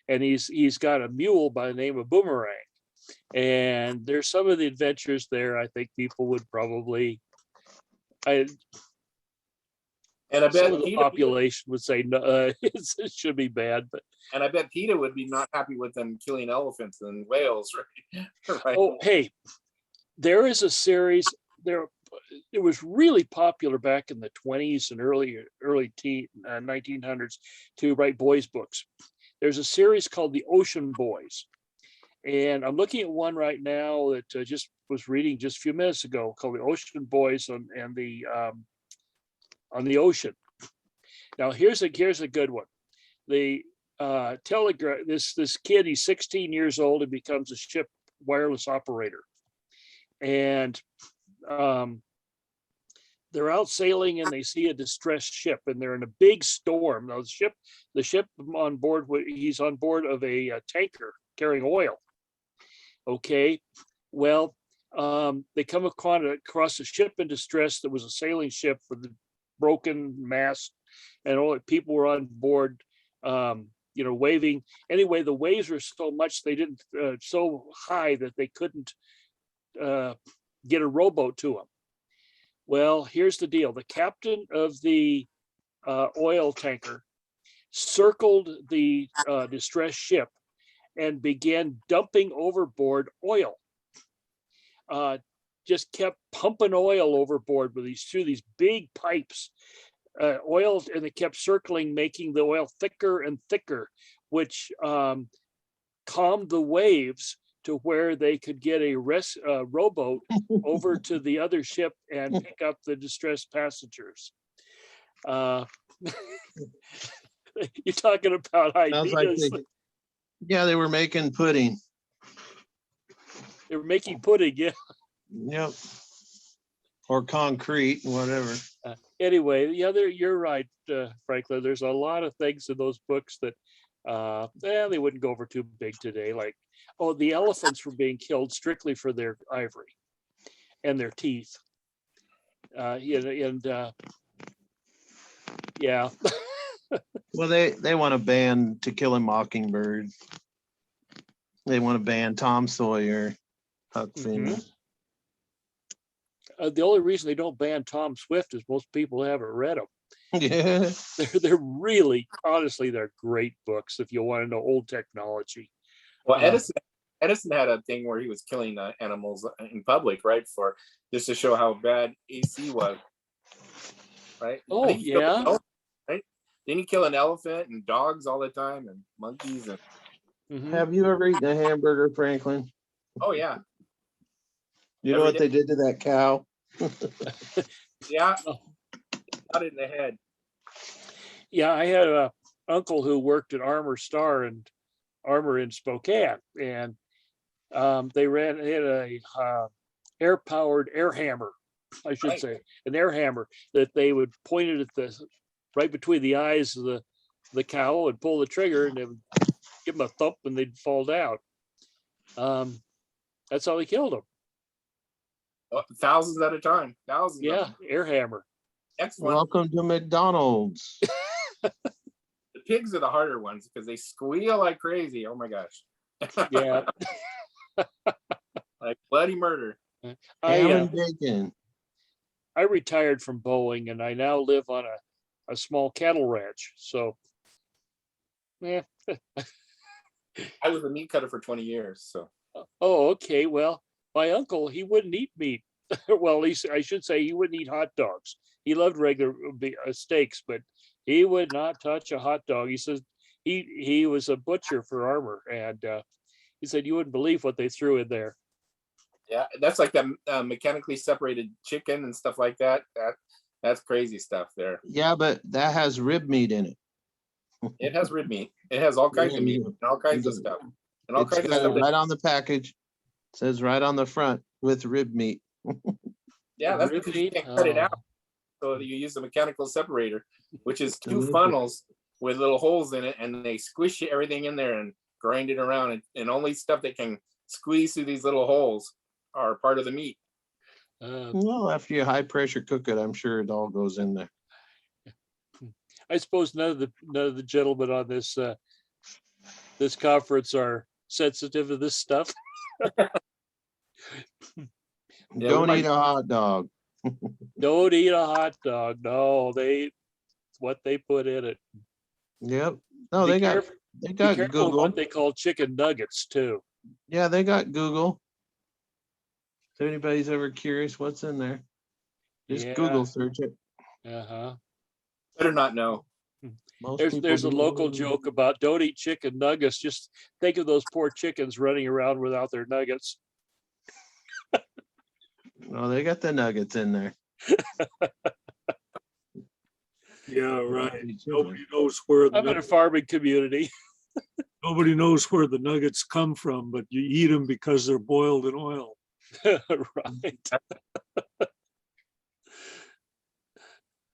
and he's got a mule by the name of Boomerang. And there's some of the adventures there. I think people would probably, and I bet some of the population would say no, it should be bad. But and I bet PETA would be not happy with them killing elephants and whales, right? Right. Oh, hey, there is a series there. It was really popular back in the 20s and early 1900s to write boys books. There's a series called The Ocean Boys, and I'm looking at one right now that I just was reading just a few minutes ago, called The Ocean Boys on the ocean. Now here's a good one. The telegraph. This kid, he's 16 years old and becomes a ship wireless operator, and they're out sailing and they see a distressed ship, and they're in a big storm. Now the ship on board, he's on board of a tanker carrying oil. Okay, well, they come across a ship in distress that was a sailing ship with a broken mast, and all the people were on board, waving. Anyway, the waves were so much so high that they couldn't get a rowboat to them. Well, here's the deal. The captain of the oil tanker circled the distressed ship and began dumping overboard oil. Just kept pumping oil overboard through these big pipes, oil, and they kept circling, making the oil thicker and thicker, which calmed the waves to where they could get a rowboat over to the other ship and pick up the distressed passengers. You're talking about ideas. They were making pudding. They were making pudding, yeah. Yep. Or concrete, whatever. Anyway, you're right, Franklin. There's a lot of things in those books that they wouldn't go over too big today. Like, the elephants were being killed strictly for their ivory and their teeth. Yeah. Well, they want to ban To Kill a Mockingbird. They want to ban Tom Sawyer, Huck Finn. The only reason they don't ban Tom Swift is most people haven't read them. Yeah. They're really, honestly, they're great books if you want to know old technology. Well, Edison had a thing where he was killing animals in public, right? For just to show how bad AC was. right? I Oh, think he killed an yeah. elephant, right? Didn't he kill an elephant and dogs all the time and monkeys and Mhm. Have you ever eaten a hamburger, Franklin? oh yeah, You know Every what day. they did to that cow? yeah, Oh. shot it in the head. Yeah, I had a uncle who worked at Armor Star and Armor in Spokane, and they had a air-powered air hammer, I should Right. say, an air hammer that they would point it at the right between the eyes of the cow and pull the trigger, and it would give them a thump and they'd fall down. That's how they killed them. Thousands at a time. Thousands. Of Yeah, them. air hammer. Excellent. Welcome to McDonald's. The pigs are the harder ones because they squeal like crazy. Oh my gosh. Yeah. Like bloody murder. Ham I and bacon. retired from Boeing and I now live on a small cattle ranch. So, yeah. I was a meat cutter for 20 years. So Oh, okay. Well, my uncle, he wouldn't eat meat. Well, at least I should say he wouldn't eat hot dogs. He loved regular steaks, but he would not touch a hot dog. He says he was a butcher for Armor, and he said you wouldn't believe what they threw in there. yeah, that's like that mechanically separated chicken and stuff like that. That's crazy stuff there. Yeah, but that has rib meat in it. It has rib meat. It has all kinds of meat and all kinds of stuff. And all It's kinds of got stuff. it right on the package. It says right on the front with rib meat. Yeah, that's Rib because you meat? can't cut it Oh. out. So you use a mechanical separator, which is two Delicious. funnels with little holes in it, and they squish everything in there and grind it around. And only stuff that can squeeze through these little holes are part of the meat. Well, after you high pressure cook it, I'm sure it all goes in there. I suppose none of the gentlemen on this this conference are sensitive to this stuff. Yeah, Don't eat a hot dog. Don't eat a hot dog. No, what they put in it. Yep. No, Be they got careful- Be careful with Google. what they call chicken nuggets too. Yeah, they got Google. If anybody's ever curious what's in there, just Yeah. Google search it. Uh-huh. Better not know. Most There's people a do. local joke about don't eat chicken nuggets. Just think of those poor chickens running around without their nuggets. No, they got the nuggets in there. Yeah, right. Nobody knows where the I'm in a nuggets, farming community. nobody knows where the nuggets come from, but you eat them because they're boiled in oil. Right.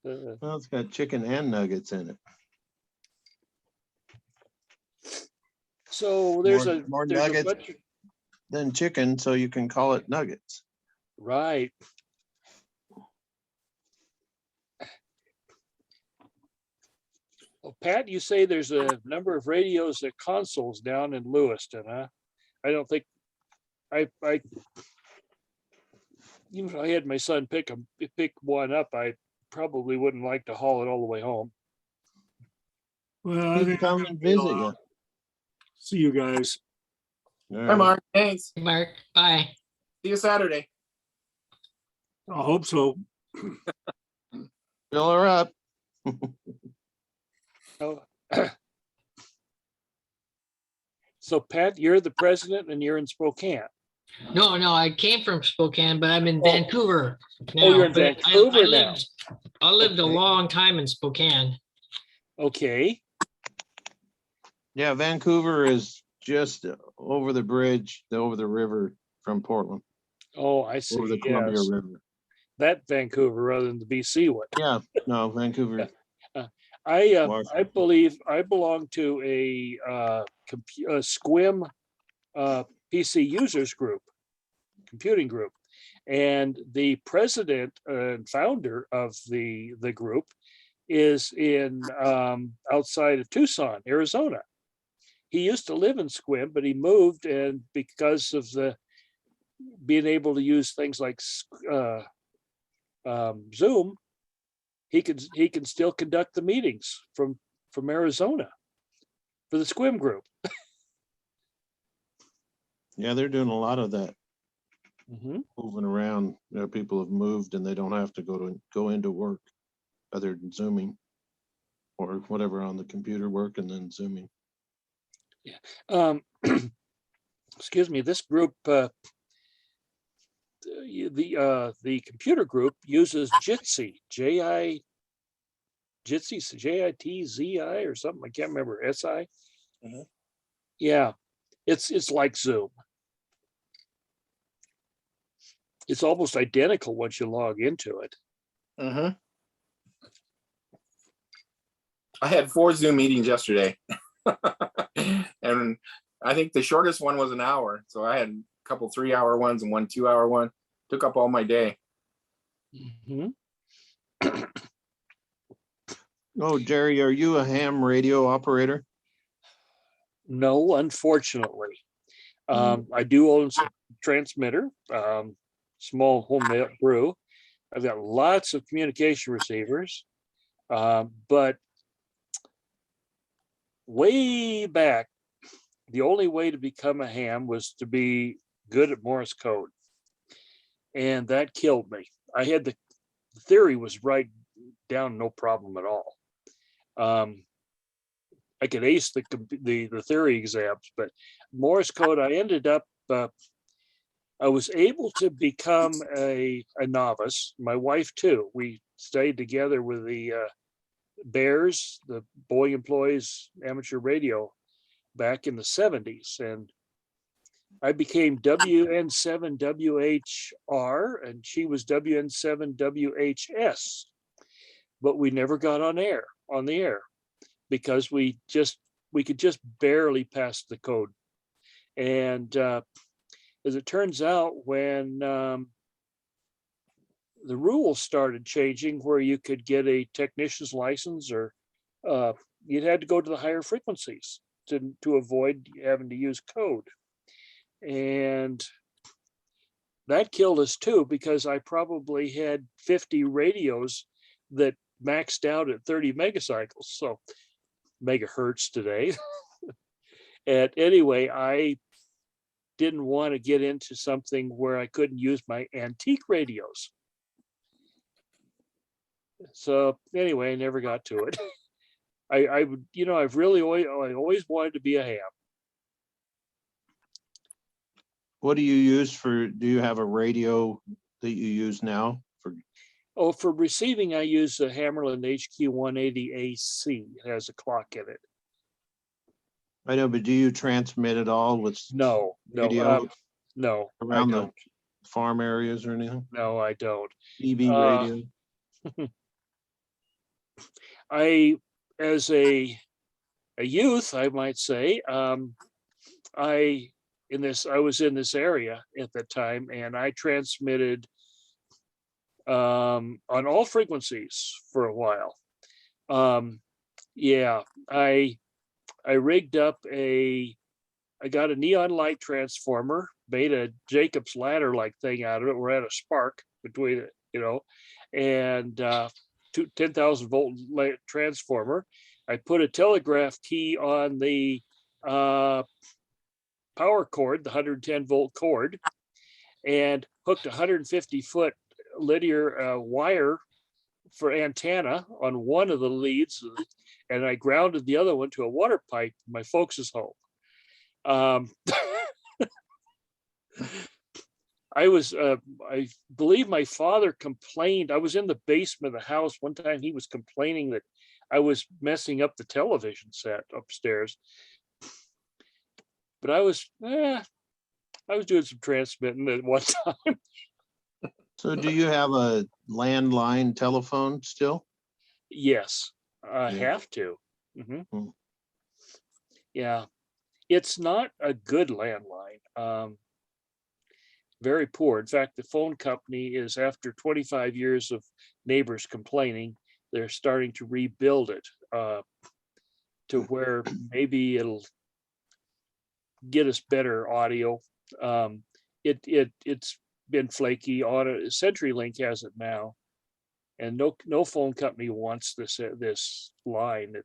Well, it's got chicken and nuggets in it. So there's More there's a nuggets bunch of, than chicken, so you can call it nuggets. right. Well, Pat, you say there's a number of radios at consoles down in Lewiston, huh? I don't think even if I had my son pick one up, I probably wouldn't like to haul it all the way home. Well, I He can think come and visit you. see you guys. All Hi, right. Mark. Thanks. Mark, bye. See you Saturday. I hope so. Fill her up. Oh. So Pat, you're the president and you're in Spokane. No, I came from Spokane, but I'm in Oh. Vancouver now. Oh, you're in but Vancouver now. I lived a Okay. long time in Spokane. Okay. Yeah, Vancouver is just over the bridge, over the river from Portland, Oh, I see. over the Columbia Yes. River. That Vancouver rather than the BC one. Yeah, no, Vancouver. I believe I belong to a SQUIM PC users group, computing group, and the president and founder of the group is in outside of Tucson, Arizona. He used to live in SQUIM, but he moved, and because of the being able to use things like Zoom, he can still conduct the meetings from Arizona for the SQUIM group. Yeah, they're doing a lot of that, Mhm. moving around. You know, people have moved and they don't have to go into work. other than Zooming or whatever on the computer work and then Zooming. Excuse me, this group, the computer group uses Jitsi, Jitsi, J-I-T-Z-I or something. I can't remember, S-I. Mhm. Yeah, it's like Zoom. It's almost identical once you log into it. Mhm. I had 4 Zoom meetings yesterday. And I think the shortest one was an hour. So I had a couple 3-hour ones and 1 2-hour one. Took up all my day. Mhm. Oh, Jerry, are you a ham radio operator? No, unfortunately. I do own a transmitter, small home brew. I've got lots of communication receivers, but way back, the only way to become a ham was to be good at Morse code. And that killed me. I had the theory was right down, no problem at all. I could ace the theory exams, but Morse code, I ended up, I was able to become a novice. My wife too. We stayed together with the Bears, the Boeing Employees Amateur Radio, back in the 70s. And I became WN7WHR and she was WN7WHS. But we never got on the air because we could just barely pass the code. And as it turns out, when the rules started changing where you could get a technician's license or you'd had to go to the higher frequencies to avoid having to use code. And that killed us too, because I probably had 50 radios that maxed out at 30 megacycles, so megahertz today. And anyway, I didn't want to get into something where I couldn't use my antique radios. So anyway, I never got to it. I always wanted to be a ham. What do you use do you have a radio that you use now for? Oh, for receiving, I use a Hammerland HQ180 AC. It has a clock in it. I know, but do you transmit at all with No, radio no, around I the don't. farm areas or anything? No, I don't. EV radio? I, as a youth, I might say, I was in this area at that time, and I transmitted on all frequencies for a while. Yeah, I rigged up I got a neon light transformer, made a Jacob's ladder like thing out of it. We're at a spark between it, and 10,000 volt transformer. I put a telegraph key on the power cord, the 110 volt cord, and hooked 150-foot linear wire for antenna on one of the leads, and I grounded the other one to a water pipe in my folks' home. I believe my father complained. I was in the basement of the house one time. He was complaining that I was messing up the television set upstairs. But I was doing some transmitting at one time. So do you have a landline telephone still? Yes, I have to. Yeah, it's not a good landline. Very poor. In fact, the phone company is, after 25 years of neighbors complaining, they're starting to rebuild it to where maybe it'll get us better audio. It's been flaky. CenturyLink has it now, and no phone company wants this line.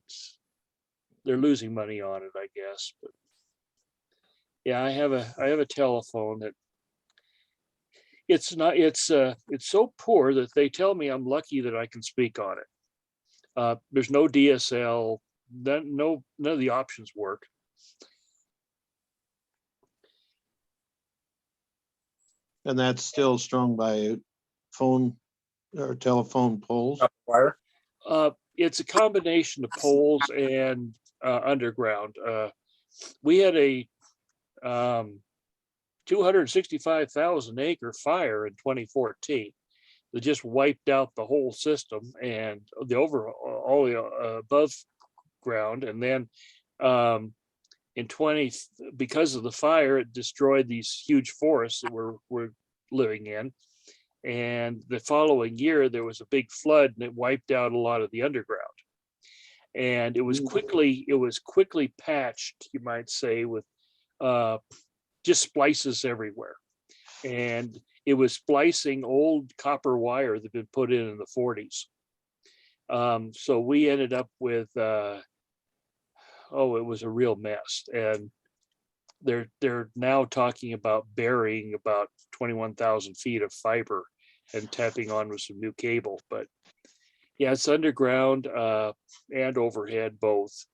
They're losing money on it, I guess. But yeah, I have a telephone that it's so poor that they tell me I'm lucky that I can speak on it. There's no DSL, none of the options work. And that's still strung by phone or telephone poles. Wire. It's a combination of poles and underground. We had a 265,000 acre fire in 2014 that just wiped out the whole system and the all the above ground. And then because of the fire, it destroyed these huge forests that we're living in. And the following year, there was a big flood and it wiped out a lot of the underground. And it was quickly patched, you might say, with just splices everywhere. And it was splicing old copper wire that had been put in the 40s. So we ended up with, it was a real mess. And they're now talking about burying about 21,000 feet of fiber and tapping on with some new cable. But yeah, it's underground and overhead both.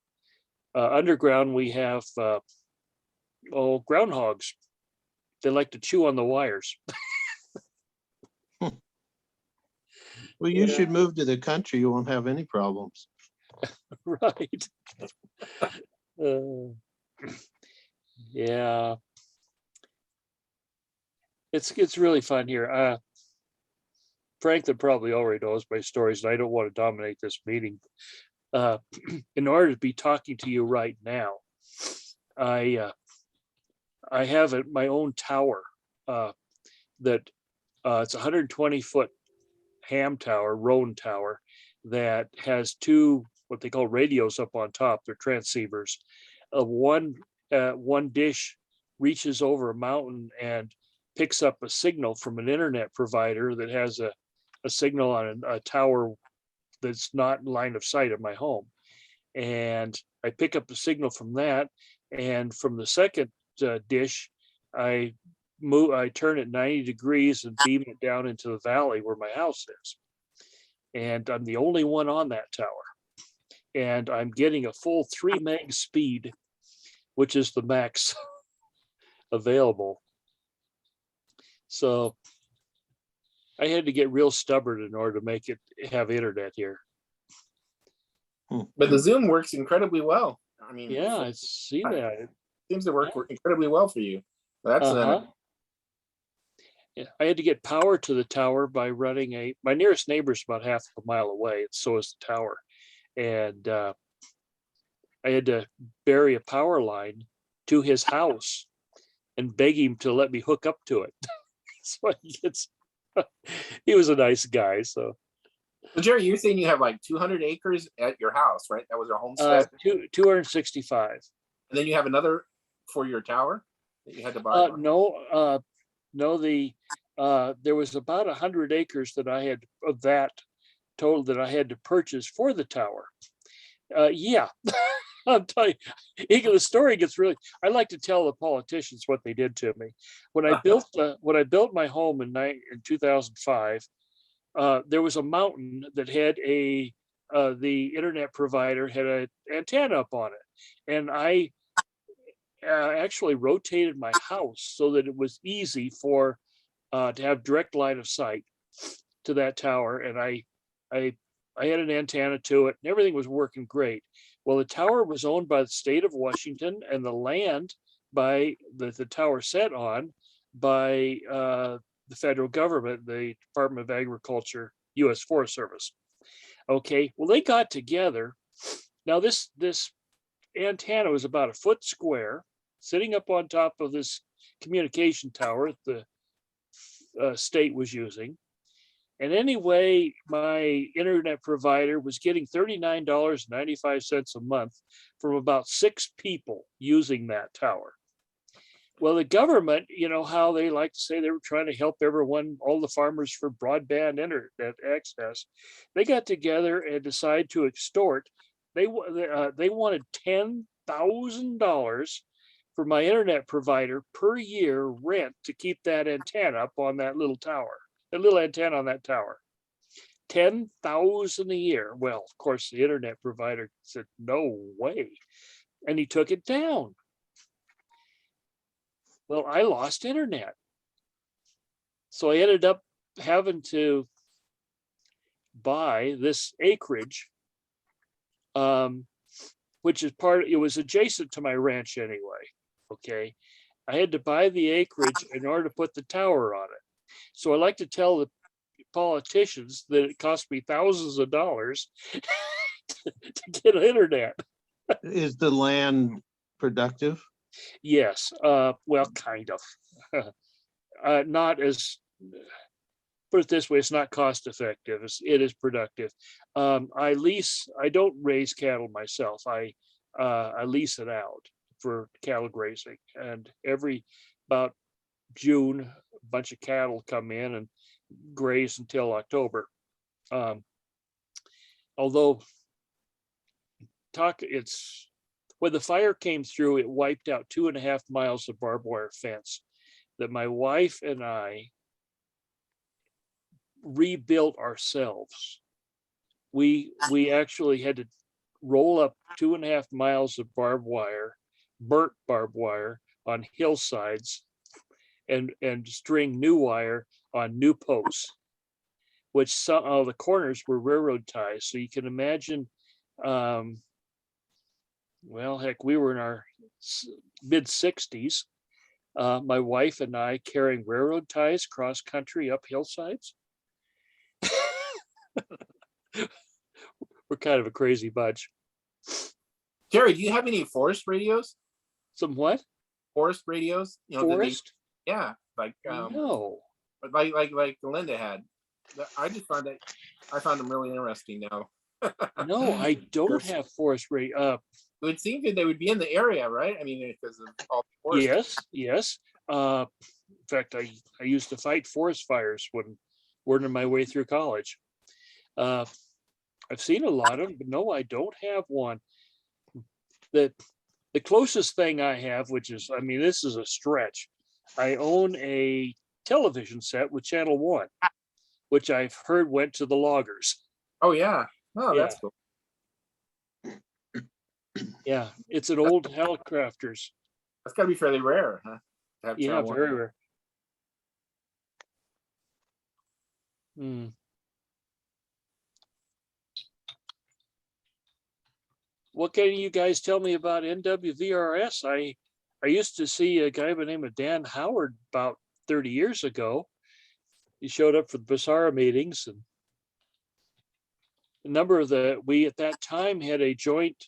Underground, we have groundhogs. They like to chew on the wires. Well, you should move to the country. You won't have any problems. Right. Yeah. It's really fun here. Franklin probably already knows my stories, and I don't want to dominate this meeting. In order to be talking to you right now, I have my own tower that it's a 120-foot ham tower, Roan tower, that has two what they call radios up on top. They're transceivers. One dish reaches over a mountain and picks up a signal from an internet provider that has a signal on a tower that's not in line of sight of my home. And I pick up the signal from that, and from the second dish, I turn it 90 degrees and beam it down into the valley where my house is. And I'm the only one on that tower. And I'm getting a full 3 meg speed, which is the max available. So I had to get real stubborn in order to make it have internet here. But the Zoom works incredibly well. I mean, yeah, I see that. It seems to work incredibly well for you. That's yeah, I had to get power to the tower by running my nearest neighbor is about half a mile away, and so is the tower. And I had to bury a power line to his house and beg him to let me hook up to it. So he was a nice guy. So Jerry, you're saying you have like 200 acres at your house, right? That was your homestead. 265. And then you have another for your tower that you had to buy. No, there was about 100 acres that I had of that total that I had to purchase for the tower. Yeah, I'm telling you, the story gets really. I like to tell the politicians what they did to me when I built my home in 2005. There was a mountain that had the internet provider had an antenna up on it, and I actually rotated my house so that it was easy to have direct line of sight to that tower, and I had an antenna to it, and everything was working great. Well, the tower was owned by the state of Washington, and the land by the tower set on by the federal government, the Department of Agriculture, U.S. Forest Service. Okay, well, they got together. Now, this antenna was about a foot square, sitting up on top of this communication tower the state was using. And anyway, my internet provider was getting $39.95 a month from about 6 people using that tower. Well, the government, you know how they like to say they were trying to help everyone, all the farmers for broadband internet access. They got together and decided to extort. They wanted $10,000 for my internet provider per year rent to keep that antenna up on that little tower. A little antenna on that tower. 10,000 a year. Well, of course, the internet provider said, no way. And he took it down. Well, I lost internet. So I ended up having to buy this acreage, which is it was adjacent to my ranch anyway. Okay. I had to buy the acreage in order to put the tower on it. So I like to tell the politicians that it cost me thousands of dollars to get internet. Is the land productive? Yes, well, kind of. Not as, put it this way, it's not cost effective. It is productive. I don't raise cattle myself. I lease it out for cattle grazing, and about June, a bunch of cattle come in and graze until October. Although when the fire came through, it wiped out 2.5 miles of barbed wire fence that my wife and I rebuilt ourselves. We actually had to roll up 2.5 miles of barbed wire, burnt barbed wire on hillsides, and string new wire on new posts, which some of the corners were railroad ties. So you can imagine, well, heck, we were in our mid 60s. My wife and I carrying railroad ties cross country up hillsides. We're kind of a crazy bunch. Jerry, do you have any forest radios? Some what? Forest radios? Forest? Yeah, like no. Like Linda had. I found them really interesting now. No, I don't have forest radio. It would seem that they would be in the area, right? I mean, because of all the forest. Yes. In fact, I used to fight forest fires when working my way through college. I've seen a lot of them, but no, I don't have one. The closest thing I have, which is, I mean, this is a stretch. I own a television set with Channel 1, which I've heard went to the loggers. Oh yeah. Oh, that's cool. Yeah, it's an old helicopters. That's gotta be fairly rare, huh? To have Yeah, Channel 1. very rare. Hmm. What can you guys tell me about NWVRS? I used to see a guy by the name of Dan Howard about 30 years ago. He showed up for the Basara meetings, and a number of we at that time had a joint,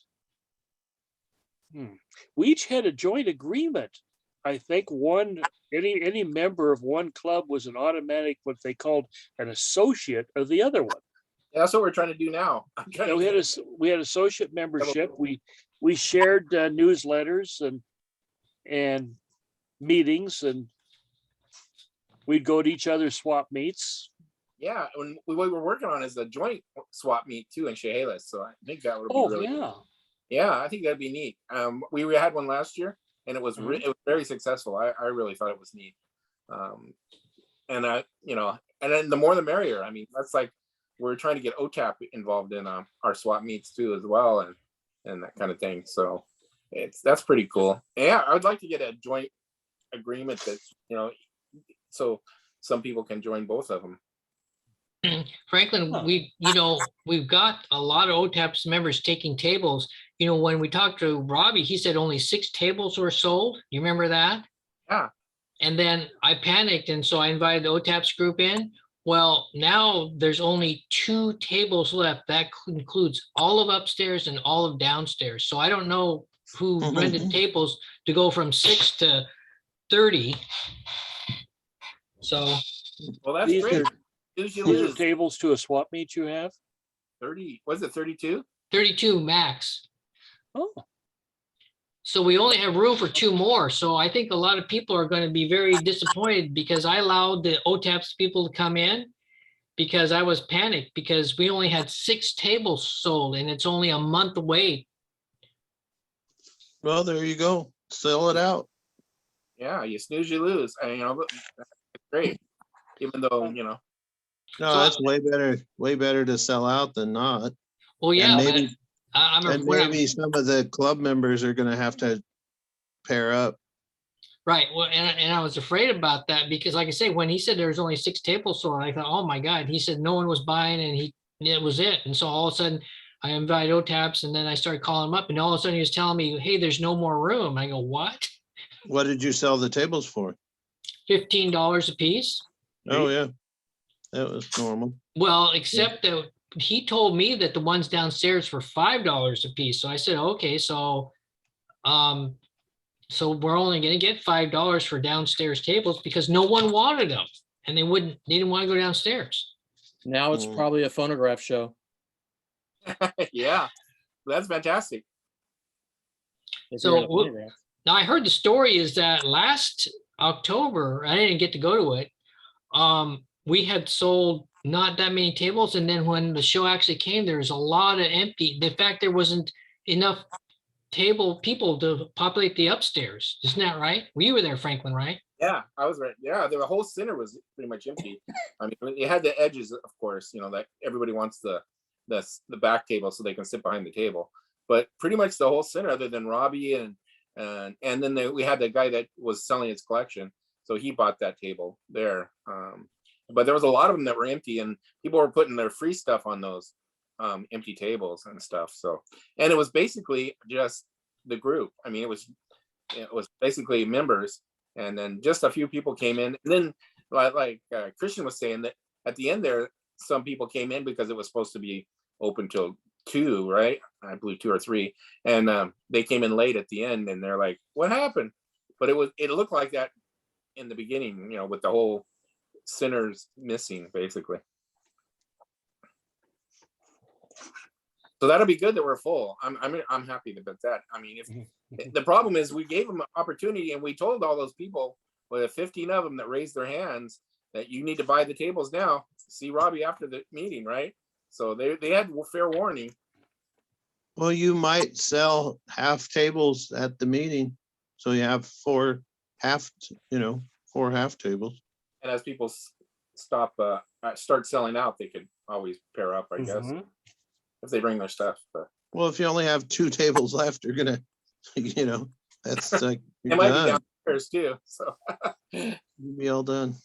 we each had a joint agreement. I think any member of one club was an automatic, what they called an associate of the other one. Yeah, that's what we're trying to do now. Yeah, we had associate membership. We shared newsletters and meetings, and we'd go to each other's swap meets. Yeah, when what we're working on is a joint swap meet too in Chehalis. So I think that would be really yeah, I think that'd be neat. We had one last year, and it was it was very successful. I really thought it was neat. And and then the more the merrier. I mean, that's like we're trying to get OTAP involved in our swap meets too as well, and that kind of thing. So that's pretty cool. And yeah, I would like to get a joint agreement that so some people can join both of them. Franklin, we've got a lot of OTAP's members taking tables. When we talked to Robbie, he said only 6 tables were sold. You remember that? Yeah. And then I panicked, and so I invited the OTAP's group in. Well, now there's only 2 tables left. That includes all of upstairs and all of downstairs. So I don't know who rented tables to go from 6 to 30. So, well, that's great. These are tables to a swap meet you have? 30, was it 32? 32 max. Oh. So we only have room for 2 more. So I think a lot of people are going to be very disappointed because I allowed the OTAP's people to come in because I was panicked because we only had 6 tables sold and it's only a month away. Well, there you go. Sell it out. Yeah, you snooze, you lose. It's great. Even though, No, So, that's way better to sell out than not. well, And yeah, maybe, but I'm, and when I'm- maybe some of the club members are gonna have to pair up. right. Well, and I was afraid about that because like I say, when he said there was only 6 tables sold, I thought, oh my God, he said no one was buying and it was it. And so all of a sudden I invited OTAPs and then I started calling him up and all of a sudden he was telling me, hey, there's no more room. I go, what? What did you sell the tables for? $15 a piece? Oh, yeah. That was normal. Well, except that he told me that the ones downstairs were $5 a piece. So I said, okay, so we're only gonna get $5 for downstairs tables because no one wanted them and they didn't want to go downstairs. Now it's probably a phonograph show. Yeah, that's fantastic. If you're in a So phonograph. now I heard the story is that last October, I didn't get to go to it. We had sold not that many tables. And then when the show actually came, there was a lot of empty. In fact, there wasn't enough people to populate the upstairs. Isn't that right? We were there, Franklin, right? Yeah, I was right. Yeah, the whole center was pretty much empty. I mean, it had the edges, of course, that everybody wants the back table so they can sit behind the table. But pretty much the whole center, other than Robbie and then we had the guy that was selling his collection, so he bought that table there. But there was a lot of them that were empty, and people were putting their free stuff on those empty tables and stuff. So, and it was basically just the group. I mean, it was basically members, and then just a few people came in. And then, like Christian was saying, that at the end there, some people came in because it was supposed to be open till 2, right? I believe 2 or 3, and they came in late at the end, and they're like, "What happened?" But it looked like that in the beginning, with the whole centers missing, basically. So that'll be good that we're full. I'm happy about that. I mean, if the problem is we gave them an opportunity and we told all those people, with 15 of them that raised their hands, that you need to buy the tables now. See Robbie after the meeting, right? So they had fair warning. Well, you might sell half tables at the meeting. So you have 4 half tables. And as people start selling out, they could always pair up, I guess, if they bring their stuff. But Well, if you only have 2 tables left, you're gonna, that's like, it you're might done. be downstairs too. So You'd be all done.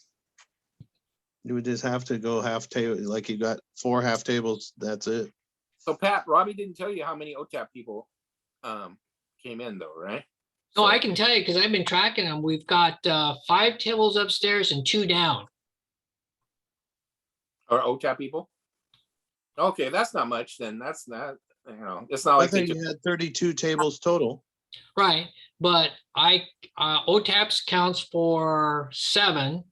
You would just have to go half table, like you got 4 half tables, that's it. So Pat, Robbie didn't tell you how many OTAP people came in though, right? No, I can tell you because I've been tracking them. We've got 5 tables upstairs and 2 down. Or OTAP people? Okay, that's not much then. That's not, it's not I like they think just, you had 32 tables total. Right, but OTAPs counts for 7.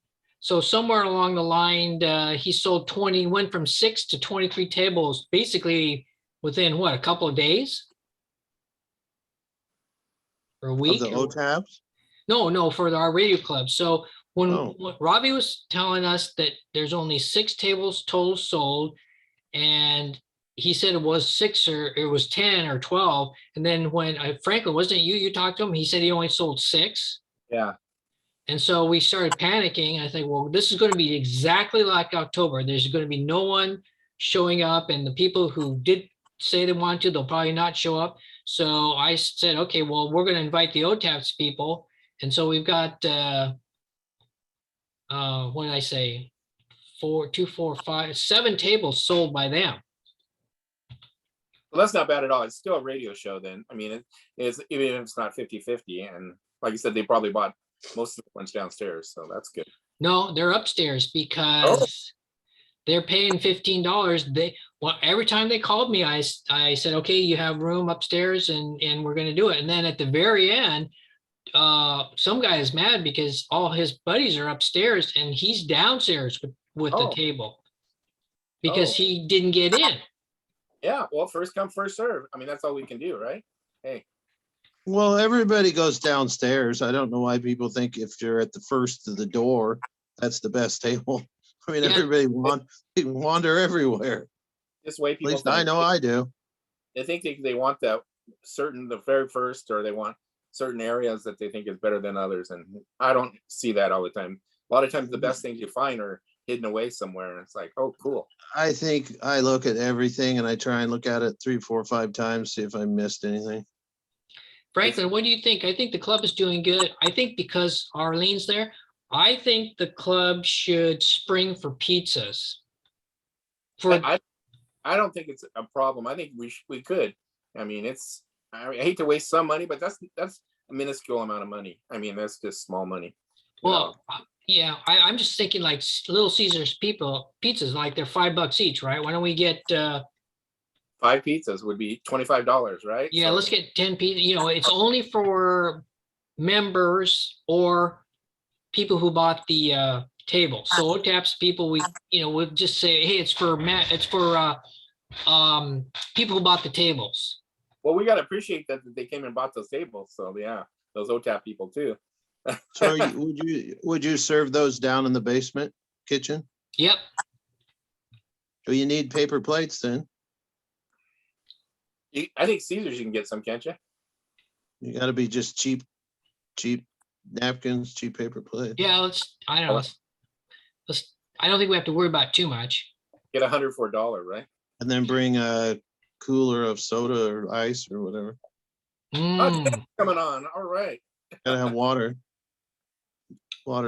So somewhere along the line, he sold 20, went from 6 to 23 tables, basically within what, a couple of days? Or a Of week? the OTAPs? No, for our radio club. So when Oh. Robbie was telling us that there's only 6 tables total sold, and he said it was 6 or it was 10 or 12. And then when Franklin, wasn't it you talked to him? He said he only sold 6. yeah. And so we started panicking. I think, well, this is going to be exactly like October. There's going to be no one showing up, and the people who did say they want to, they'll probably not show up. So I said, okay, well, we're going to invite the OTAPs people. And so we've got, what did I say? 7 tables sold by them. Well, that's not bad at all. It's still a radio show then. I mean, it's even if it's not 50-50. And like you said, they probably bought most of the ones downstairs. So that's good. No, they're upstairs because they're paying $15. Every time they called me, I said, okay, you have room upstairs and we're going to do it. And then at the very end, some guy is mad because all his buddies are upstairs and he's downstairs with the table because he didn't get in. Yeah. Well, first come, first serve. I mean, that's all we can do, right? Hey. Well, everybody goes downstairs. I don't know why people think if you're at the first of the door, that's the best table. I mean, everybody wander everywhere. This way At people least I know I do. They think they want the very first, or they want certain areas that they think is better than others. And I don't see that all the time. A lot of times the best things you find are hidden away somewhere. And it's like, oh, cool. I think I look at everything and I try and look at it 3, 4, 5 times, see if I missed anything. Franklin, what do you think? I think the club is doing good. I think because Arlene's there, I think the club should spring for pizzas. I don't think it's a problem. I think we could. I mean, I hate to waste some money, but that's a minuscule amount of money. I mean, that's just small money. Well, yeah, I'm just thinking like Little Caesars pizzas, like they're $5 each, right? Why don't we get 5 pizzas would be $25, right? yeah, So- let's get 10 pizzas. You know, it's only for members or people who bought the table. So OTAP's people, we'll just say, hey, it's for people who bought the tables. Well, we got to appreciate that they came and bought those tables. So yeah, those OTAP people too. So would you serve those down in the basement kitchen? Yep. Do you need paper plates then? I think Caesars you can get some, can't you? You gotta be just cheap napkins, cheap paper plates. Yeah, I don't know. I don't think we have to worry about too much. Get $100 for $1, right? And then bring a cooler of soda or ice or whatever. Oh, coming on. All right. Gotta have water,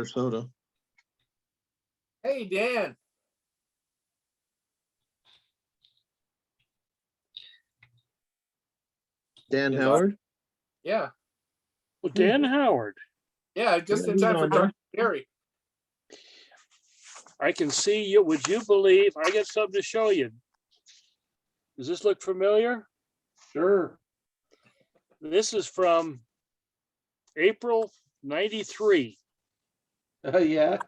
soda. Hey, Dan. Dan Howard? Yeah. Well, Dan Howard, Yeah, just in time for Dr. Gary. I can see you. Would you believe, I got something to show you. Does this look familiar? Sure. This is from April '93. Yeah,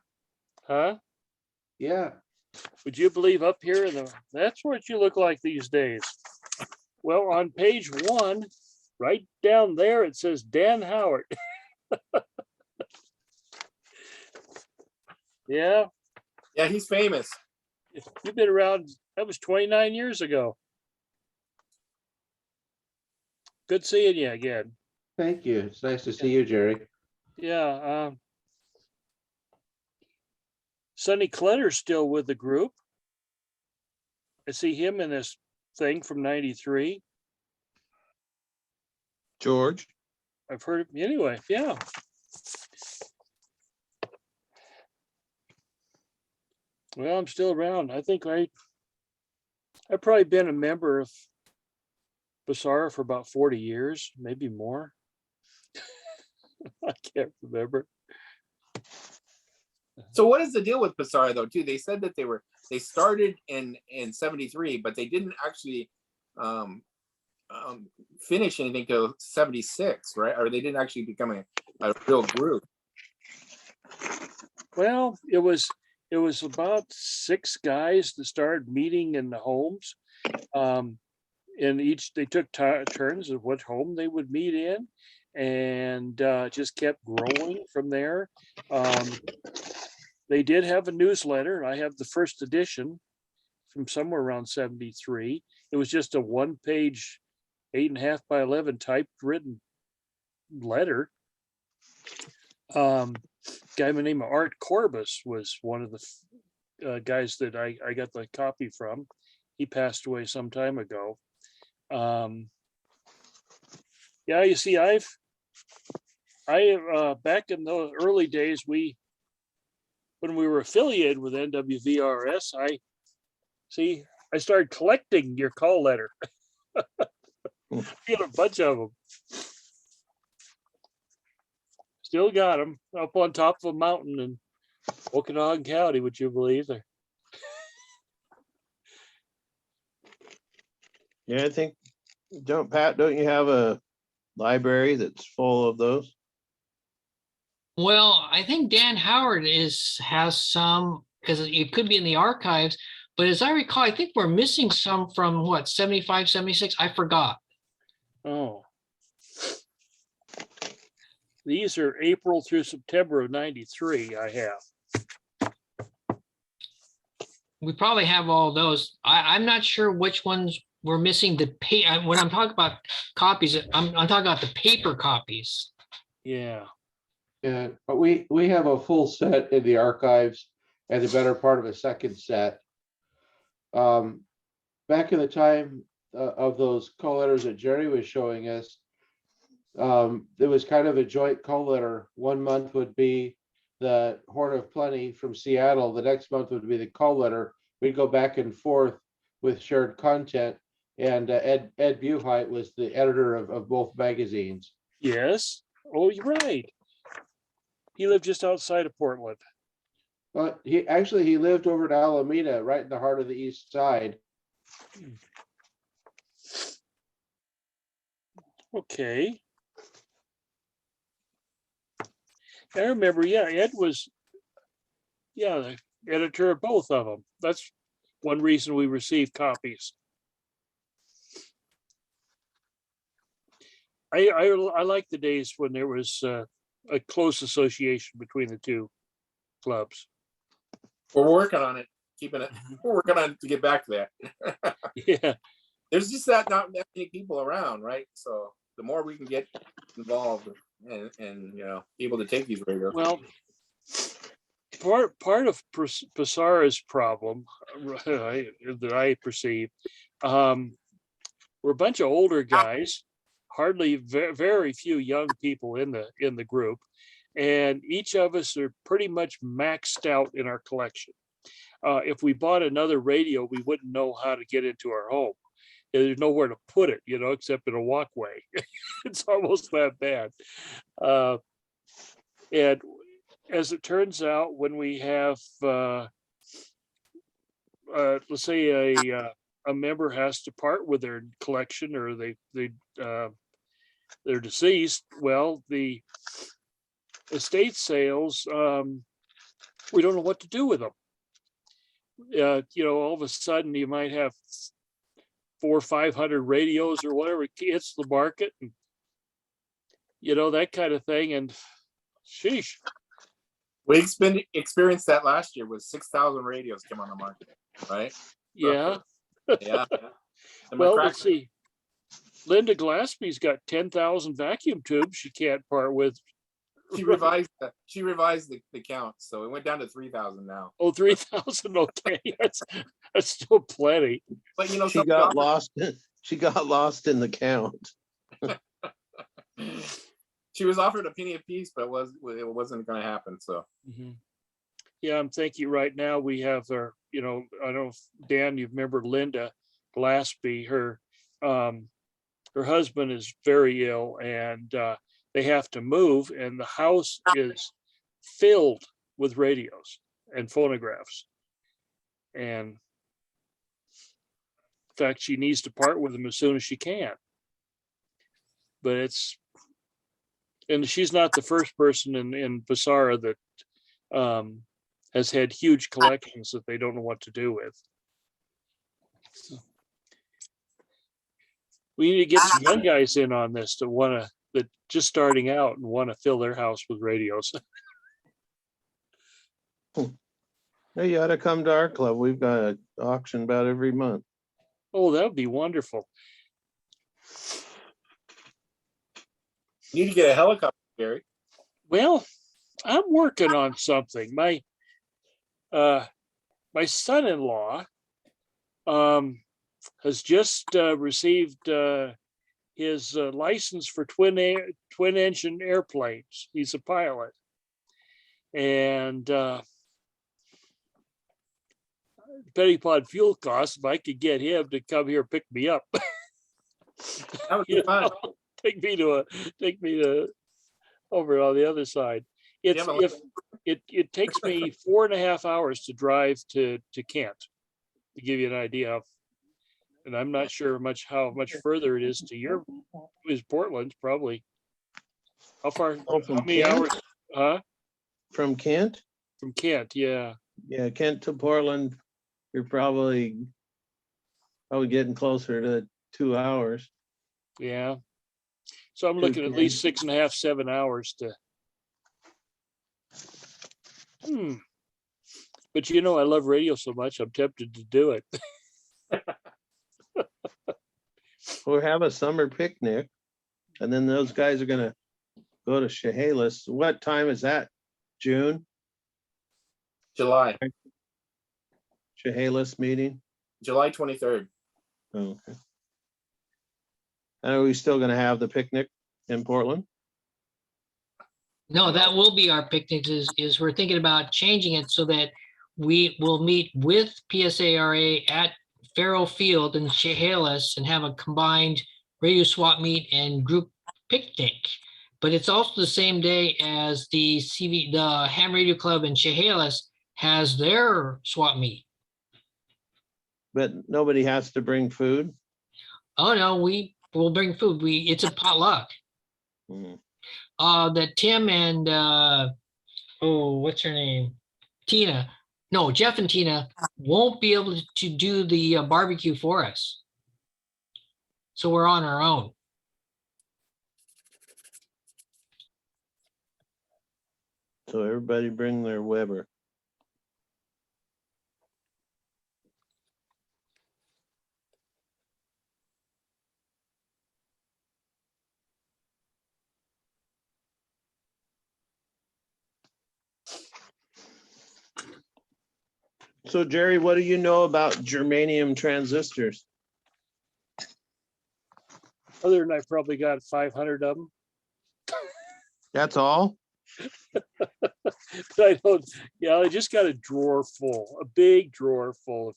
Huh? yeah. Would you believe up here that's what you look like these days. Well, on page 1, right down there, it says Dan Howard. Yeah, Yeah, he's famous. you've been around, that was 29 years ago. Good seeing you again. Thank you. It's nice to see you, Jerry. Yeah. Sonny Cletter's still with the group. I see him in this thing from '93. George? I've heard of anyway. Yeah. Well, I'm still around. I think I've probably been a member of Basara for about 40 years, maybe more. I can't remember. So what is the deal with Basara though, too? They said that they started in 73, but they didn't actually finish anything till 76, right? Or they didn't actually become a real group. Well, it was about 6 guys that started meeting in the homes. And they took turns of what home they would meet in, and just kept growing from there. They did have a newsletter. I have the first edition from somewhere around 73. It was just a 1-page, 8.5 by 11 typewritten letter. Guy by the name of Art Corbus was one of the guys that I got the copy from. He passed away some time ago. Yeah, you see, I back in the early days, when we were affiliated with NWVRS, I started collecting your call letter. Got a bunch of them. Still got them up on top of a mountain in Okanagan County, would you believe? Yeah, I think, Pat, don't you have a library that's full of those? Well, I think Dan Howard has some, because it could be in the archives, but as I recall, I think we're missing some from what, 75, 76? I forgot. Oh. These are April through September of '93 I have. We probably have all those. I'm not sure which ones we're missing. When I'm talking about copies, I'm talking about the paper copies. Yeah. Yeah, but we have a full set in the archives. and the better part of a second set. Back in the time of those call letters that Jerry was showing us, there was kind of a joint call letter. 1 month would be the Horn of Plenty from Seattle. The next month would be the call letter. We'd go back and forth with shared content. And Ed Buchheit was the editor of both magazines. Yes. Oh, you're right. He lived just outside of Portland. But he lived over at Alameda, right in the heart of the East Side. Okay. I remember, yeah, Ed was, the editor of both of them. That's one reason we received copies. I like the days when there was a close association between the two clubs. We're working on it, we're working on it to get back there. Yeah. There's just not that many people around, right? So the more we can get involved and able to take these radios. Well, part of Pasara's problem that I perceive, we're a bunch of older guys, hardly very few young people in the group, and each of us are pretty much maxed out in our collection. If we bought another radio, we wouldn't know how to get into our home. There's nowhere to put it, except in a walkway. It's almost that bad. And as it turns out, when we have, let's say a member has to part with their collection, or they're deceased, well, the estate sales, we don't know what to do with them. All of a sudden you might have 400 or 500 radios or whatever hits the market, and that kind of thing. And sheesh. We experienced that last year with 6,000 radios came on the market, right? Yeah. Yeah. Well, let's see. Linda Glaspie's got 10,000 vacuum tubes she can't part with. She revised the count, so it went down to 3,000 now. Oh, 3,000. Okay, that's still plenty. But she got lost. She got lost in the count. She was offered a penny a piece, but it wasn't going to happen. So. Mm-hmm. Yeah, I'm thinking right now we have our. I don't know if Dan, you remember Linda Glaspie. Her husband is very ill, and they have to move, and the house is filled with radios and phonographs. And in fact, she needs to part with them as soon as she can. But and she's not the first person in Basara that has had huge collections that they don't know what to do with. So we need to get some young guys in on this that just starting out and want to fill their house with radios. Hey, you ought to come to our club. We've got an auction about every month. Oh, that would be wonderful. You need to get a helicopter, Gary. Well, I'm working on something. My son-in-law has just received his license for twin engine airplanes. He's a pilot, and depending upon fuel costs, if I could get him to come here pick me up, that would be fun. Take me to over on the other side. It takes me 4.5 hours to drive to Kent, to give you an idea of, and I'm not sure how much further it is to Portland, probably. How far? Oh, how many Kent? hours? Huh? From Kent? From Kent, yeah. Yeah, Kent to Portland, you're probably getting closer to 2 hours. Yeah. So I'm looking at least 6.5, 7 hours to. But I love radio so much, I'm tempted to do it. Or have a summer picnic, and then those guys are gonna go to Chehalis. What time is that? June? July, Chehalis meeting? July 23rd. Oh, okay. And are we still gonna have the picnic in Portland? No, that will be our picnics is we're thinking about changing it so that we will meet with PSARA at Farrow Field in Chehalis and have a combined radio swap meet and group picnic. But it's also the same day as the Ham Radio Club in Chehalis has their swap meet. But nobody has to bring food? Oh, no, we will bring food. It's a potluck. Mhm. That Tim and what's her name? Tina. No, Jeff and Tina won't be able to do the barbecue for us. So we're on our own. So everybody bring their Weber. So Jerry, what do you know about germanium transistors? Other than I probably got 500 of them. That's all? I don't, yeah, I just got a drawer full, a big drawer full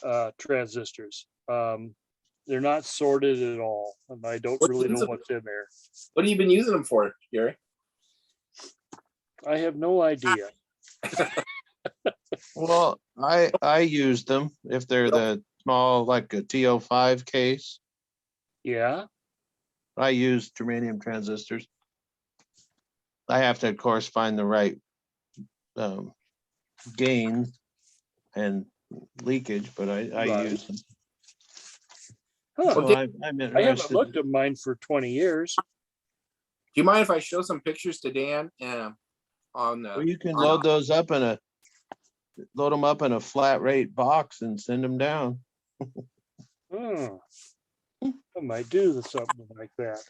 of transistors. They're not sorted at all, and I don't really know what's in there. What have you been using them for, Gary? I have no idea. Well, I use them if they're the small, like a TO5 case. Yeah. I use germanium transistors. I have to, of course, find the right gain and leakage, but I use them. Huh. So I'm I haven't interested. looked at mine for 20 years. Do you mind if I show some pictures to Dan on Well, you can load those up in a load them up in a flat rate box and send them down. Oh, I might do something like that.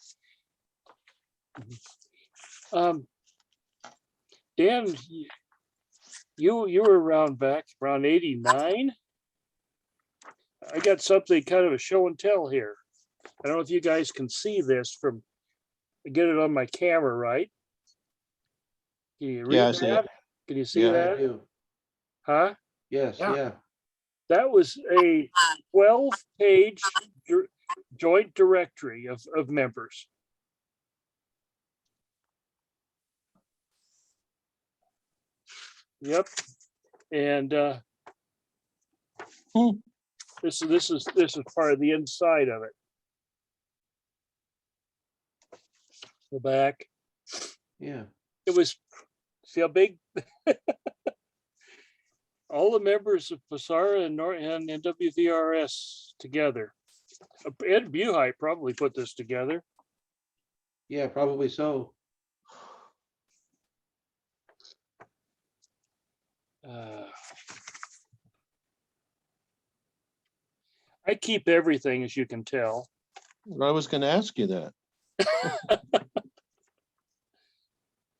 Dan, you were around back around 89. I got something kind of a show and tell here. I don't know if you guys can see this from, I get it on my camera, right? Can you read Yeah, I see that? it. Can you see Yeah. that? I do. Huh? Yes, yeah. That was a 12-page joint directory of members. Yep. And this is part of the inside of it. The back. Yeah. It was, see how big? All the members of PSARA and WVRS together. Ed Buhite probably put this together. Yeah, probably so. I keep everything, as you can tell. I was going to ask you that.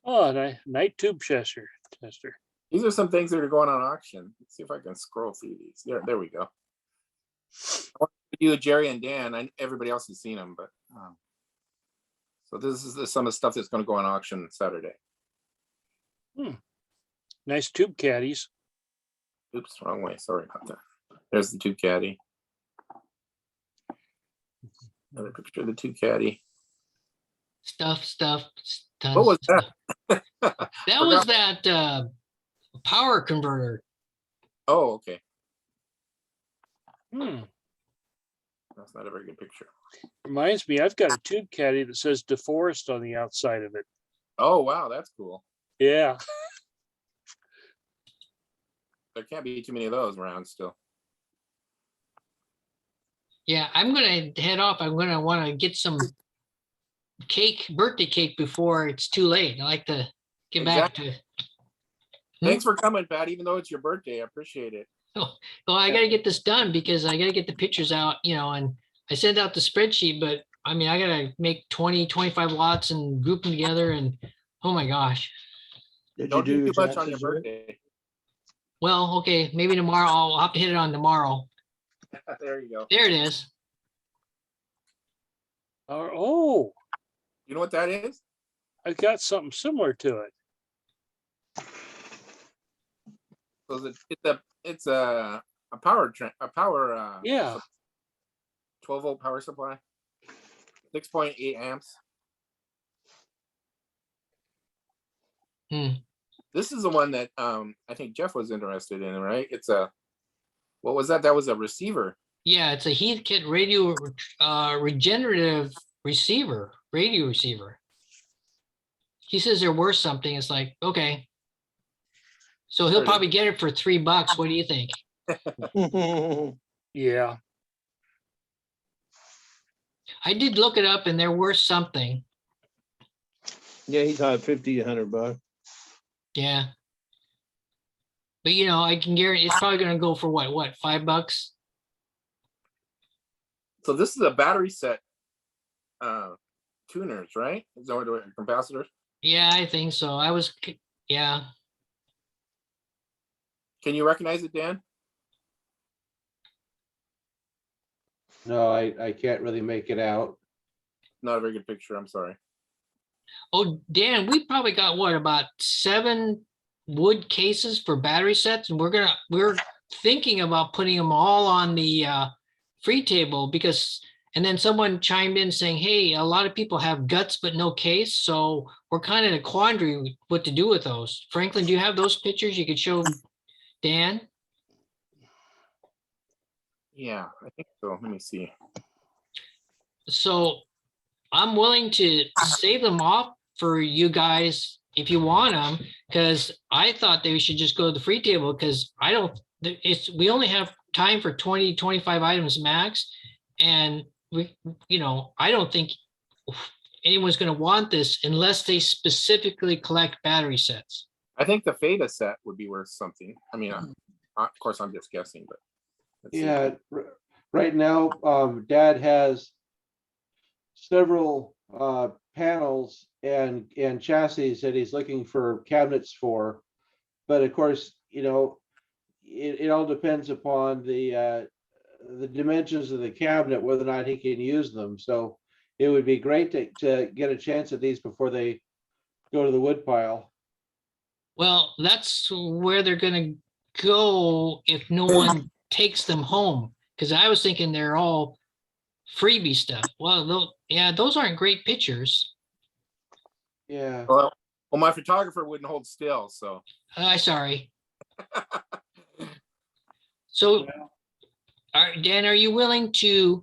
Oh, night tube tester. These are some things that are going on auction. Let's see if I can scroll through these. There we go. I want to do Jerry and Dan. Everybody else has seen them, but so this is some of the stuff that's going to go on auction Saturday. Nice tube caddies. Oops, wrong way. Sorry about that. There's the tube caddy. Another picture of the tube caddy. Stuff. Tons What was of stuff. that? That was that power converter. Oh, okay. That's not a very good picture. Reminds me, I've got a tube caddy that says DeForest on the outside of it. Oh, wow, that's cool. Yeah. There can't be too many of those around still. Yeah, I'm gonna head off. I'm gonna want to get some birthday cake before it's too late. I like to get back to. Thanks for coming, Pat, even though it's your birthday. I appreciate it. Well, I got to get this done because I got to get the pictures out, and I sent out the spreadsheet, but I mean, I got to make 20, 25 lots and group them together. And oh my gosh. Don't do too much on your birthday. Well, okay, maybe tomorrow. I'll have to hit it on tomorrow. There you go. There it is. Oh, You know what that is? I got something similar to it. So it's a power Yeah. 12-volt power supply, 6.8 amps. This is the one that I think Jeff was interested in, right? It's a, what was that? That was a receiver. Yeah, it's a Heathkit radio regenerative receiver, radio receiver. He says they're worth something. It's like, okay. So he'll probably get it for $3. What do you think? Yeah. I did look it up and they're worth something. Yeah, he's got 50, $100. Yeah. But you know, I can guarantee it's probably gonna go for what, $5? So this is a battery set tuners, right? Is that what capacitors? Yeah, I think so. Yeah. Can you recognize it, Dan? No, I can't really make it out. Not a very good picture. I'm sorry. Oh, Dan, we probably got what, about 7 wood cases for battery sets, and we're thinking about putting them all on the free table because, and then someone chimed in saying, hey, a lot of people have guts but no case, so we're kind of in a quandary what to do with those. Franklin, do you have those pictures you could show Dan? Yeah, I think so. Let me see. So I'm willing to save them off for you guys if you want them, because I thought they should just go to the free table because we only have time for 20, 25 items max. And I don't think anyone's going to want this unless they specifically collect battery sets. I think the Feta set would be worth something. I mean, of course, I'm just guessing, but let's see. Yeah, right now, Dad has several panels and chassis that he's looking for cabinets for. But of course, it all depends upon the dimensions of the cabinet, whether or not he can use them. So it would be great to get a chance at these before they go to the wood pile. Well, that's where they're going to go if no one takes them home. Because I was thinking they're all freebie stuff. Well, those aren't great pictures. Yeah. Well, my photographer wouldn't hold still, so. Sorry. So, Dan, are you willing to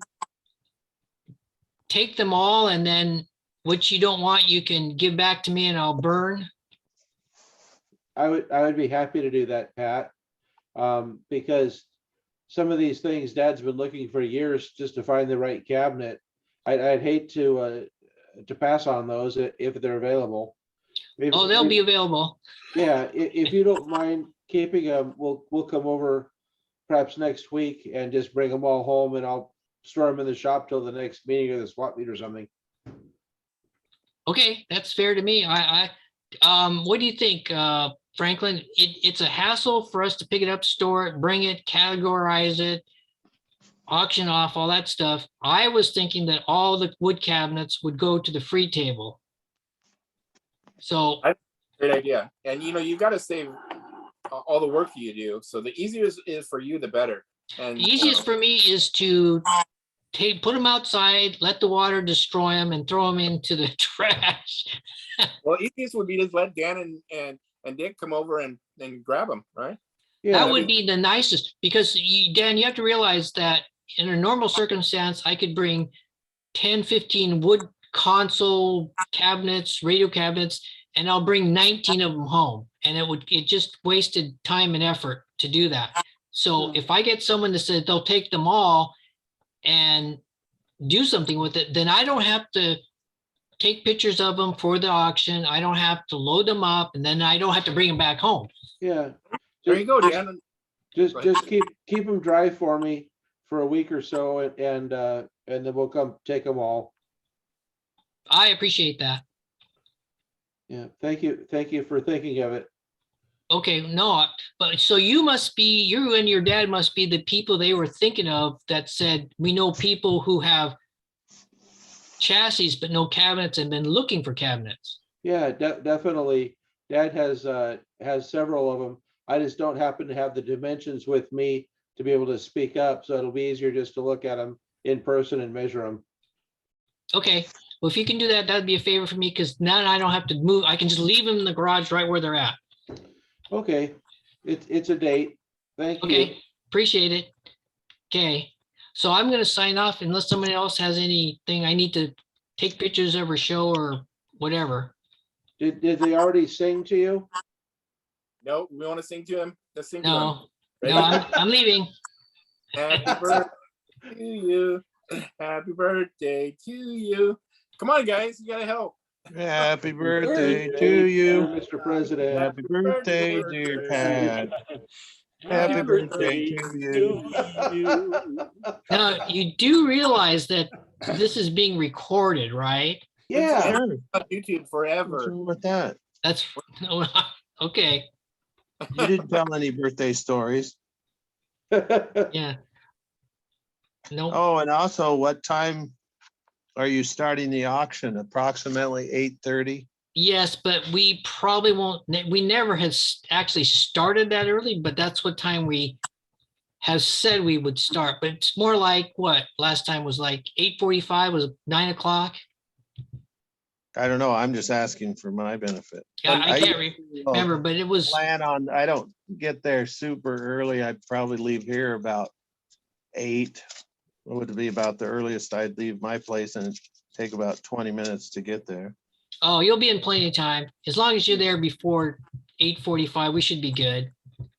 take them all and then what you don't want, you can give back to me and I'll burn? I would be happy to do that, Pat, because some of these things Dad's been looking for years just to find the right cabinet. I'd hate to pass on those if they're available. They'll be available. Yeah, if you don't mind keeping them, we'll come over perhaps next week and just bring them all home, and I'll store them in the shop till the next meeting or the swap meet or something. Okay, that's fair to me. What do you think, Franklin? It's a hassle for us to pick it up, store it, bring it, categorize it, auction off, all that stuff. I was thinking that all the wood cabinets would go to the free table. So great idea. And you got to save all the work you do. So the easiest is for you, the better. And the easiest for me is to put them outside, let the water destroy them, and throw them into the trash. Well, easiest would be just let Dan and Dick come over and grab them, right? Yeah, that would be the nicest, because Dan, you have to realize that in a normal circumstance, I could bring 10, 15 wood console cabinets, radio cabinets, and I'll bring 19 of them home. And it just wasted time and effort to do that. So if I get someone that said they'll take them all and do something with it, then I don't have to take pictures of them for the auction. I don't have to load them up, and then I don't have to bring them back home. Yeah. There you go, Dan. Just keep them dry for me for a week or so, and then we'll come take them all. I appreciate that. Yeah, thank you for thinking of it. Okay, no, but so you and your dad must be the people they were thinking of that said, we know people who have chassis but no cabinets and been looking for cabinets. Yeah, definitely. Dad has several of them. I just don't happen to have the dimensions with me to be able to speak up, so it'll be easier just to look at them in person and measure them. Okay, well, if you can do that, that'd be a favor for me, because now I don't have to move. I can just leave them in the garage right where they're at. Okay, it's a date. Thank you. Okay, appreciate it. Okay, so I'm gonna sign off unless somebody else has anything I need to take pictures of or show or whatever. Did they already sing to you? No, we want to sing to him. Let's sing to him. No, Ready? no, I'm leaving. Happy birthday to you. Happy birthday to you. Come on, guys, you gotta help. Happy birthday to you. Mr. President. Happy birthday, dear Pat. Happy birthday to you. Now, you do realize that this is being recorded, right? Yeah. Sure. On YouTube What's forever. wrong with that? That's, okay, You didn't tell any birthday stories. yeah. Nope. Oh, and also, what time are you starting the auction? Approximately 8:30? Yes, but we probably won't, we never had actually started that early, but that's what time we have said we would start. But it's more like what last time was like 8:45, was 9 o'clock. I don't know. I'm just asking for my benefit. Yeah, I can't remember, Well, but it was, I don't get there super early. I'd probably leave here about 8. It would be about the earliest I'd leave my place, and it'd take about 20 minutes to get there. oh, you'll be in plenty of time. As long as you're there before 8:45, we should be good.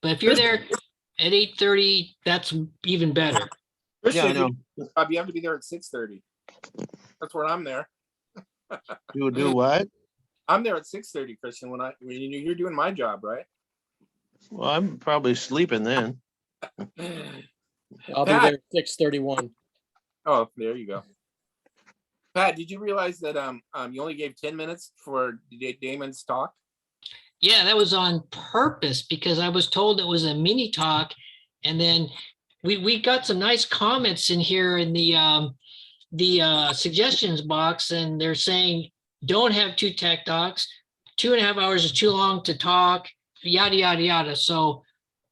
But if you're there at 8:30, that's even better. Yeah, I know. Bob, you have to be there at 6:30. That's where I'm there. You do what? I'm there at 6:30, Christian, when you're doing my job, right? Well, I'm probably sleeping then. I'll be Pat. there at 6:31. Oh, there you go. Pat, did you realize that you only gave 10 minutes for Damon's talk? Yeah, that was on purpose because I was told it was a mini talk. And then we got some nice comments in here in the suggestions box, and they're saying, don't have 2 tech talks. 2.5 hours is too long to talk, yada, yada, yada. So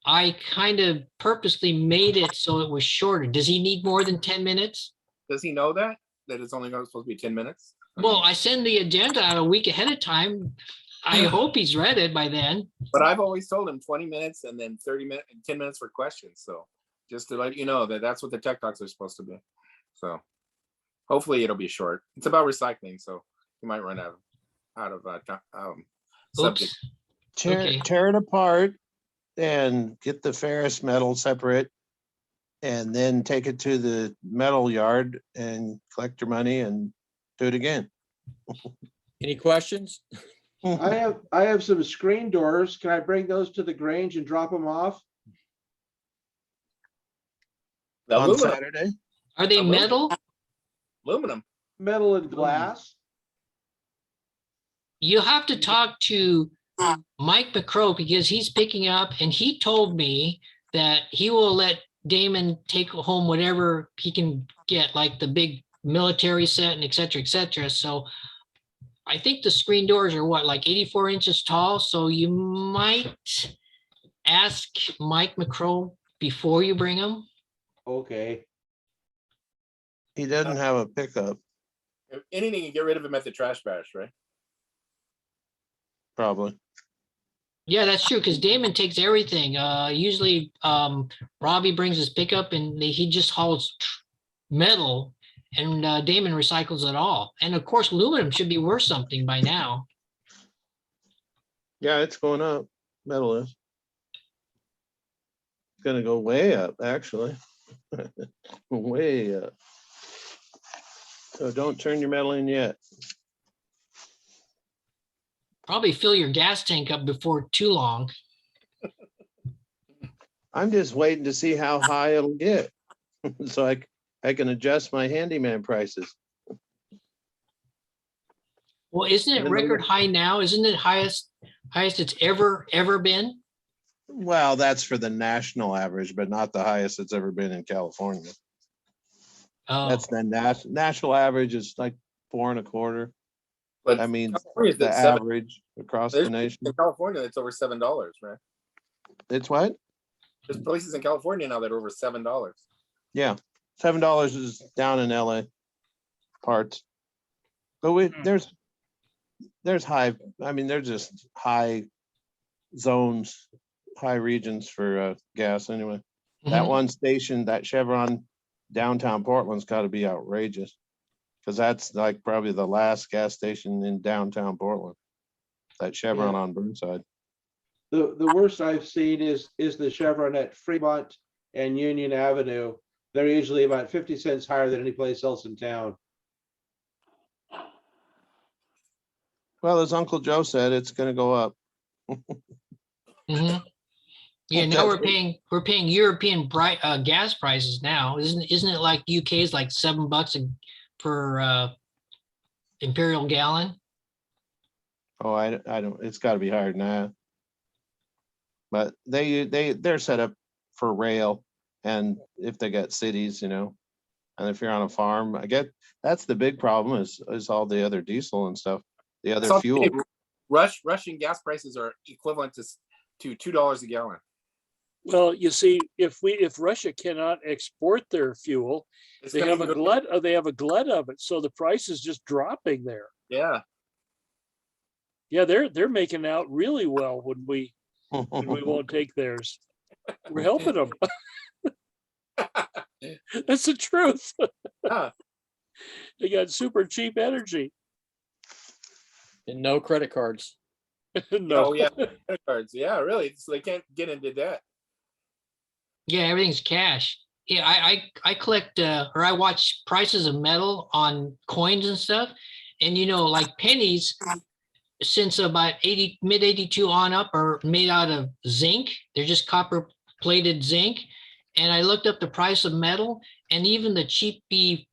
I kind of purposely made it so it was shorter. Does he need more than 10 minutes? Does he know that it's only supposed to be 10 minutes? Well, I send the agenda out a week ahead of time. I hope he's read it by then. But I've always told him 20 minutes and then 30 minutes and 10 minutes for questions. So just to let you know that's what the tech talks are supposed to be. So hopefully it'll be short. It's about recycling, so you might run out of subject. Okay. Tear it apart and get the ferrous metal separate, and then take it to the metal yard and collect your money and do it again. Any questions? I have some screen doors. Can I bring those to the Grange and drop them off? The On aluminum. Saturday? Are they metal? Aluminum. Metal and glass. You have to talk to Mike McCrow because he's picking up, and he told me that he will let Damon take home whatever he can get, like the big military set and et cetera, et cetera. So I think the screen doors are what, like 84 inches tall. So you might ask Mike McCrow before you bring them. Okay. He doesn't have a pickup, If anything, you get rid of him at the trash bash, right? probably. Yeah, that's true, because Damon takes everything. Usually Robbie brings his pickup and he just hauls metal, and Damon recycles it all. And of course, aluminum should be worth something by now. Yeah, it's going up. Metal is. It's gonna go way up, actually. Way up. So don't turn your metal in yet. Probably fill your gas tank up before too long. I'm just waiting to see how high it'll get. So I can adjust my handyman prices. Well, isn't it record high now? Isn't it highest it's ever been? Well, that's for the national average, but not the highest it's ever been in California. Oh, That's the national average is like 4.25. But I mean, California's the at seven. average across There's the nation. in California, it's over $7, right? It's what? There's places in California now that are over $7. Yeah, $7 is down in LA parts. But there's high, I mean, there's just high zones, high regions for gas anyway. That mhm. one station, that Chevron downtown Portland's got to be outrageous. Because that's like probably the last gas station in downtown Portland. That Chevron Yeah. on Burnside. The worst I've seen is the Chevron at Fremont and Union Avenue. They're usually about 50 cents higher than any place else in town. Well, as Uncle Joe said, it's going to go up. Mhm. Yeah, now we're paying European gas prices now. Isn't it like UK's like $7 per imperial gallon? Oh, I don't. It's got to be higher than that. But they're set up for rail, and if they got cities, and if you're on a farm, I get that's the big problem is all the other diesel and stuff, the other So, fuel. Russian gas prices are equivalent to $2 a gallon. Well, you see, if Russia cannot export their fuel, they have a glut of it, so the price is just dropping there. Yeah. Yeah, they're making out really well when we won't take theirs. We're helping them. That's the truth. Yeah. They got super cheap energy. And no credit cards. No. Oh yeah, credit cards. Yeah, really. So they can't get into debt. Yeah, everything's cash. Yeah, I collect or I watch prices of metal on coins and stuff, and like pennies since about mid 82 on up are made out of zinc. They're just copper plated zinc. And I looked up the price of metal, and even the cheapy,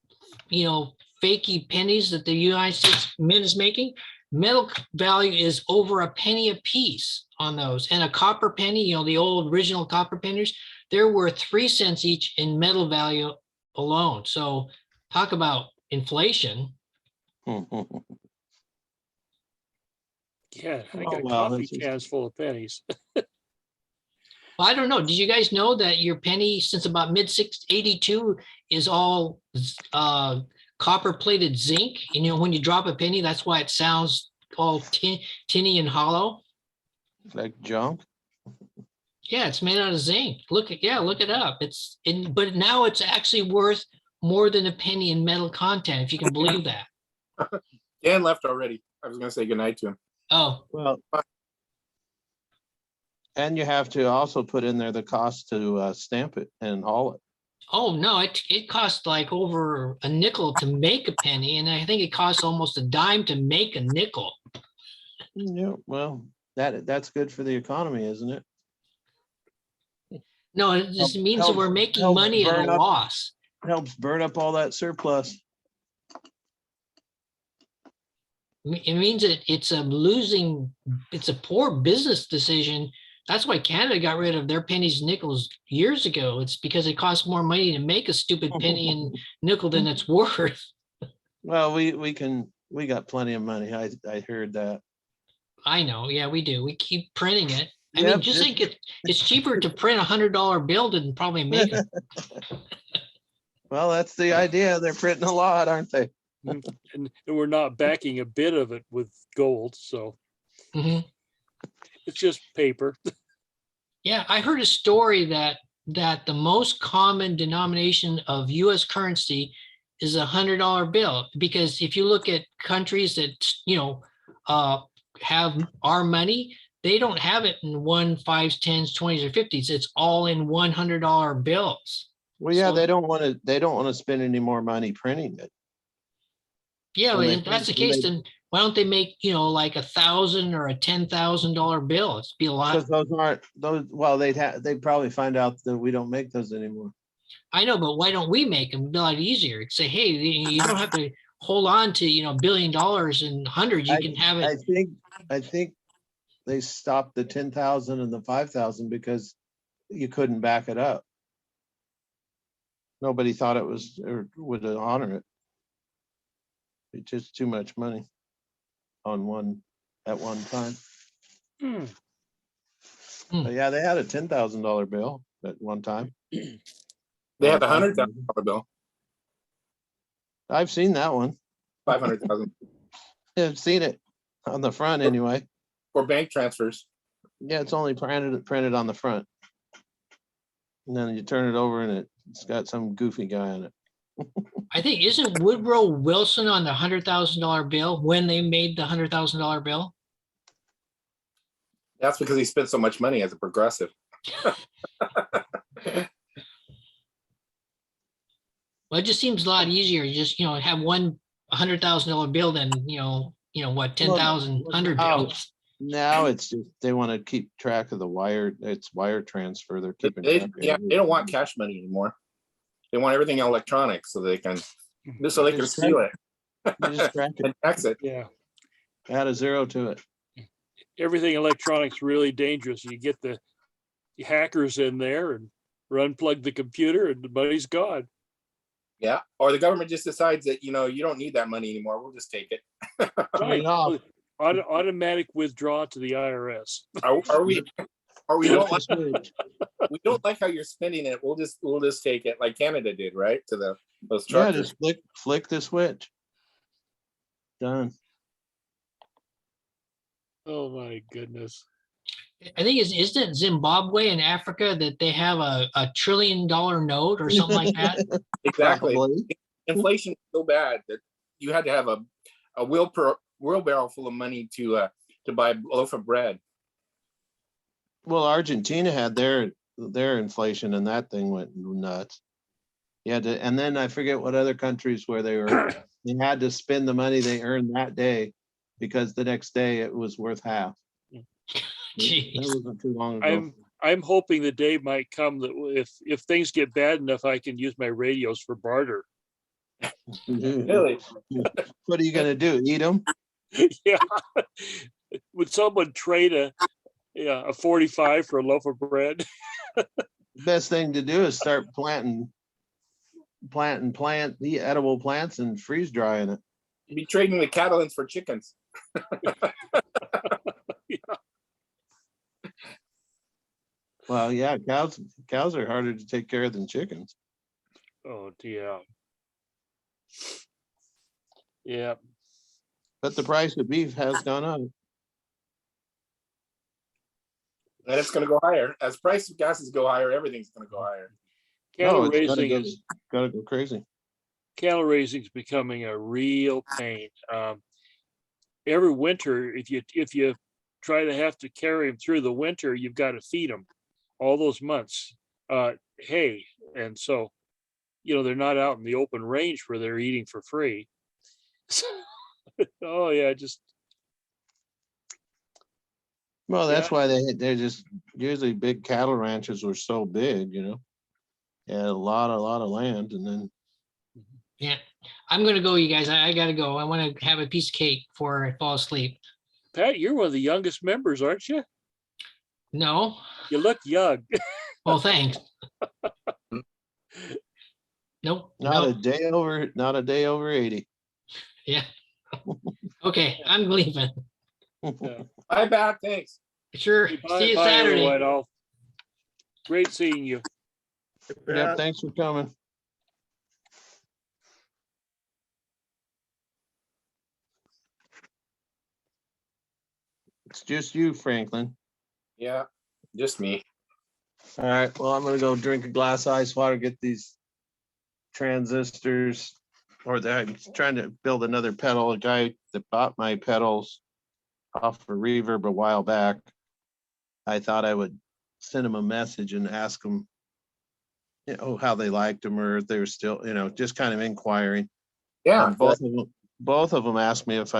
fakey pennies that the United States Mint is making, metal value is over a penny a piece on those. And a copper penny, the old original copper pennies, they're worth 3 cents each in metal value alone. So talk about inflation. Yeah, I Oh, got well, coffee it's just- cans full of pennies. Well, I don't know. Did you guys know that your penny since about mid 82 is all copper plated zinc? When you drop a penny, that's why it sounds all tinny and hollow. Like junk. Yeah, it's made out of zinc. Look it up. But now it's actually worth more than a penny in metal content, if you can believe that. Dan left already. I was gonna say goodnight to him. Oh, Well, and you have to also put in there the cost to stamp it and haul it. oh no, it costs like over a nickel to make a penny, and I think it costs almost a dime to make a nickel. Yeah, well, that's good for the economy, isn't it? No, it just means that we're making helps money at burn a up- loss. Helps burn up all that surplus. It means that it's a poor business decision. That's why Canada got rid of their pennies and nickels years ago. It's because it costs more money to make a stupid penny and nickel than it's worth. Well, we got plenty of money. I heard that. I know. Yeah, we do. We keep printing it. I Yep, mean, just think it's cheaper to print $100 bill than probably make it. Well, that's the idea. They're printing a lot, aren't they? And we're not backing a bit of it with gold, so Mhm. it's just paper. Yeah, I heard a story that the most common denomination of U.S. currency is a $100 bill, because if you look at countries that have our money, they don't have it in 1s, 5s, 10s, 20s, or 50s. It's all in $100 bills. Well, yeah, So- they don't want to spend any more money printing it. Yeah, When well, they if that's the print- when case, they- then why don't they make like $1,000 or a $10,000 bill? It'd be a lot. Because those aren't those. Well, they'd probably find out that we don't make those anymore. I know, but why don't we make them a lot easier? Say, hey, you don't have to hold on to $1 billion and hundreds. You can have it. I think they stopped the 10,000 and the 5,000 because you couldn't back it up. Nobody thought it was or would honor it. It's just too much money on at one time. Hmm. But yeah, they had a $10,000 bill at one time. They had a $100,000 bill, I've seen that one. 500,000 I've seen it on the front anyway. for bank transfers. Yeah, it's only printed on the front. And then you turn it over and it's got some goofy guy on it. I think, isn't Woodrow Wilson on the $100,000 bill when they made the $100,000 bill? That's because he spent so much money as a progressive. Well, it just seems a lot easier. You just, have one $100,000 bill than, what, 10,000, 100 bills. Now it's just they want to keep track of the wire. It's wire transfer. They're keeping track of They it. don't want cash money anymore. They want everything electronic so they can Just steal it You just track it. and tax it. Yeah. Add a zero to it. Everything electronics really dangerous. You get the hackers in there and unplug the computer and the money's gone. Yeah, or the government just decides that you don't need that money anymore. We'll just take it. Right. off. Automatic withdrawal to the IRS. Are we? Or we don't like how you're spending it. We'll just take it like Canada did, right? To those Yeah, truckers. just flick the switch. Done. Oh my goodness. I think isn't it Zimbabwe in Africa that they have a $1 trillion note or something like that? Exactly. Probably. Inflation is so bad that you had to have a wheelbarrow full of money to buy a loaf of bread. Well, Argentina had their inflation and that thing went nuts. You had to, and then I forget what other countries where they had to spend the money they earned that day because the next day it was worth half. Jeez. That wasn't too long ago. I'm hoping the day might come that if things get bad enough, I can use my radios for barter. Really? What are you gonna do? Eat them? Yeah. Would someone trade a 45 for a loaf of bread? Best thing to do is start planting the edible plants and freeze drying it. You'd be trading the cattleins for chickens. Well, yeah, cows are harder to take care of than chickens. Oh dear. Yeah. But the price of beef has gone up. And it's going to go higher. As price of gases go higher, everything's going to go higher. Cattle No, it's raising is gotta go crazy. cattle raising is becoming a real pain. Every winter, if you try to have to carry them through the winter, you've got to feed them all those months hay, and so they're not out in the open range where they're eating for free. Oh yeah, just Well, that's why they're just usually big cattle ranches were so big, Yeah, a lot of land, and then Yeah, I'm gonna go, you guys. I gotta go. I want to have a piece of cake before I fall asleep. Pat, you're one of the youngest members, aren't you? No. You look young. Oh, thanks. Nope. not a Nope. day over 80. Yeah. Okay, I'm leaving. Bye, Pat. Thanks. Sure. Bye, See you bye, Saturday. everyone. Great seeing you. Yep, thanks for coming. It's just you, Franklin. Yeah, just me. All right, well, I'm gonna go drink a glass of ice water, get these transistors, I'm trying to build another pedal. A guy that bought my pedals off of Reverb a while back. I thought I would send him a message and ask him, how they liked them, or if they were still, just kind of inquiring. Yeah. And both of them asked me if I